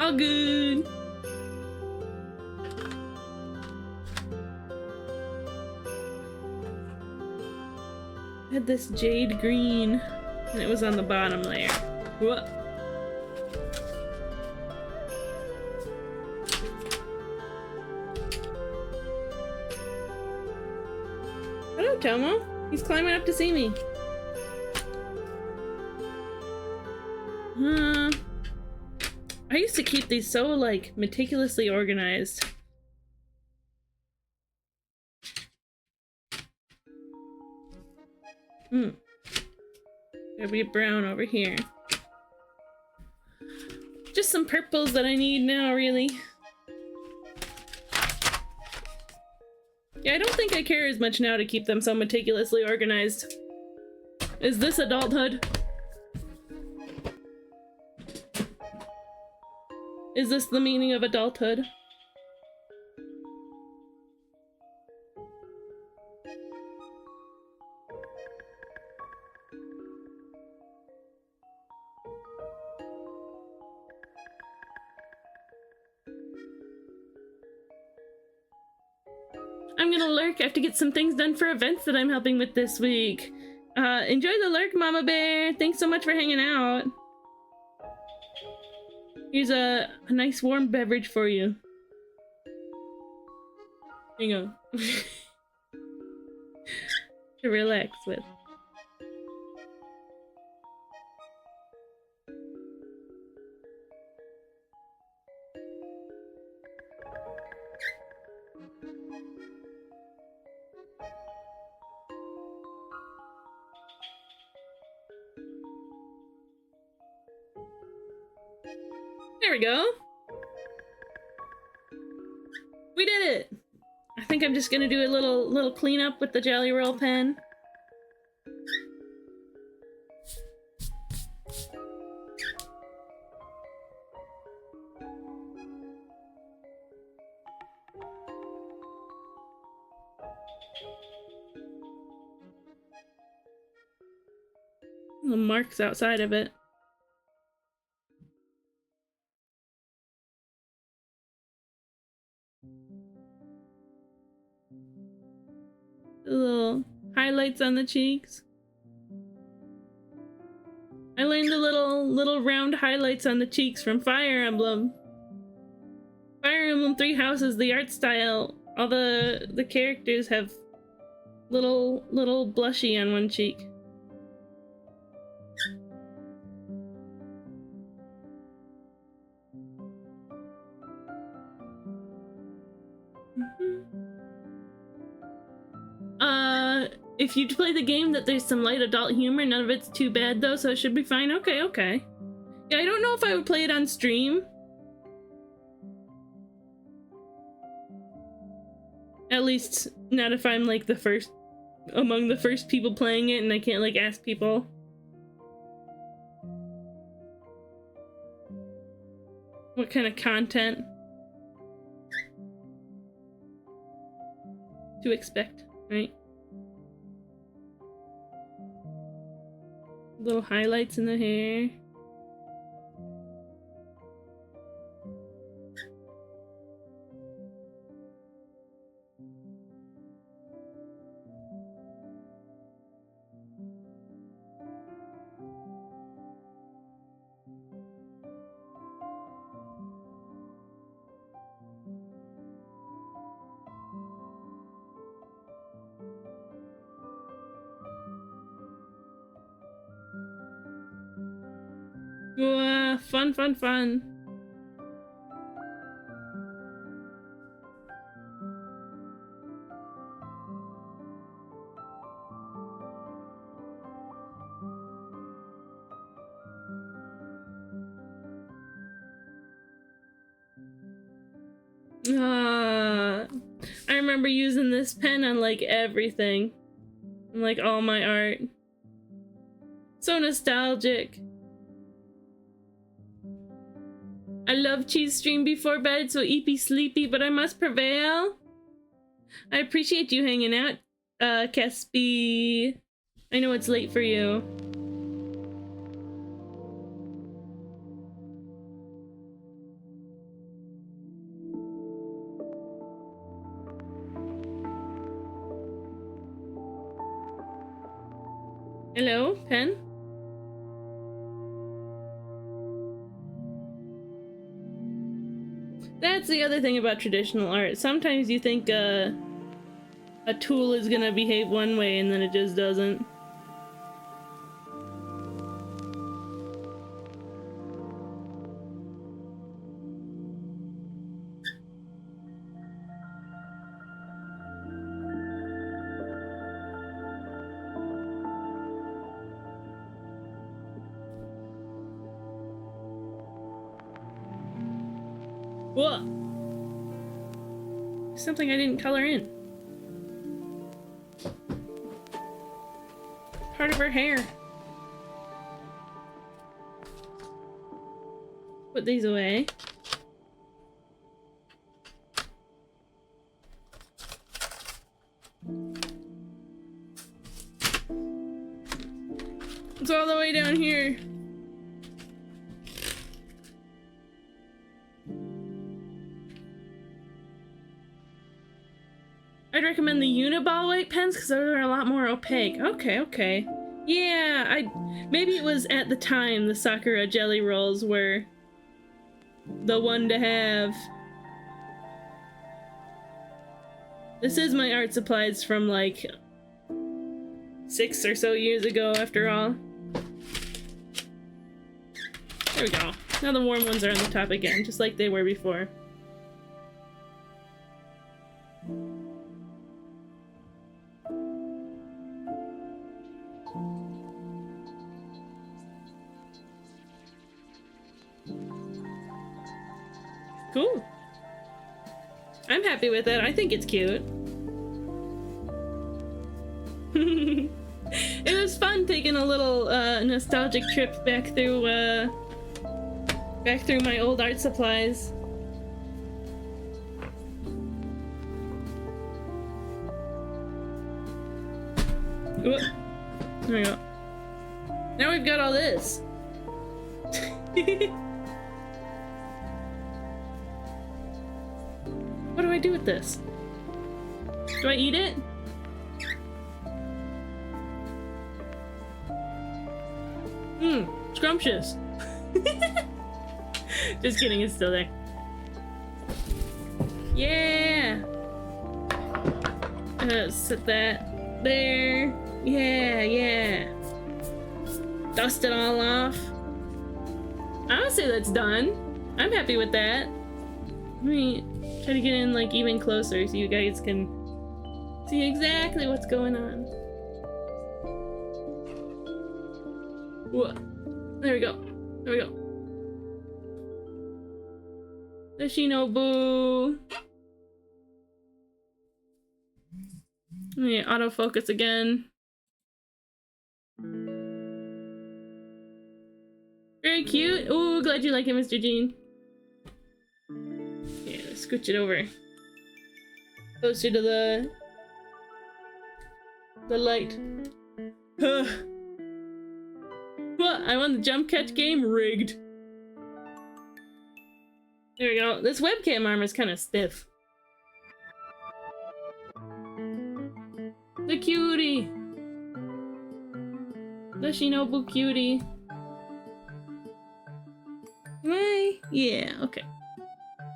All good. I had this jade green, and it was on the bottom layer. Whoa. Hello, Tomo. He's climbing up to see me. I used to keep these so, like, meticulously organized. Gotta be a brown over here. Just some purples that I need now, really. Yeah, I don't think I care as much now to keep them so meticulously organized. Is this adulthood? Is this the meaning of adulthood? I'm gonna lurk. I have to get some things done for events that I'm helping with this week. Enjoy the lurk, Mama Bear. Thanks so much for hanging out. Here's a nice warm beverage for you. Hang on. To relax with. There we go. We did it. I think I'm just gonna do a little cleanup with the Jelly Roll pen. Little marks outside of it. Little highlights on the cheeks. I learned the little round highlights on the cheeks from Fire Emblem. Fire Emblem Three Houses, the art style, all the characters have little blushy on one cheek. If you play the game that there's some light adult humor, none of it's too bad though, so it should be fine. Okay, okay. Yeah, I don't know if I would play it on stream. At least not if I'm like among the first people playing it and I can't like ask people. What kind of content to expect, right? Little highlights in the hair. Fun, fun, fun. I remember using this pen on like everything. And like all my art. So nostalgic. I love cheese stream before bed, so eepy sleepy, but I must prevail. I appreciate you hanging out, Kespi. I know it's late for you. Hello, pen? That's the other thing about traditional art. Sometimes you think a tool is gonna behave one way and then it just doesn't. Whoa! Something I didn't color in. Part of her hair. Put these away. It's all the way down here. I'd recommend the Uniball white pens because those are a lot more opaque. Okay, okay. Yeah, maybe it was at the time the Sakura jelly rolls were the one to have. This is my art supplies from like 6 or so years ago after all. There we go. Now the warm ones are on the top again, just like they were before. Cool. I'm happy with it. I think it's cute. It was fun taking a little nostalgic trip back through my old art supplies. Whoop. There we go. Now we've got all this. What do I do with this? Do I eat it? Scrumptious. Just kidding, it's still there. Yeah! Set that there. Yeah, yeah. Dust it all off. I would say that's done. I'm happy with that. Let me try to get in like even closer so you guys can see exactly what's going on. Whoa. There we go. There we go. The Shinobu. Let me autofocus again. Very cute. Ooh, glad you like it, Mr. Jean. Yeah, let's scooch it over. Closer to the light. Huh. What? I won the jump catch game? Rigged. There we go. This webcam armor is kind of stiff. The cutie. The Shinobu cutie. Right? Yeah, okay.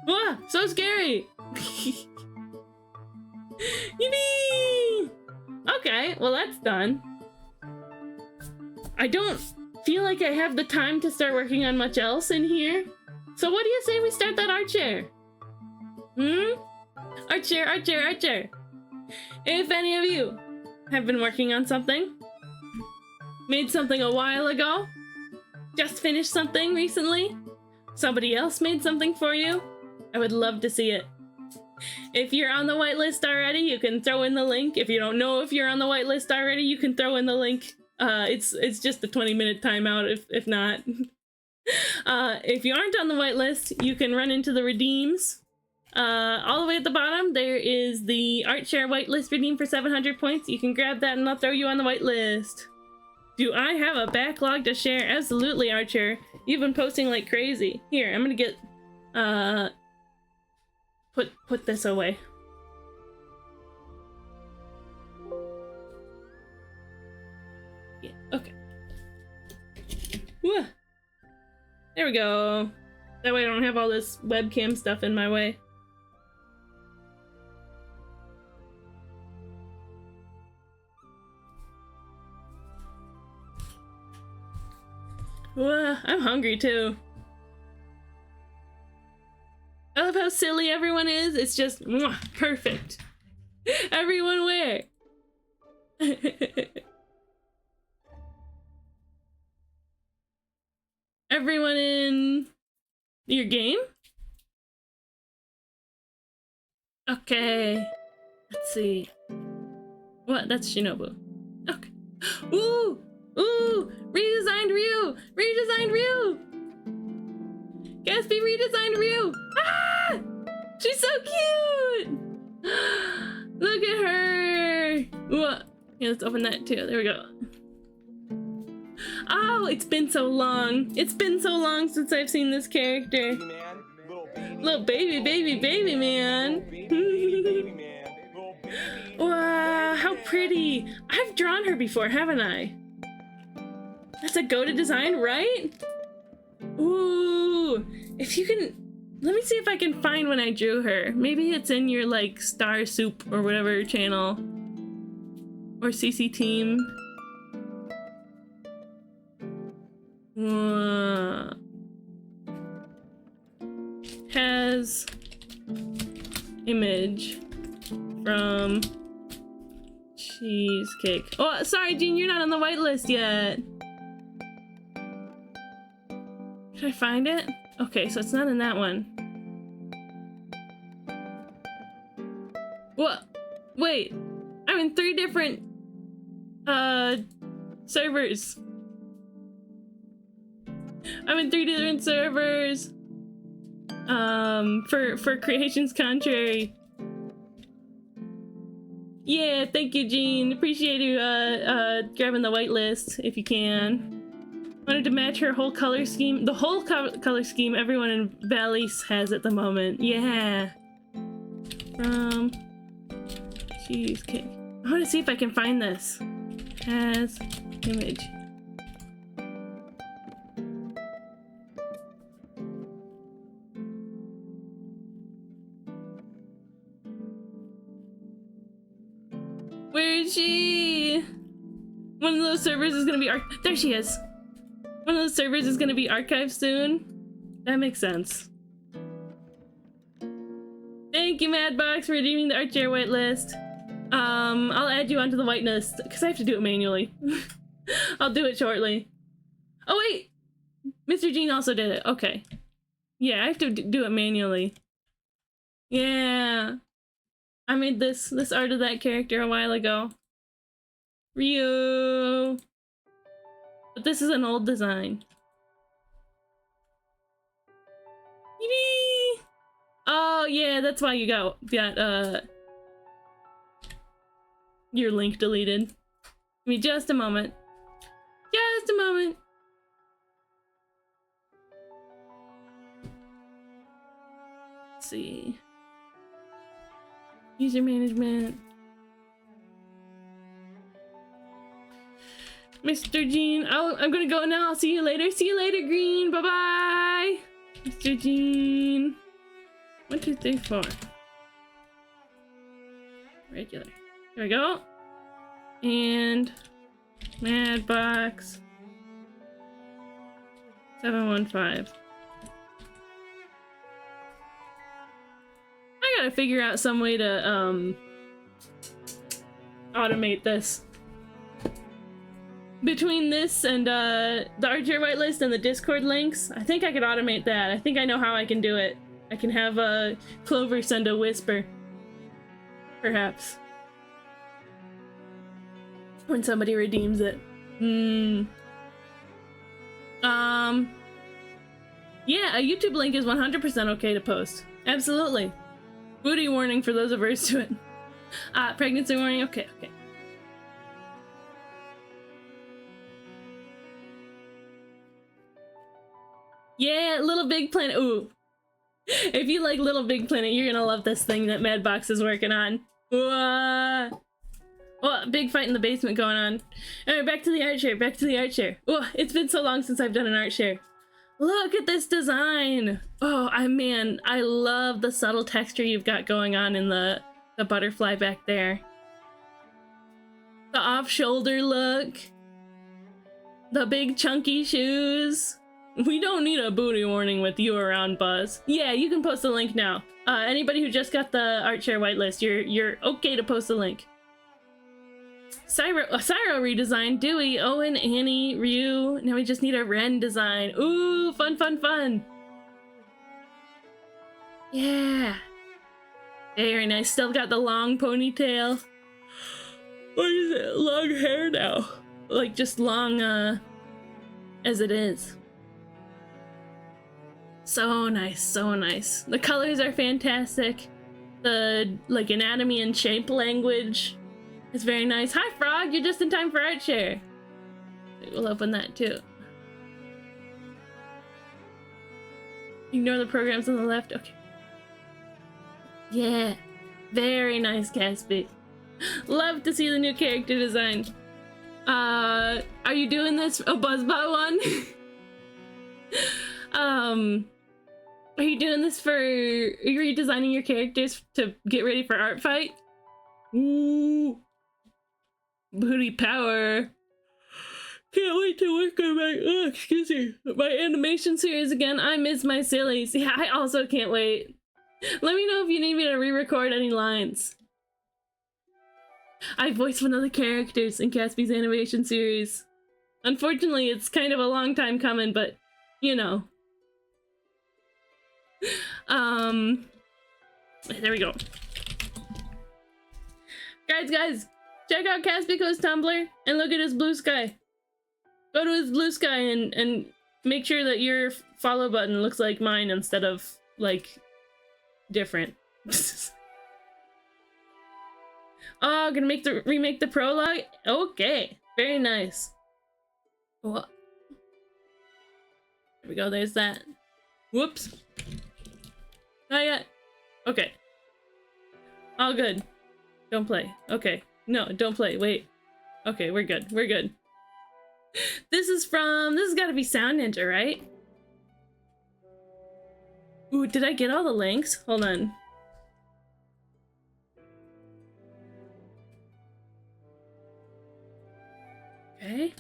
Ah, so scary! Yippee! Okay, well that's done. I don't feel like I have the time to start working on much else in here. So what do you say we start that art chair? Art chair, art chair, art chair. If any of you have been working on something, made something a while ago, just finished something recently, somebody else made something for you, I would love to see it. If you're on the whitelist already, you can throw in the link. If you don't know if you're on the whitelist already, you can throw in the link. It's just a 20-minute timeout if not. If you aren't on the whitelist, you can run into the redeems. All the way at the bottom, there is the art share whitelist redeem for 700 points. You can grab that and I'll throw you on the whitelist. Do I have a backlog to share? Absolutely, Archer. You've been posting like crazy. Here, I'm gonna get, put this away. Yeah, okay. Whew. There we go. That way I don't have all this webcam stuff in my way. I'm hungry too. I love how silly everyone is. It's just perfect. Everyone where? Everyone in your game? Okay. Let's see. What? That's Shinobu. Okay. Ooh! Ooh! Redesigned Ryu! Redesigned Ryu! Gatsby redesigned Ryu! Ah! She's so cute! Look at her! Ooh. Yeah, let's open that too. There we go. Oh, it's been so long. It's been so long since I've seen this character. Little baby, baby, baby man. Wow, how pretty. I've drawn her before, haven't I? That's a go to design, right? Ooh, if you can, let me see if I can find when I drew her. Maybe it's in your like Star Soup or whatever channel. Or CC Team. Has image from Cheesecake. Oh, sorry, Jean, you're not on the whitelist yet. Should I find it? Okay, so it's not in that one. What? Wait, I'm in 3 different servers. I'm in 3 different servers. For Creations Contrary. Yeah, thank you, Jean. Appreciate you grabbing the whitelist if you can. Wanted to match her whole color scheme. The whole color scheme everyone in Valise has at the moment. Yeah. From Cheesecake. I want to see if I can find this. Has image. Where is she? One of those servers is gonna be there she is. One of those servers is gonna be archived soon. That makes sense. Thank you, Madbox, for redeeming the art chair whitelist. I'll add you onto the whitelist because I have to do it manually. I'll do it shortly. Oh wait, Mr. Jean also did it. Okay. Yeah, I have to do it manually. Yeah. I made this art of that character a while ago. Ryu. But this is an old design. Yippee! Oh yeah, that's why you got your link deleted. Give me just a moment. Just a moment. Let's see. User management. Mr. Jean. Oh, I'm gonna go now. I'll see you later. See you later, Green. Bye-bye. Mr. Jean. 1, 2, 3, 4. Regular. There we go. And Madbox. 715. I gotta figure out some way to automate this. Between this and the Archer whitelist and the Discord links, I think I could automate that. I think I know how I can do it. I can have Clover send a whisper. Perhaps. When somebody redeems it. Yeah, a YouTube link is 100% okay to post. Absolutely. Booty warning for those averse to it. Pregnancy warning, okay. Yeah, Little Big Planet. Ooh. If you like Little Big Planet, you're gonna love this thing that Madbox is working on. Oh, big fight in the basement going on. Alright, back to the art share. Oh, it's been so long since I've done an art share. Look at this design! Oh, man, I love the subtle texture you've got going on in the butterfly back there. The off-shoulder look. The big chunky shoes. We don't need a booty warning with you around, Buzz. Yeah, you can post a link now. Anybody who just got the art share whitelist, you're okay to post a link. Cyro redesign, Dewey, Owen, Annie, Ryu. Now we just need a Ren design. Ooh, fun. Yeah. Very nice. Still got the long ponytail. Or is it long hair now? Like just long, as it is. So nice. The colors are fantastic. The, like, anatomy and shape language is very nice. Hi, Frog! You're just in time for art share. We'll open that, too. Ignore the programs on the left. Okay. Yeah. Very nice, Caspi. Love to see the new character design. Are you doing this? A Buzzbot one? Are you doing this for... Are you redesigning your characters to get ready for art fight? Ooh. Booty power. Can't wait to work on my animation series again. I miss my sillies. Yeah, I also can't wait. Let me know if you need me to re-record any lines. I voiced one of the characters in Caspi's animation series. Unfortunately, it's kind of a long time coming, but, you know. There we go. Guys, check out Caspico's Tumblr and look at his blue sky. Go to his blue sky and make sure that your follow button looks like mine instead of, like, different. Oh, gonna remake the prologue? Okay, very nice. What? There we go, there's that. Whoops. Not yet. Okay. All good. Don't play. Okay. No, don't play. Wait. Okay, we're good. This has gotta be Sound Ninja, right? Ooh, did I get all the links? Hold on. Okay.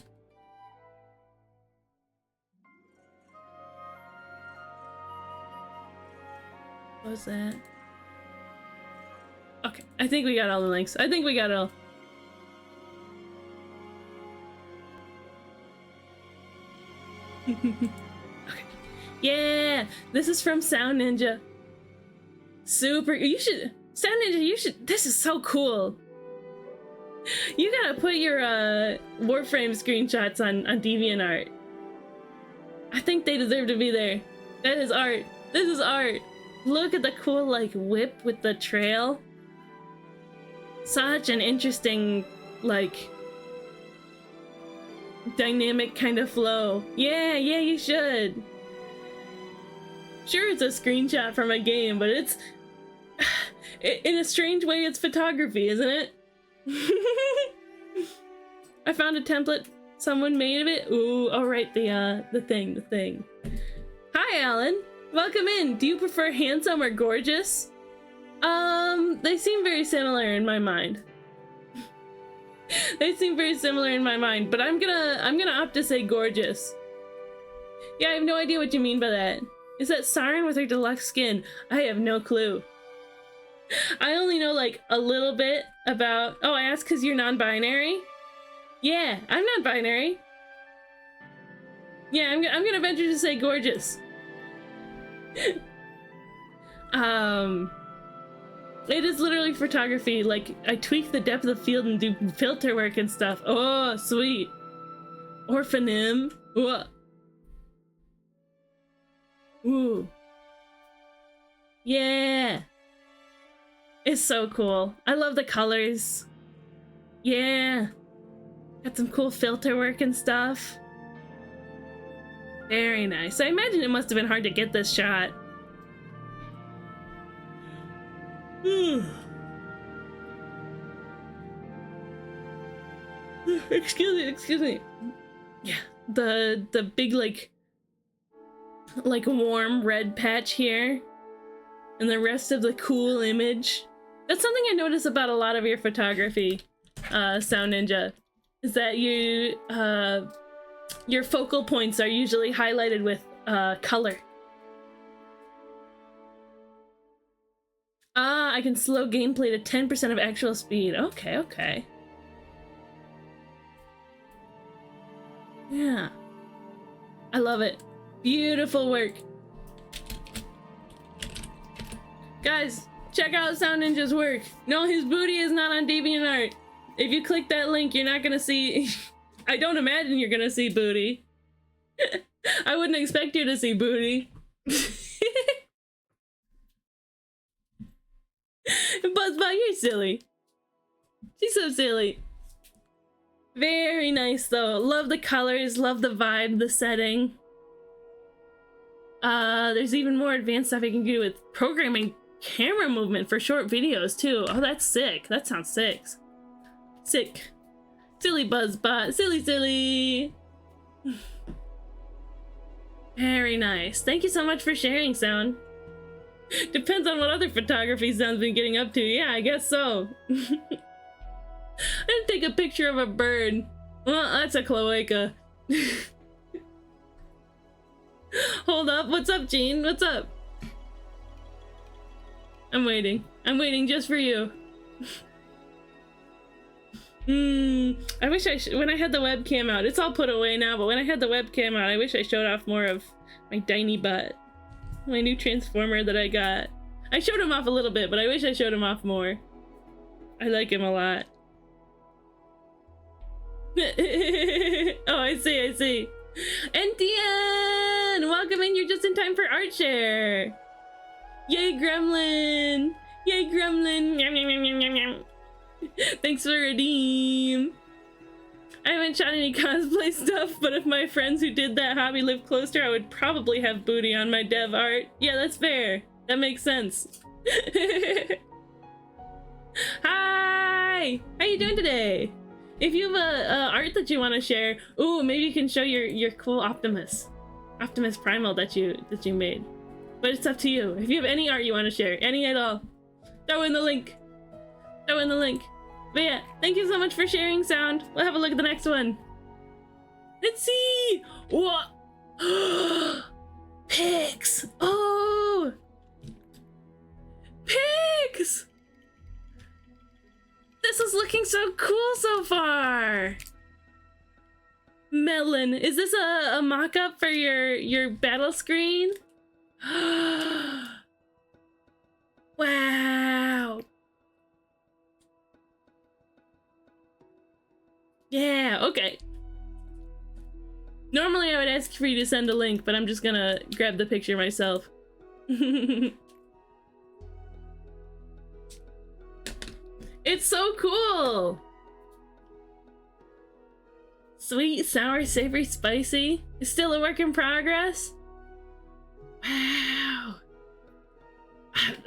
What was that? Okay, I think we got all the links. I think we got it all. Okay. Yeah, this is from Sound Ninja. Super. Sound Ninja, this is so cool. You gotta put your Warframe screenshots on DeviantArt. I think they deserve to be there. That is art. This is art. Look at the cool, like, whip with the trail. Such an interesting, like, dynamic kind of flow. Yeah, you should. Sure, it's a screenshot from a game, but it's... in a strange way, it's photography, isn't it? I found a template someone made of it. Ooh, all right, the thing. Hi, Alan. Welcome in. Do you prefer handsome or gorgeous? They seem very similar in my mind. They seem very similar in my mind, but I'm gonna opt to say gorgeous. Yeah, I have no idea what you mean by that. Is that Siren with her deluxe skin? I have no clue. I only know like a little bit about... Oh, I asked because you're non-binary? Yeah, I'm non-binary. Yeah, I'm gonna venture to say gorgeous. It is literally photography. Like, I tweak the depth of field and do filter work and stuff. Oh, sweet. Orphanim. Ooh. Ooh. Yeah. It's so cool. I love the colors. Yeah. Got some cool filter work and stuff. Very nice. I imagine it must have been hard to get this shot. Excuse me. Yeah, the big like warm red patch here, and the rest of the cool image. That's something I notice about a lot of your photography, Sound Ninja, is that your focal points are usually highlighted with color. Ah, I can slow gameplay to 10% of actual speed. Okay, okay. Yeah. I love it. Beautiful work. Guys, check out Sound Ninja's work. No, his booty is not on DeviantArt. If you click that link, you're not gonna see... I don't imagine you're gonna see booty. I wouldn't expect you to see booty. Buzzbot, you're silly. She's so silly. Very nice though. Love the colors, love the vibe, the setting. There's even more advanced stuff you can do with programming camera movement for short videos too. Oh, that's sick. That sounds sick. Sick. Silly Buzzbot. Silly, silly. Very nice. Thank you so much for sharing, Sound. Depends on what other photography Sound's been getting up to. Yeah, I guess so. I didn't take a picture of a bird. Well, that's a cloaca. Hold up. What's up, Gene? What's up? I'm waiting. I'm waiting just for you. I wish when I had the webcam out, it's all put away now, but when I had the webcam out, I wish I showed off more of my tiny butt. My new transformer that I got. I showed him off a little bit, but I wish I showed him off more. I like him a lot. Oh, I see, I see. NTN! Welcome in, you're just in time for art share. Yay, Gremlin! Yay, Gremlin! Yum, yum, yum, yum, yum, yum. Thanks for redeem. I haven't shot any cosplay stuff, but if my friends who did that hobby lived closer, I would probably have booty on my dev art. Yeah, that's fair. That makes sense. Hi! How you doing today? If you have a art that you want to share, ooh, maybe you can show your cool Optimus Primal that you made. But it's up to you. If you have any art you want to share, any at all, throw in the link. Throw in the link. But yeah, thank you so much for sharing, Sound. We'll have a look at the next one. Let's see. What? Pigs. Oh, pigs. This is looking so cool so far. Melon, is this a mock-up for your battle screen? Wow. Yeah, okay. Normally I would ask for you to send a link, but I'm just gonna grab the picture myself. It's so cool! Sweet, sour, savory, spicy. It's still a work in progress? Wow.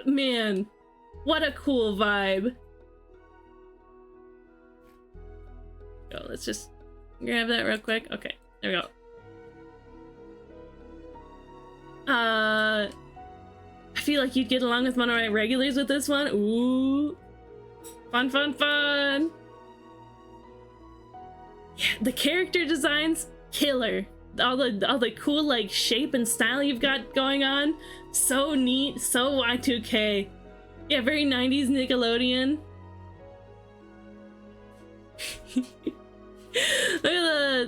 Man, what a cool vibe. Go, let's just grab that real quick. Okay, there we go. I feel like you'd get along with one of my regulars with this one. Ooh. Fun, fun, fun. Yeah, the character designs, killer. all the cool like shape and style you've got going on. So neat, so Y2K. Yeah, very 90s Nickelodeon. Look at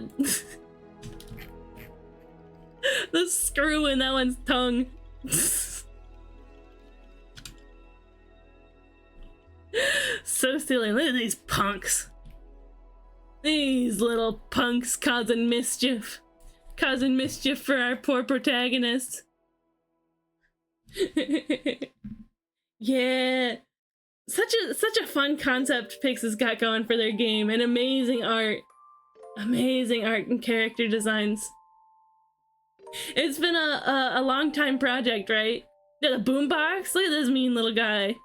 the screw in that one's tongue. So silly. Look at these punks. These little punks causing mischief. Causing mischief for our poor protagonist. Yeah. Such a fun concept Pix has got going for their game, and amazing art. Amazing art and character designs. It's been a long time project, right? Yeah, the boombox? Look at this mean little guy.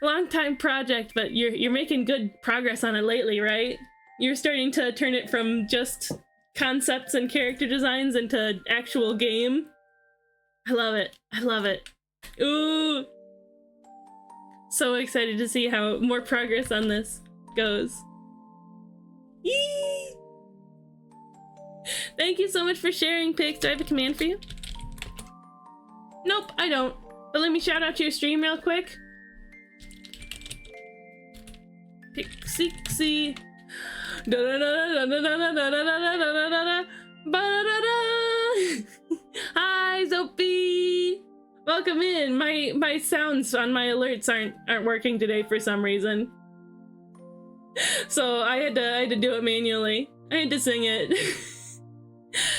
Long time project, but you're making good progress on it lately, right? You're starting to turn it from just concepts and character designs into actual game. I love it. I love it. Ooh! So excited to see how more progress on this goes. Yee! Thank you so much for sharing, Pix. Do I have a command for you? Nope, I don't. But let me shout out to your stream real quick. Pixie. Hi, Zopi. Welcome in. My sounds on my alerts aren't working today for some reason. So I had to do it manually. I had to sing it.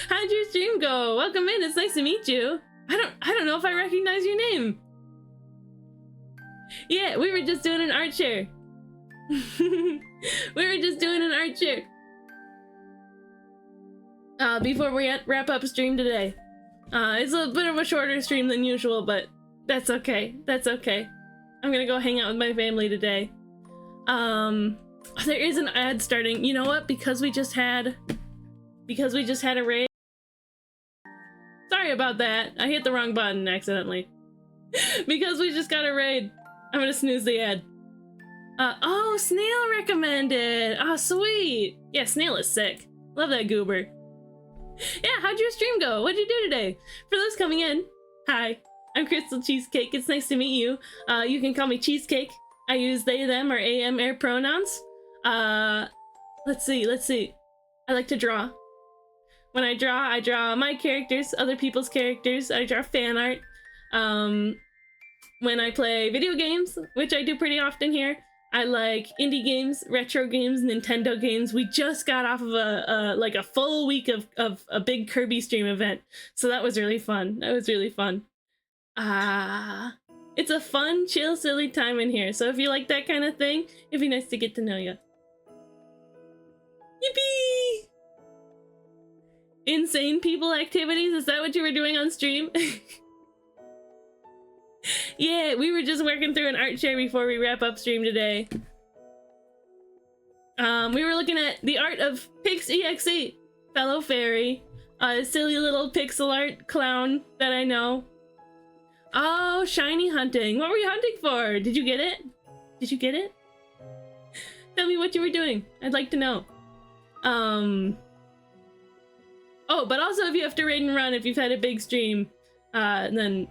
How'd your stream go? Welcome in. It's nice to meet you. I don't know if I recognize your name. Yeah, we were just doing an art share. We were just doing an art share. Before we wrap up stream today. It's a bit of a shorter stream than usual, but that's okay. That's okay. I'm gonna go hang out with my family today. There is an ad starting. You know what? Because we just had a raid. Sorry about that. I hit the wrong button accidentally. Because we just got a raid. I'm gonna snooze the ad. Oh, Snail recommended. Oh, sweet. Yeah, Snail is sick. Love that goober. Yeah, how'd your stream go? What'd you do today? For those coming in, hi. I'm Crystal Cheesecake. It's nice to meet you. You can call me Cheesecake. I use they, them, or am, air pronouns. Let's see. I like to draw. When I draw my characters, other people's characters. I draw fan art. When I play video games, which I do pretty often here, I like indie games, retro games, Nintendo games. We just got off of a full week of a big Kirby stream event, so that was really fun. It's a fun, chill, silly time in here. So if you like that kind of thing, it'd be nice to get to know you. Yippee! Insane people activities? Is that what you were doing on stream? Yeah, we were just working through an art share before we wrap up stream today. We were looking at the art of Pix EXE, fellow fairy, a silly little pixel art clown that I know. Oh, shiny hunting. What were you hunting for? Did you get it? Did you get it? Tell me what you were doing. I'd like to know. Oh, but also if you have to raid and run, if you've had a big stream, then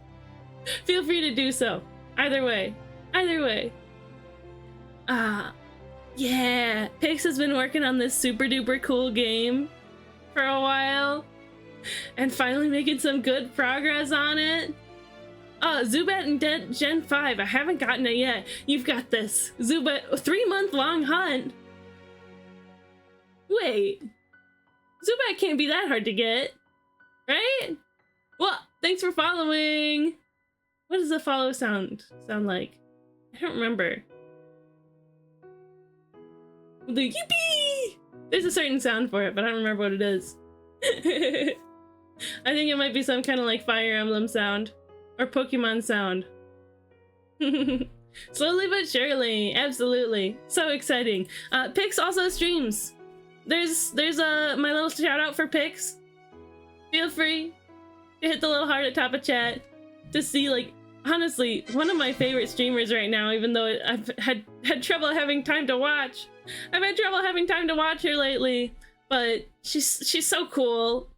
feel free to do so. Either way. Yeah. Pix has been working on this super duper cool game for a while. And finally making some good progress on it. Zubat and Gen 5. I haven't gotten it yet. You've got this. Zubat, 3-month long hunt. Wait. Zubat can't be that hard to get. Right? Well, thanks for following. What does the follow sound like? I don't remember. The yippee! There's a certain sound for it, but I don't remember what it is. I think it might be some kind of like Fire Emblem sound. Or Pokemon sound. Slowly but surely. Absolutely. So exciting. Pix also streams. There's my little shout out for Pix. Feel free to hit the little heart at top of chat to see like honestly one of my favorite streamers right now, even though I've had trouble having time to watch. I've had trouble having time to watch her lately, but she's so cool.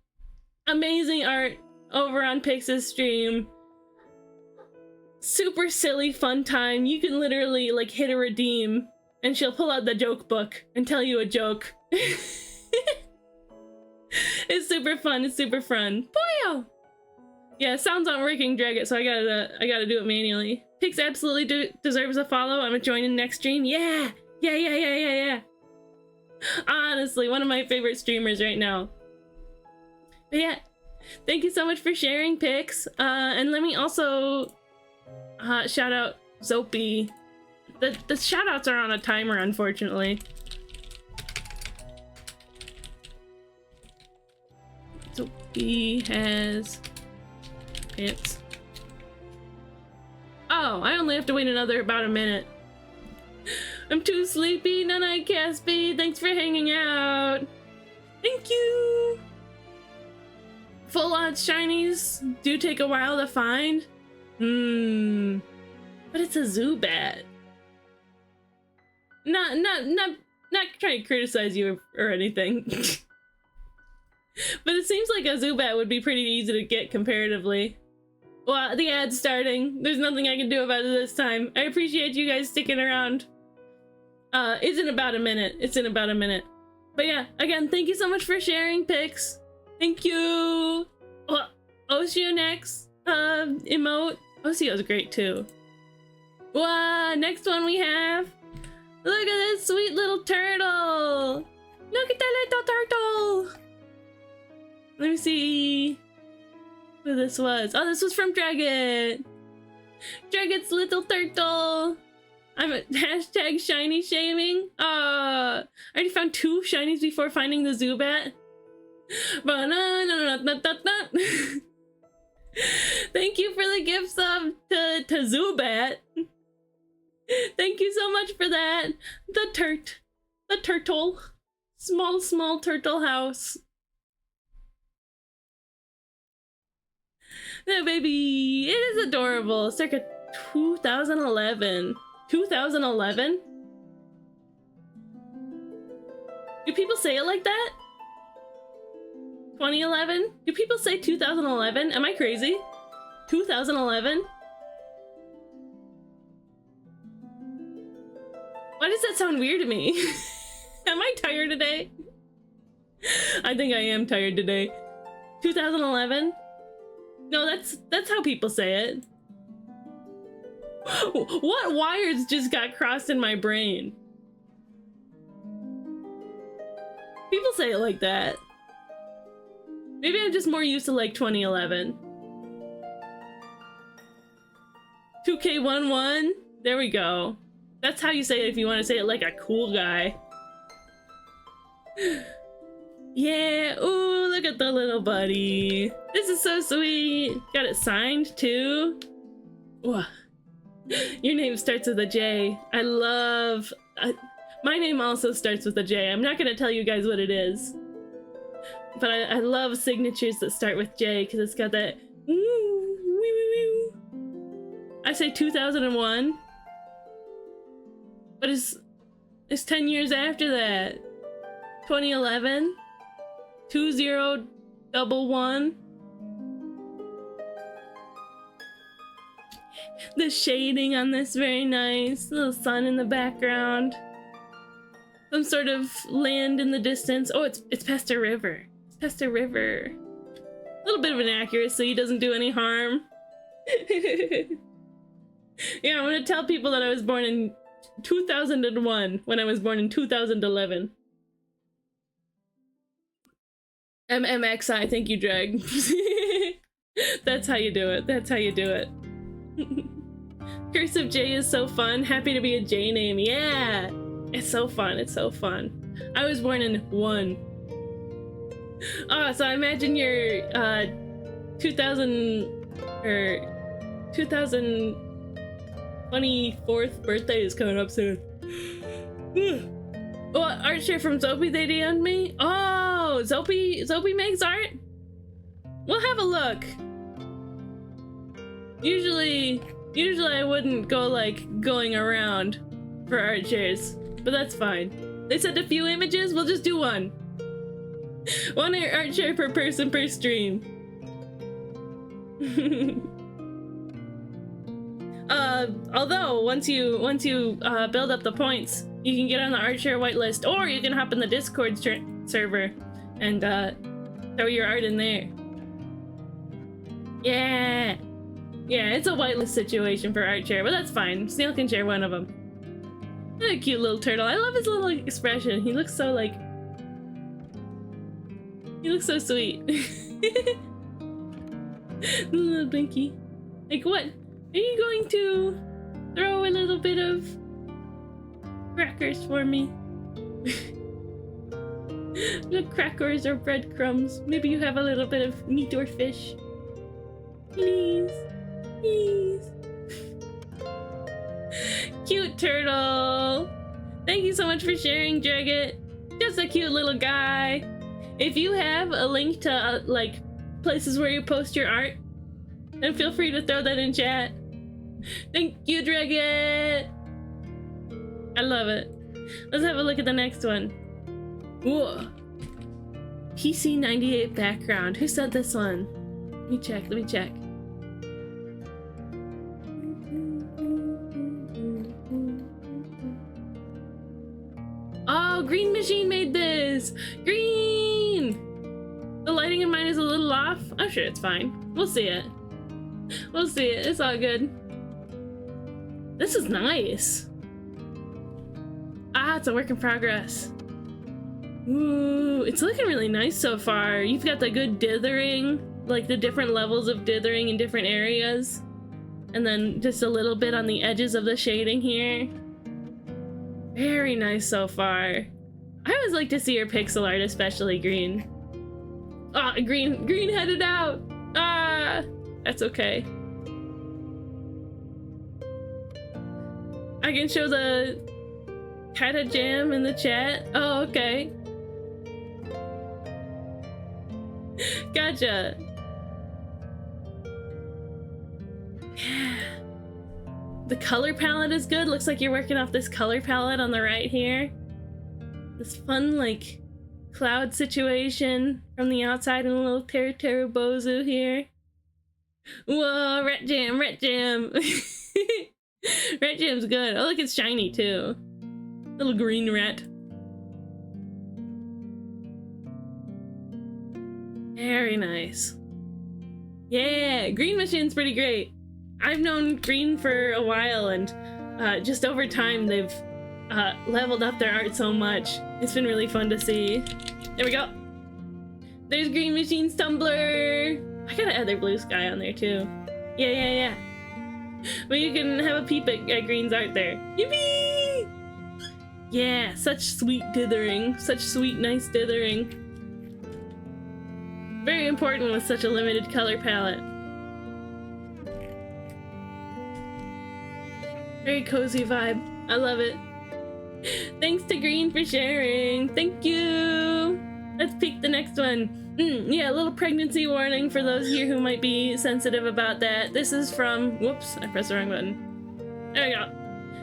Amazing art over on Pix's stream. Super silly fun time. You can literally like hit a redeem and she'll pull out the joke book and tell you a joke. It's super fun. It's super fun. Boyo! Yeah, sounds aren't working, drag it, so I gotta do it manually. Pix absolutely deserves a follow. I'm gonna join in next stream. Yeah! Yeah. Honestly, one of my favorite streamers right now. But yeah, thank you so much for sharing, Pix. And let me also shout out Zopi. The shout outs are on a timer, unfortunately. Zopi has pants. Oh, I only have to wait about a minute. I'm too sleepy, Nana Caspi. Thanks for hanging out. Thank you. Full odds shinies do take a while to find. But it's a Zubat. Not trying to criticize you or anything. But it seems like a Zubat would be pretty easy to get comparatively. Well, the ad's starting. There's nothing I can do about it this time. I appreciate you guys sticking around. It's in about a minute. It's in about a minute. But yeah, again, thank you so much for sharing, Pix. Thank you. Well, Oshio next. Emote. Oshio's great too. Wow, next one we have. Look at this sweet little turtle. Look at that little turtle. Let me see who this was. Oh, this was from Dragon. Dragon's little turtle. I'm a hashtag shiny shaming. I already found 2 shinies before finding the Zubat. Thank you for the gift sub to Zubat. Thank you so much for that. The turtle. Small turtle house. Yeah, baby. It is adorable. Circa 2011. 2011? Do people say it like that? 2011? Do people say 2011? Am I crazy? 2011? Why does that sound weird to me? Am I tired today? I think I am tired today. 2011? No, that's how people say it. What wires just got crossed in my brain? People say it like that. Maybe I'm just more used to like 2011. 2K11? There we go. That's how you say it if you want to say it like a cool guy. Yeah, ooh, look at the little buddy. This is so sweet. Got it signed too. Whoa. Your name starts with a J. I love... my name also starts with a J. I'm not gonna tell you guys what it is. But I love signatures that start with J because it's got that... I say 2001. But it's 10 years after that. 2011. 2011. The shading on this, very nice. Little sun in the background. Some sort of land in the distance. Oh, it's past a river. It's past a river. A little bit of inaccuracy, doesn't do any harm. Yeah, I'm gonna tell people that I was born in 2001 when I was born in 2011. MMXI, thank you, Drag. That's how you do it. That's how you do it. Cursive J is so fun. Happy to be a J name. Yeah! It's so fun. It's so fun. I was born in 1. Oh, so I imagine your 2024th birthday is coming up soon. What art share from Zopi they DM'd me? Oh, Zopi makes art? We'll have a look. Usually I wouldn't go like going around for art chairs, but that's fine. They sent a few images, we'll just do one. One art chair per person per stream. Although once you build up the points, you can get on the art share whitelist, or you can hop in the Discord server and throw your art in there. Yeah, it's a whitelist situation for art share, but that's fine. Snail can share one of them. What a cute little turtle. I love his little expression. He looks so like, he looks so sweet. Little Blinky. Like, what? Are you going to throw a little bit of crackers for me? Little crackers or breadcrumbs. Maybe you have a little bit of meat or fish. Please. Please. Cute turtle. Thank you so much for sharing, Jagged. Just a cute little guy. If you have a link to, like, places where you post your art, then feel free to throw that in chat. Thank you, Dragon! I love it. Let's have a look at the next one. Whoa. PC98 background. Who said this one? Let me check. Oh, Green Machine made this! Green! The lighting in mine is a little off. I'm sure it's fine. We'll see it. It's all good. This is nice. Ah, it's a work in progress. Ooh, it's looking really nice so far. You've got the good dithering, like the different levels of dithering in different areas. And then just a little bit on the edges of the shading here. Very nice so far. I always like to see your pixel art, especially Green. Ah, green headed out. Ah, that's okay. I can show the Kata Jam in the chat. Oh, okay. Gotcha. Yeah. The color palette is good. Looks like you're working off this color palette on the right here. This fun, like, cloud situation from the outside and a little Bozu here. Whoa, Ret Jam. Ret Jam's good. Oh, look, it's shiny too. Little green rat. Very nice. Yeah, Green Machine's pretty great. I've known Green for a while, and just over time they've leveled up their art so much. It's been really fun to see. There we go. There's Green Machine's Tumblr. I gotta add their blue sky on there too. Yeah. But you can have a peep at Green's art there. Yippee! Yeah, such sweet dithering. Such sweet, nice dithering. Very important with such a limited color palette. Very cozy vibe. I love it. Thanks to Green for sharing. Thank you. Let's pick the next one. Yeah, a little pregnancy warning for those here who might be sensitive about that. This is from... Whoops, I pressed the wrong button. There we go.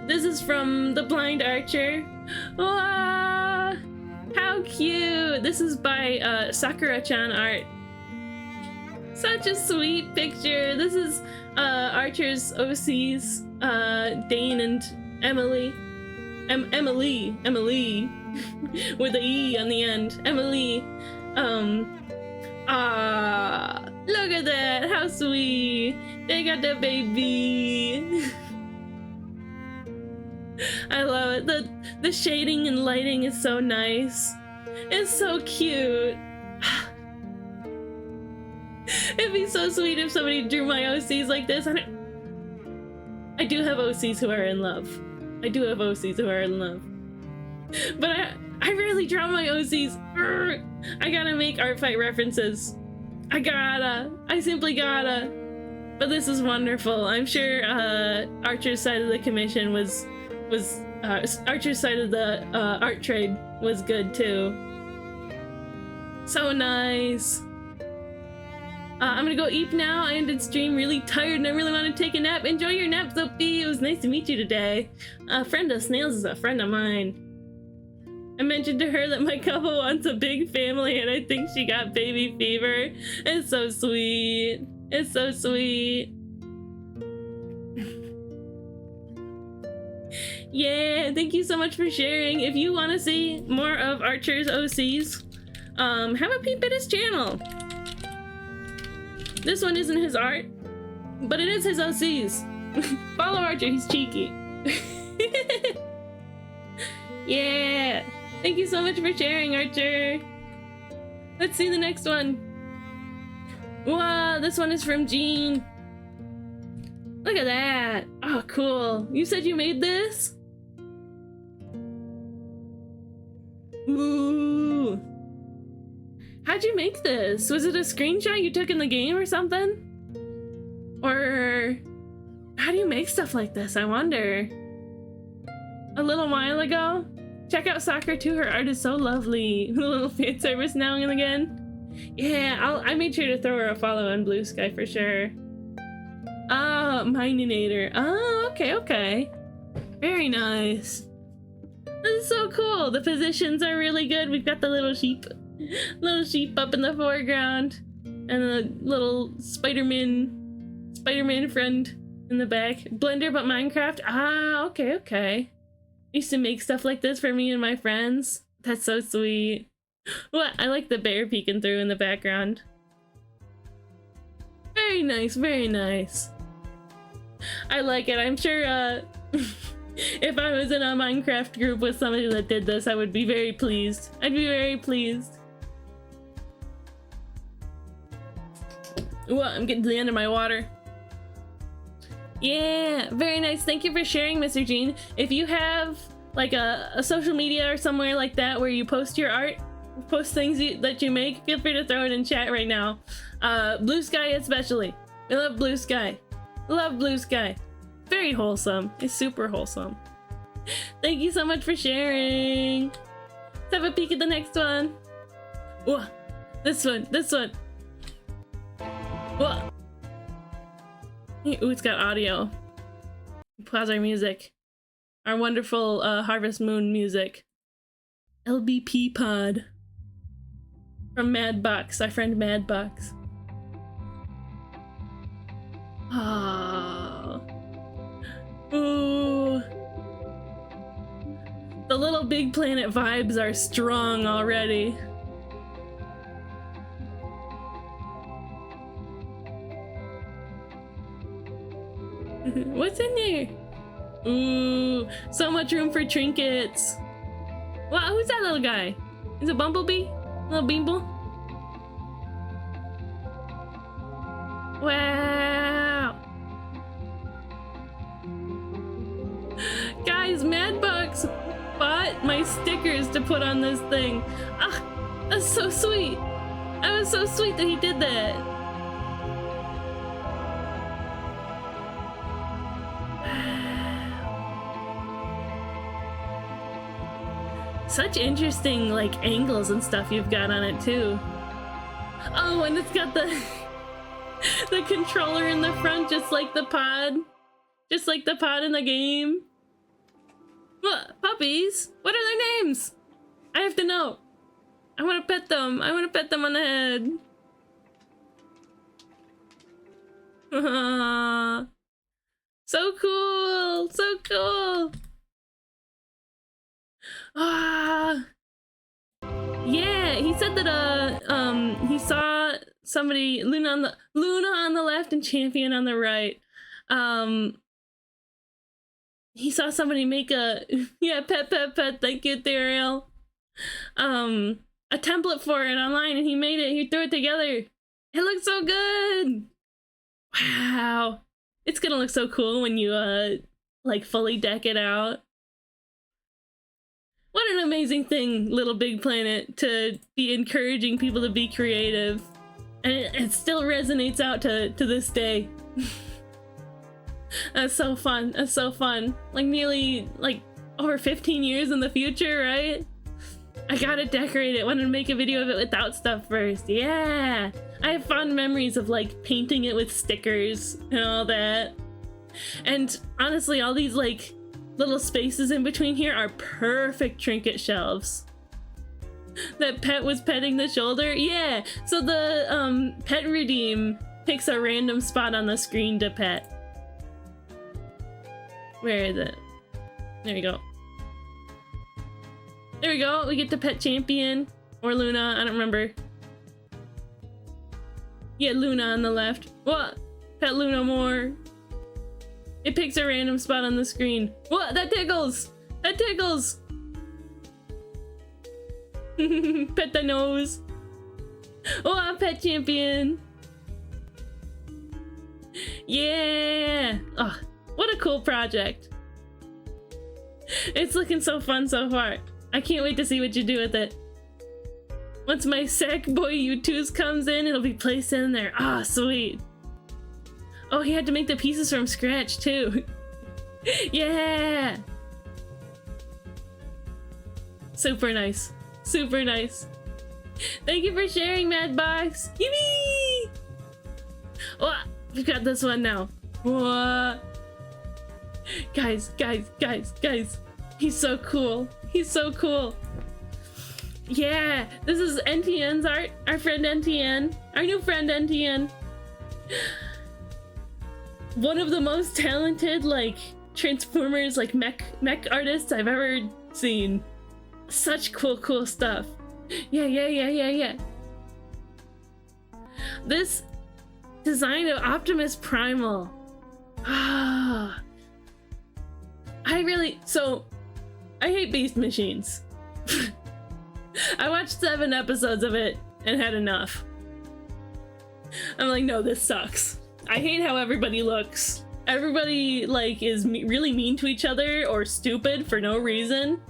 This is from The Blind Archer. Wow, how cute. This is by Sakura-chan art. Such a sweet picture. This is Archer's OCs, Dane and Emily. Emily with the E on the end. Emily. Look at that. How sweet. They got the baby. I love it. The shading and lighting is so nice. It's so cute. It'd be so sweet if somebody drew my OCs like this. I do have OCs who are in love. But I rarely draw my OCs. I gotta make art fight references. I simply gotta. But this is wonderful. I'm sure Archer's side of the commission was Archer's side of the art trade was good too. So nice. I'm gonna go eat now. I ended stream really tired and I really want to take a nap. Enjoy your nap, Sophie. It was nice to meet you today. A friend of Snails is a friend of mine. I mentioned to her that my couple wants a big family and I think she got baby fever. It's so sweet. It's so sweet. Yeah, thank you so much for sharing. If you want to see more of Archer's OCs, have a peep at his channel. This one isn't his art, but it is his OCs. Follow Archer, he's cheeky. Yeah, thank you so much for sharing, Archer. Let's see the next one. Wow, this one is from Jean. Look at that. Oh, cool. You said you made this? Ooh. How'd you make this? Was it a screenshot you took in the game or something? Or how do you make stuff like this? I wonder. A little while ago? Check out Sakura too, her art is so lovely. A little fan service now and again. Yeah, I made sure to throw her a follow on Blue Sky for sure. Oh, Mininator. Oh, okay. Very nice. This is so cool. The positions are really good. We've got the little sheep up in the foreground, and the little Spider-Man friend in the back. Blender, but Minecraft. Ah, okay. Used to make stuff like this for me and my friends. That's so sweet. What? I like the bear peeking through in the background. Very nice, very nice. I like it. I'm sure if I was in a Minecraft group with somebody that did this, I would be very pleased. I'd be very pleased. Ooh, I'm getting to the end of my water. Yeah, very nice. Thank you for sharing, Mr. Jean. If you have like a social media or somewhere like that where you post your art, post things that you make, feel free to throw it in chat right now. Blue Sky especially. I love Blue Sky. Love Blue Sky. Very wholesome. It's super wholesome. Thank you so much for sharing. Let's have a peek at the next one. Whoa. This one. Whoa. Ooh, it's got audio. Pause our music. Our wonderful Harvest Moon music. LBP Pod. From Madbox, our friend Madbox. Oh. Ooh. The Little Big Planet vibes are strong already. What's in there? Ooh, so much room for trinkets. Wow, who's that little guy? Is it Bumblebee? Little Beeble? Wow. Guys, Madbox bought my stickers to put on this thing. Ah, that's so sweet. That was so sweet that he did that. Such interesting like angles and stuff you've got on it too. Oh, and it's got the the controller in the front, just like the pod. Just like the pod in the game. What? Puppies? What are their names? I have to know. I want to pet them. I want to pet them on the head. So cool. So cool. Ah. Yeah, he said that he saw somebody, Luna on the left and Champion on the right. He saw somebody make a pet, thank you, Theriel. A template for it online, and he made it. He threw it together. It looks so good. Wow. It's gonna look so cool when you like fully deck it out. What an amazing thing, Little Big Planet, to be encouraging people to be creative. And it still resonates out to this day. That's so fun. That's so fun. Like nearly like over 15 years in the future, right? I gotta decorate it. Wanted to make a video of it without stuff first. Yeah! I have fond memories of like painting it with stickers and all that. And honestly, all these like little spaces in between here are perfect trinket shelves. That pet was petting the shoulder. Yeah, so the pet redeem picks a random spot on the screen to pet. Where is it? There we go. There we go. We get to pet Champion or Luna. I don't remember. Yeah, Luna on the left. What? Pet Luna more. It picks a random spot on the screen. What? That tickles! That tickles! Pet the nose. Oh, I'm Pet Champion. Yeah! Oh, what a cool project. It's looking so fun so far. I can't wait to see what you do with it. Once my Sackboy U2s comes in, it'll be placed in there. Ah, oh, sweet. Oh, he had to make the pieces from scratch too. Yeah! Super nice. Super nice. Thank you for sharing, Madbox. Yippee! Oh, we've got this one now. What? Guys. He's so cool. He's so cool. Yeah, this is NTN's art. Our friend NTN. Our new friend NTN. One of the most talented, like, Transformers, like, mech artists I've ever seen. Such cool stuff. Yeah. This design of Optimus Primal. Ah. I hate Beast Machines. I watched 7 episodes of it and had enough. I'm like, no, this sucks. I hate how everybody looks. Everybody, like, is really mean to each other or stupid for no reason.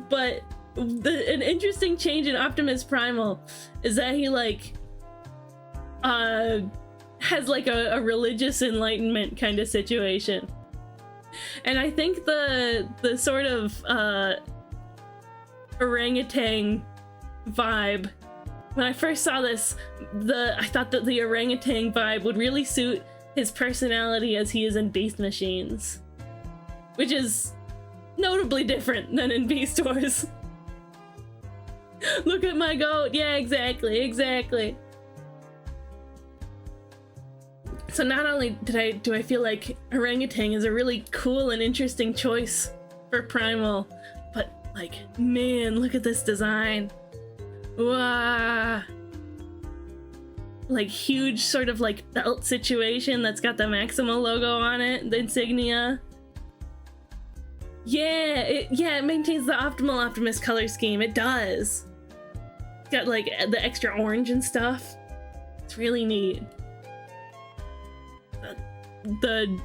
But an interesting change in Optimus Primal is that he, like, has, like, a religious enlightenment kind of situation. And I think the sort of orangutan vibe, when I first saw this, I thought that the orangutan vibe would really suit his personality as he is in Beast Machines, which is notably different than in Beast Wars. Look at my goat. Yeah, exactly. So not only do I feel like orangutan is a really cool and interesting choice for Primal, but like, man, look at this design. Wow. Like huge sort of like belt situation that's got the Maximo logo on it, the insignia. Yeah, it maintains the optimal Optimus color scheme. It does. It's got like the extra orange and stuff. It's really neat. The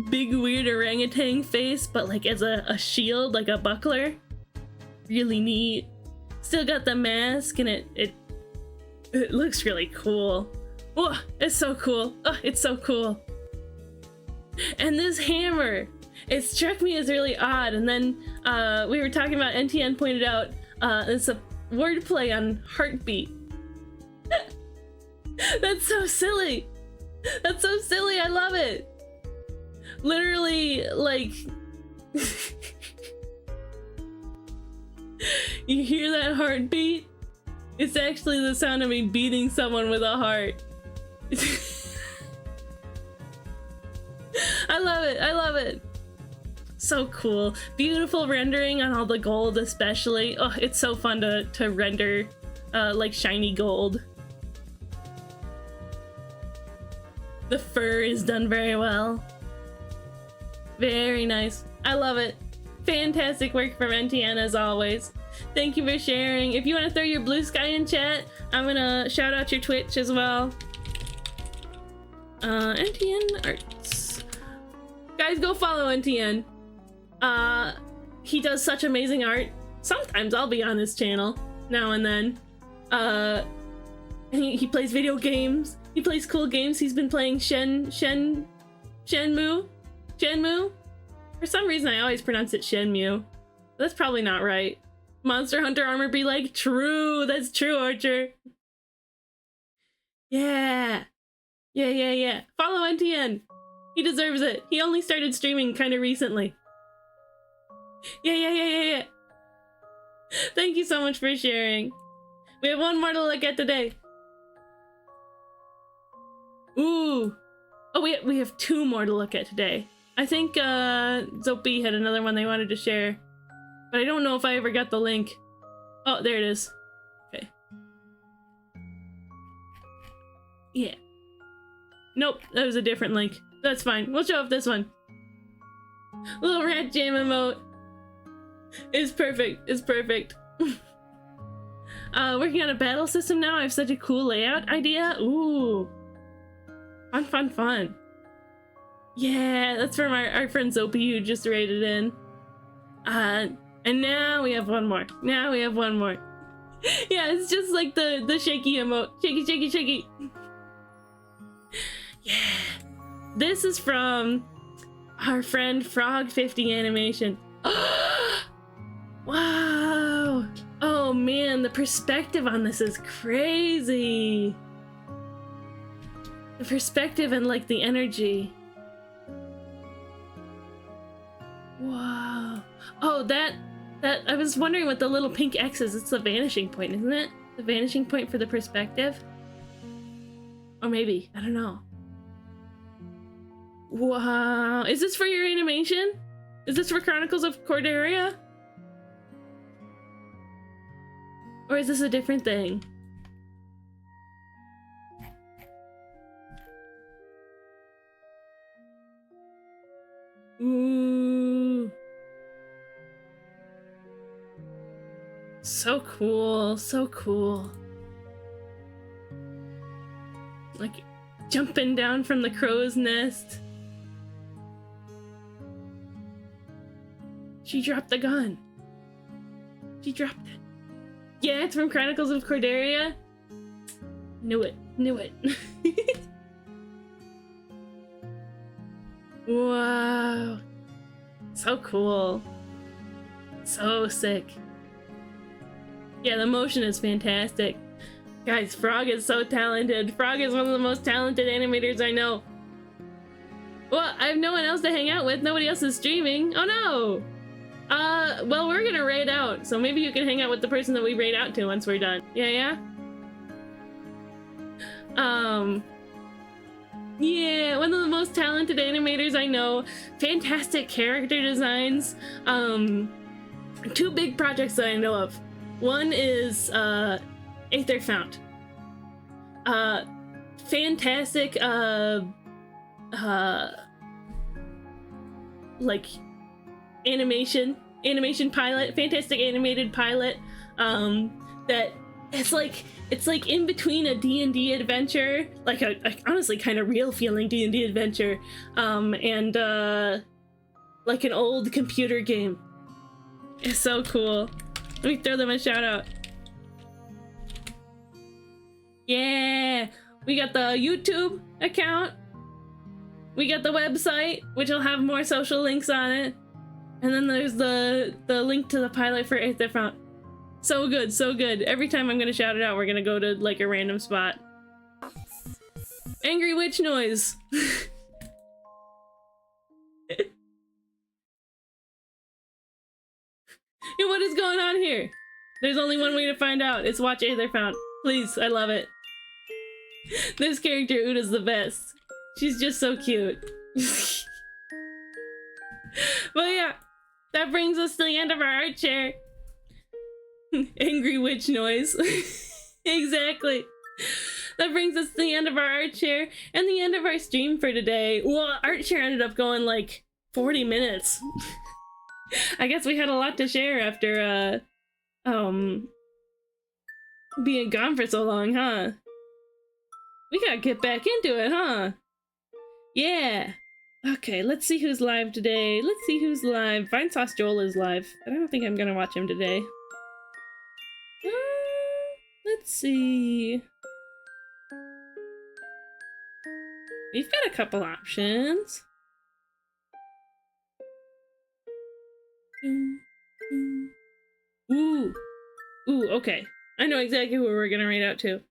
big weird orangutan face, but like as a shield, like a buckler. Really neat. Still got the mask, and it looks really cool. Oh, it's so cool. Oh, it's so cool. And this hammer, it struck me as really odd, and then we were talking about, NTN pointed out it's a wordplay on heartbeat. That's so silly. That's so silly. I love it. Literally, like, you hear that heartbeat? It's actually the sound of me beating someone with a heart. I love it. So cool. Beautiful rendering on all the gold especially. Oh, it's so fun to render like shiny gold. The fur is done very well. Very nice. I love it. Fantastic work from NTN as always. Thank you for sharing. If you want to throw your blue sky in chat, I'm gonna shout out your Twitch as well. NTN Arts. Guys, go follow NTN. He does such amazing art. Sometimes I'll be on his channel now and then. And he plays video games. He plays cool games. He's been playing Shenmue. For some reason, I always pronounce it Shenmue. That's probably not right. Monster Hunter armor be like, true, that's true, Archer. Yeah. Yeah. Follow NTN. He deserves it. He only started streaming kind of recently. Yeah. Thank you so much for sharing. We have one more to look at today. Ooh. Oh, we have two more to look at today. I think Zopi had another one they wanted to share. But I don't know if I ever got the link. Oh, there it is. Okay. Yeah. Nope, that was a different link. That's fine. We'll show off this one. Little rat jam emote. It's perfect. It's perfect. Working on a battle system now. I have such a cool layout idea. Ooh. Fun. Yeah, that's from our friend Zopi who just rated in. And now we have one more. Yeah, it's just like the shaky emote. Shaky. Yeah. This is from our friend Frog50 Animation. Wow. Oh man, the perspective on this is crazy. The perspective and like the energy. Wow. Oh, that I was wondering what the little pink X is. It's the vanishing point, isn't it? The vanishing point for the perspective? Or maybe, I don't know. Wow. Is this for your animation? Is this for Chronicles of Corderia? Or is this a different thing? Ooh. So cool. Like jumping down from the crow's nest. She dropped the gun. She dropped it. Yeah, it's from Chronicles of Corderia. Knew it. Wow. So cool. So sick. Yeah, the motion is fantastic. Guys, Frog is so talented. Frog is one of the most talented animators I know. Well, I have no one else to hang out with. Nobody else is streaming. Oh no! Well, we're gonna raid out, so maybe you can hang out with the person that we raid out to once we're done. Yeah? Yeah, one of the most talented animators I know. Fantastic character designs. Two big projects that I know of. One is, Aether Fount. Fantastic, like, animation pilot, fantastic animated pilot, that it's like in between a D&D adventure, like a honestly kind of real feeling D&D adventure, and like an old computer game. It's so cool. Let me throw them a shout out. Yeah, we got the YouTube account, we got the website, which will have more social links on it, and then there's the link to the pilot for Aether Fount. So good. Every time I'm gonna shout it out, we're gonna go to like a random spot. Angry witch noise. Hey, what is going on here? There's only one way to find out. It's watch Aether Fount. Please, I love it. This character Uda's the best. She's just so cute. But yeah, that brings us to the end of our art share. Angry witch noise. Exactly. That brings us to the end of our art share and the end of our stream for today. Well, art share ended up going like 40 minutes. I guess we had a lot to share after being gone for so long, huh? We gotta get back into it, huh? Yeah. Okay, let's see who's live today. Let's see who's live. Vine Sauce Joel is live, but I don't think I'm gonna watch him today. Let's see. We've got a couple options. Ooh. Ooh, okay. I know exactly who we're gonna raid out to.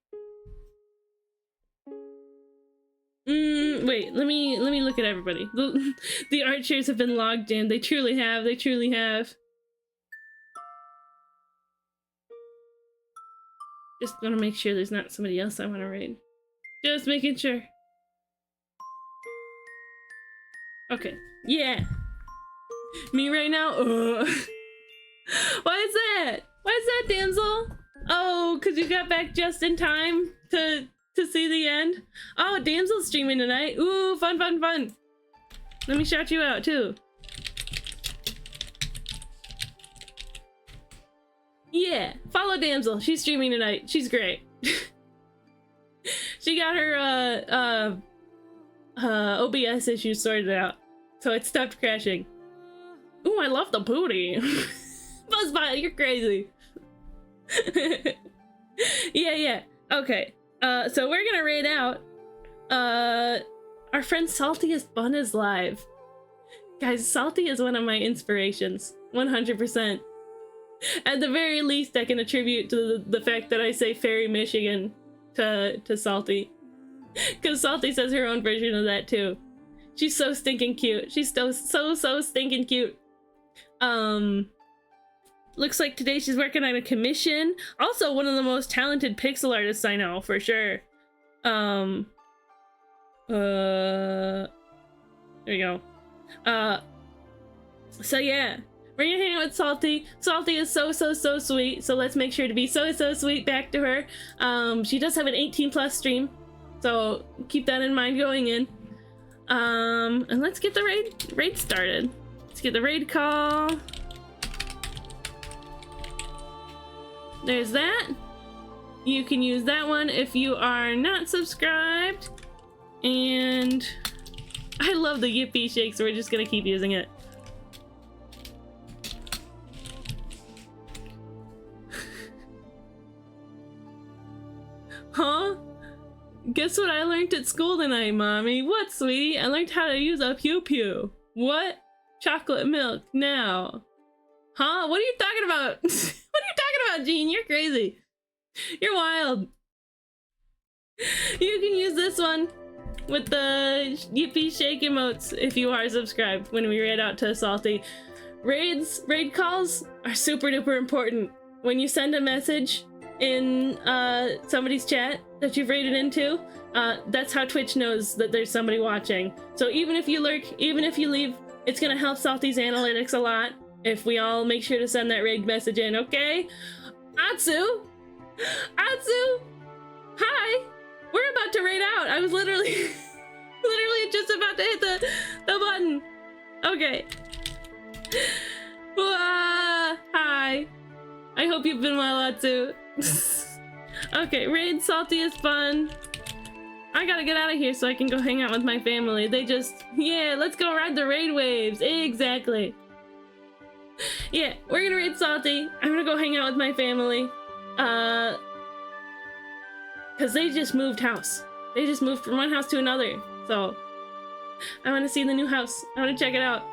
Wait, let me look at everybody. The archers have been logged in. They truly have. They truly have. Just want to make sure there's not somebody else I want to raid. Just making sure. Okay. Yeah. Me right now? Ugh. Why is that? Why is that, damsel? Oh, because you got back just in time to see the end? Oh, damsel's streaming tonight. Ooh, fun, fun, fun. Let me shout you out, too. Yeah, follow damsel. She's streaming tonight. She's great. She got her, OBS issues sorted out, so it stopped crashing. Ooh, I love the booty. Buzzbot, you're crazy. Yeah. Okay. So we're gonna raid out. Our friend Saltiest Bun is live. Guys, Salty is one of my inspirations. 100%. At the very least, I can attribute to the fact that I say Fairy Michigan to Salty. Because Salty says her own version of that too. She's so stinking cute. She's so stinking cute. Looks like today she's working on a commission. Also one of the most talented pixel artists I know, for sure. There you go. So yeah. We're gonna hang out with Salty. Salty is so sweet, so let's make sure to be so sweet back to her. She does have an 18+ stream, so keep that in mind going in. And let's get the raid started. Let's get the raid call. There's that. You can use that one if you are not subscribed. And I love the Yippee Shake, so we're just gonna keep using it. Huh? Guess what I learned at school tonight, Mommy? What, sweetie? I learned how to use a pew-pew. What? Chocolate milk now. Huh? What are you talking about? What are you talking about, Jean? You're crazy. You're wild. You can use this one with the Yippee Shake emotes if you are subscribed when we raid out to Salty. Raid calls are super duper important. When you send a message in somebody's chat that you've raided into, that's how Twitch knows that there's somebody watching. So even if you lurk, even if you leave, it's gonna help Salty's analytics a lot if we all make sure to send that raid message in, okay? Atsu! Hi! We're about to raid out! I was literally just about to hit the button. Okay. Hi. I hope you've been well, Atsu. Okay, raid Saltiest Bun. I gotta get out of here so I can go hang out with my family. Yeah, let's go ride the raid waves. Exactly. Yeah, we're gonna raid Salty. I'm gonna go hang out with my family. Cause they just moved house. They just moved from one house to another. So, I wanna see the new house. I wanna check it out.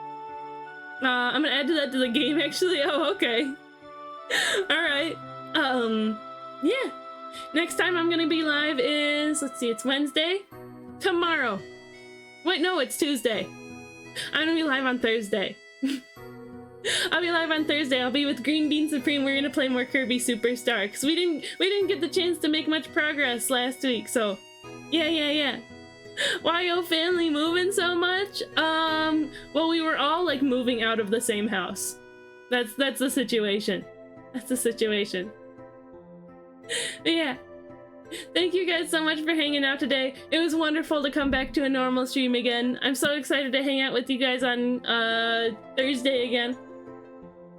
I'm gonna add that to the game actually. Oh, okay. Alright. Yeah. Next time I'm gonna be live is, let's see, it's Wednesday? Tomorrow. Wait, no, it's Tuesday. I'm gonna be live on Thursday. I'll be live on Thursday. I'll be with Green Bean Supreme. We're gonna play more Kirby Superstar because we didn't get the chance to make much progress last week. So, yeah. Why yo family moving so much? Well, we were all like moving out of the same house. That's the situation. That's the situation. But yeah. Thank you guys so much for hanging out today. It was wonderful to come back to a normal stream again. I'm so excited to hang out with you guys on Thursday again.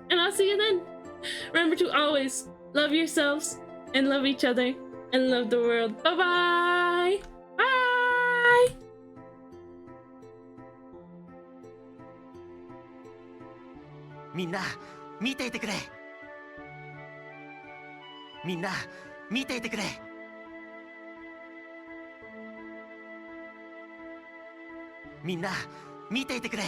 And I'll see you then. Remember to always love yourselves and love each other and love the world. Bye-bye. Bye. みんな見ていてくれ。みんな見ていてくれ。みんな見ていてくれ。